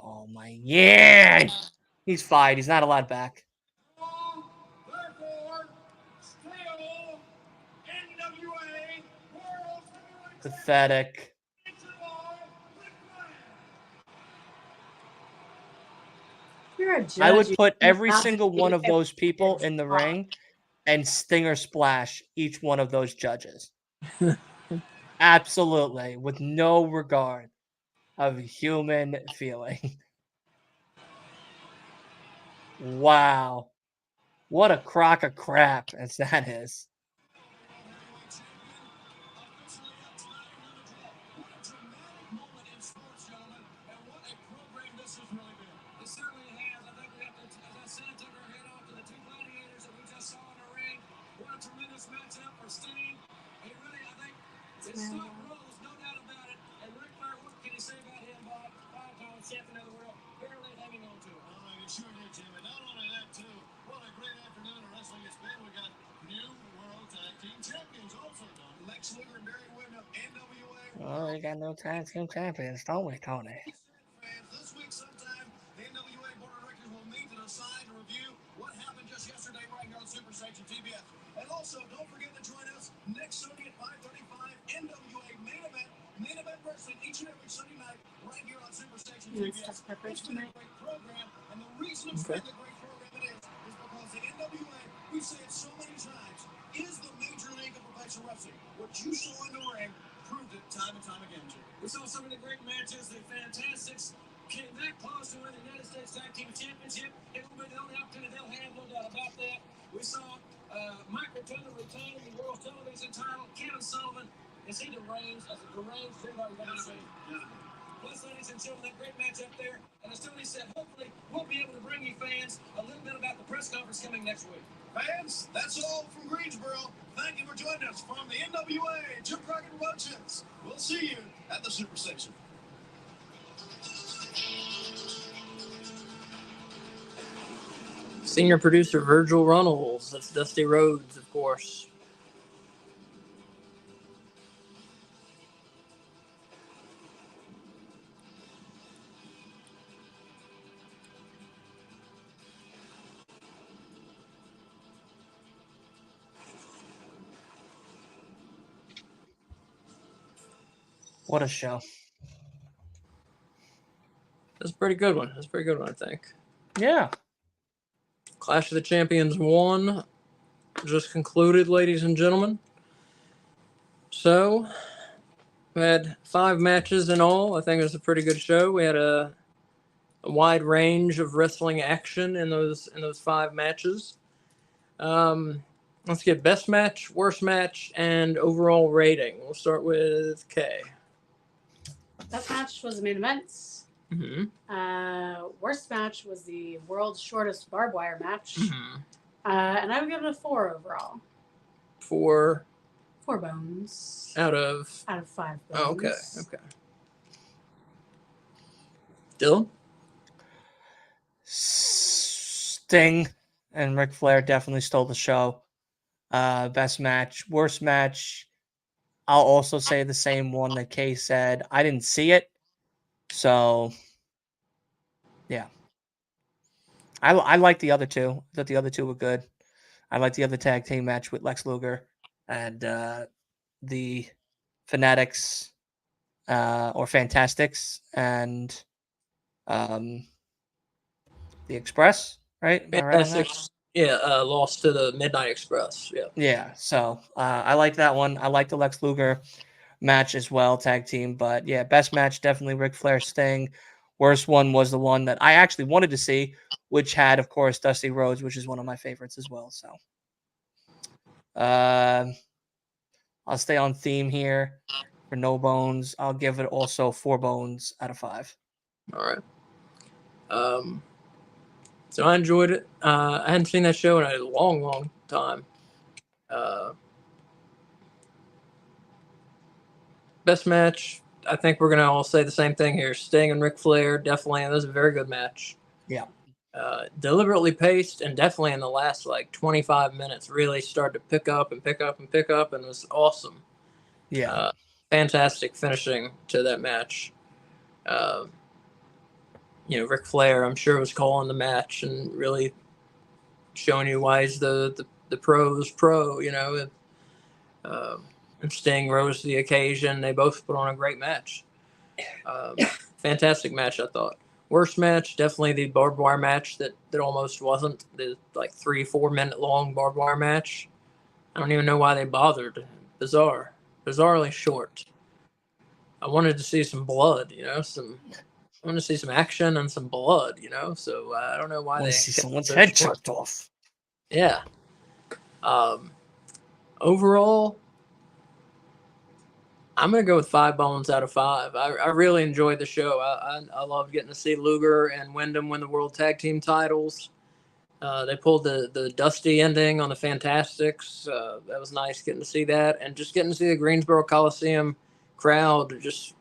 Speaker 3: Oh, my. Yeah. He's fine. He's not allowed back.
Speaker 4: Therefore, still NWA World Heavyweight
Speaker 3: Pathetic.
Speaker 2: You're a judge.
Speaker 3: I would put
Speaker 2: You
Speaker 3: every
Speaker 2: have to
Speaker 3: single
Speaker 2: be
Speaker 3: one of those people
Speaker 2: a
Speaker 3: in the
Speaker 2: draw.
Speaker 3: ring and Stinger splash each one of those judges. Absolutely. With no regard of human feeling. Wow. What a crock of crap as that is.
Speaker 4: It's Stock Rose, no doubt about it. And Ric Flair, what can you say about him, Bob? 5-pound champion of the world, barely hanging on to it. Oh, I sure did, Jim. And not only that, too. What a great afternoon of wrestling it's been. We got new World Tag Team Champions also done. Lex Luger and Barry Windham, NWA.
Speaker 3: Oh, we got no tag team champions, don't we, Tony?
Speaker 4: Fans, this week sometime Also, don't forget to join us next Sunday at 5:35 NWA Main Event Wrestling each and every Sunday night right here on Superstation TBS. It's been a great program, and the reason it's been the great program it is because the NWA, we say it so many times, is the major league of professional wrestling. What you saw in the ring proved it time and time again, Jim.
Speaker 6: We saw some of the great matches. The Fantastics came that close to winning the United States Tag Team Championship. It will be the only opportunity they'll have, no doubt about that. We saw Mike Rotunda retaining the World Television title. Kevin Sullivan, is he deranged? As a deranged female, plus, ladies and gentlemen, that great match up there. And as Tony said, hopefully we'll be able to bring you fans a little bit about the press conference coming next week.
Speaker 4: Fans, that's all from Greensboro. Thank you for joining us from the NWA Jim Crockett Promotions. We'll see you at the Superstation.
Speaker 1: Senior producer Virgil Runnels. That's Dusty Rhodes, of course.
Speaker 3: What a show.
Speaker 1: That's a pretty good one. That's a pretty good one, I think.
Speaker 3: Yeah.
Speaker 1: Clash of the Champions 1 just concluded, ladies and gentlemen. So, we had 5 matches in all. I think it was a pretty good show. We had a wide range of wrestling action in those 5 matches. Let's get best match, worst match, and overall rating. We'll start with Kay.
Speaker 2: Best match was the main event.
Speaker 1: Mm-hmm.
Speaker 2: Worst match was the world's shortest barbed wire match.
Speaker 1: Mm-hmm.
Speaker 2: And I would give it a 4 overall.
Speaker 1: 4
Speaker 2: bones.
Speaker 1: out of
Speaker 2: 5 bones.
Speaker 1: Oh, okay. Dylan?
Speaker 3: Sting and Ric Flair definitely stole the show. Best match. Worst match, I'll also say the same one that Kay said. I didn't see it. So, yeah. I like the other two. I thought the other two were good. I like the other tag team match with Lex Luger and the Fanatics or Fantastics and the Express, right? Am I right on that?
Speaker 1: Yeah, lost to the Midnight Express. Yeah.
Speaker 3: Yeah. So I like that one. I like the Lex Luger match as well, tag team. But yeah, best match definitely Ric Flair Sting. Worst one was the one that I actually wanted to see, which had, of course, Dusty Rhodes, which is one of my favorites as well. So I'll stay on theme here for No Bones. I'll give it also 4 bones out of 5.
Speaker 1: All right. So I enjoyed it. I hadn't seen that show in a long, long time. Best match, I think we're going to all say the same thing here. Sting and Ric Flair, definitely. That was a very good match.
Speaker 3: Yeah.
Speaker 1: Deliberately paced, and definitely in the last 25 minutes really started to pick up, and it was awesome.
Speaker 3: Yeah.
Speaker 1: Fantastic finishing to that match. Ric Flair, I'm sure, was calling the match and really showing you why he's the pro's pro, and Sting rose to the occasion. They both put on a great match. Fantastic match, I thought. Worst match, definitely the barbed wire match that almost wasn't. The 3-4 minute long barbed wire match. I don't even know why they bothered. Bizarrely short. I wanted to see some blood, I wanted to see some action and some blood, so I don't know why they
Speaker 3: see someone's head chopped off.
Speaker 1: Yeah. Overall, I'm going to go with 5 bones out of 5. I really enjoyed the show. I loved getting to see Luger and Wyndham win the World Tag Team titles. They pulled the Dusty ending on the Fantastics. That was nice getting to see that. And just getting to see the Greensboro Coliseum crowd just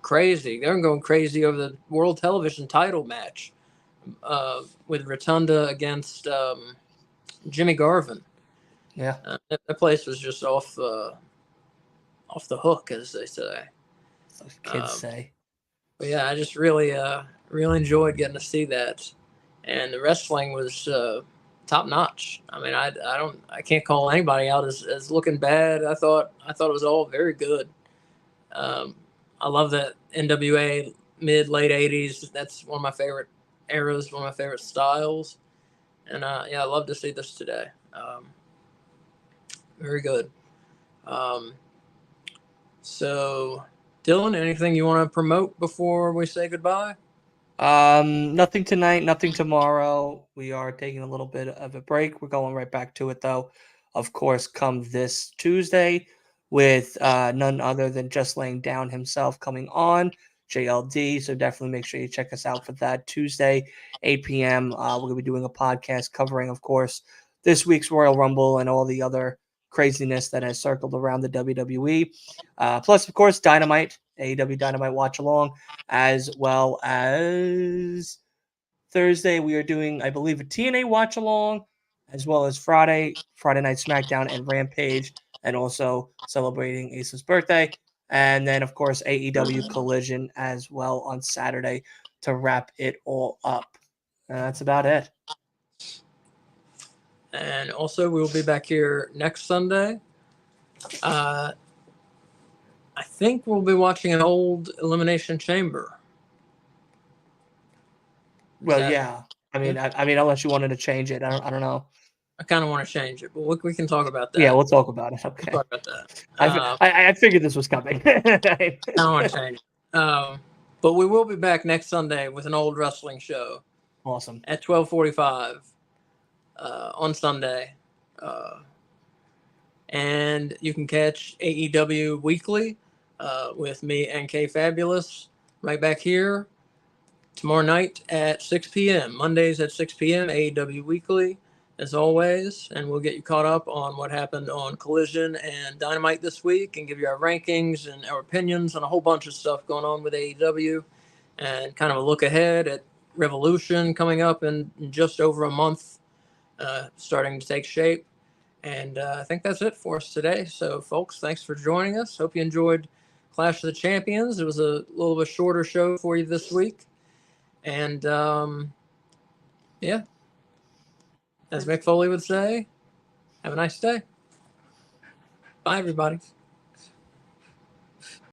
Speaker 1: crazy. They're going crazy over the World Television title match with Rotunda against Jimmy Garvin.
Speaker 3: Yeah.
Speaker 1: That place was just off the hook, as they say.
Speaker 3: Those kids say.
Speaker 1: But yeah, I just really enjoyed getting to see that, and the wrestling was top notch. I mean, I can't call anybody out as looking bad. I thought it was all very good. I love that NWA mid late '80s. That's one of my favorite eras, one of my favorite styles, and yeah, I love to see this today. Very good. Um, so, Dylan, anything you want to promote before we say goodbye?
Speaker 3: Nothing tonight, nothing tomorrow. We are taking a little bit of a break. We're going right back to it, though. Of course, come this Tuesday with none other than Just Laying Down himself coming on, JLD. So definitely make sure you check us out for that Tuesday, 8 p.m. We're going to be doing a podcast covering, of course, this week's Royal Rumble and all the other craziness that has circled around the WWE. Plus, of course, Dynamite, AEW Dynamite Watch Along, as well as Thursday, we are doing, I believe, a TNA watch along, as well as Friday Night SmackDown and Rampage, and also celebrating Ace's birthday. And then, of course, AEW Collision as well on Saturday to wrap it all up. And that's about it.
Speaker 1: And also, we'll be back here next Sunday. I think we'll be watching an old Elimination Chamber.
Speaker 3: Well, yeah. I mean, unless you wanted to change it, I don't know.
Speaker 1: I kind of want to change it, but we can talk about that.
Speaker 3: Yeah, we'll talk about it. Okay.
Speaker 1: We'll talk about that.
Speaker 3: I figured this was coming.
Speaker 1: I don't want to change it. But we will be back next Sunday with an old wrestling show.
Speaker 3: Awesome.
Speaker 1: At 12:45 on Sunday. And you can catch AEW Weekly with me and K Fabulous right back here tomorrow night at 6 p.m. Mondays at 6 p.m. AEW Weekly, as always. And we'll get you caught up on what happened on Collision and Dynamite this week and give you our rankings and our opinions on a whole bunch of stuff going on with AEW and kind of a look ahead at Revolution coming up in just over a month, starting to take shape. And I think that's it for us today. So, folks, thanks for joining us. Hope you enjoyed Clash of the Champions. It was a little bit shorter show for you this week. And, yeah, as Mick Foley would say, have a nice day. Bye, everybody.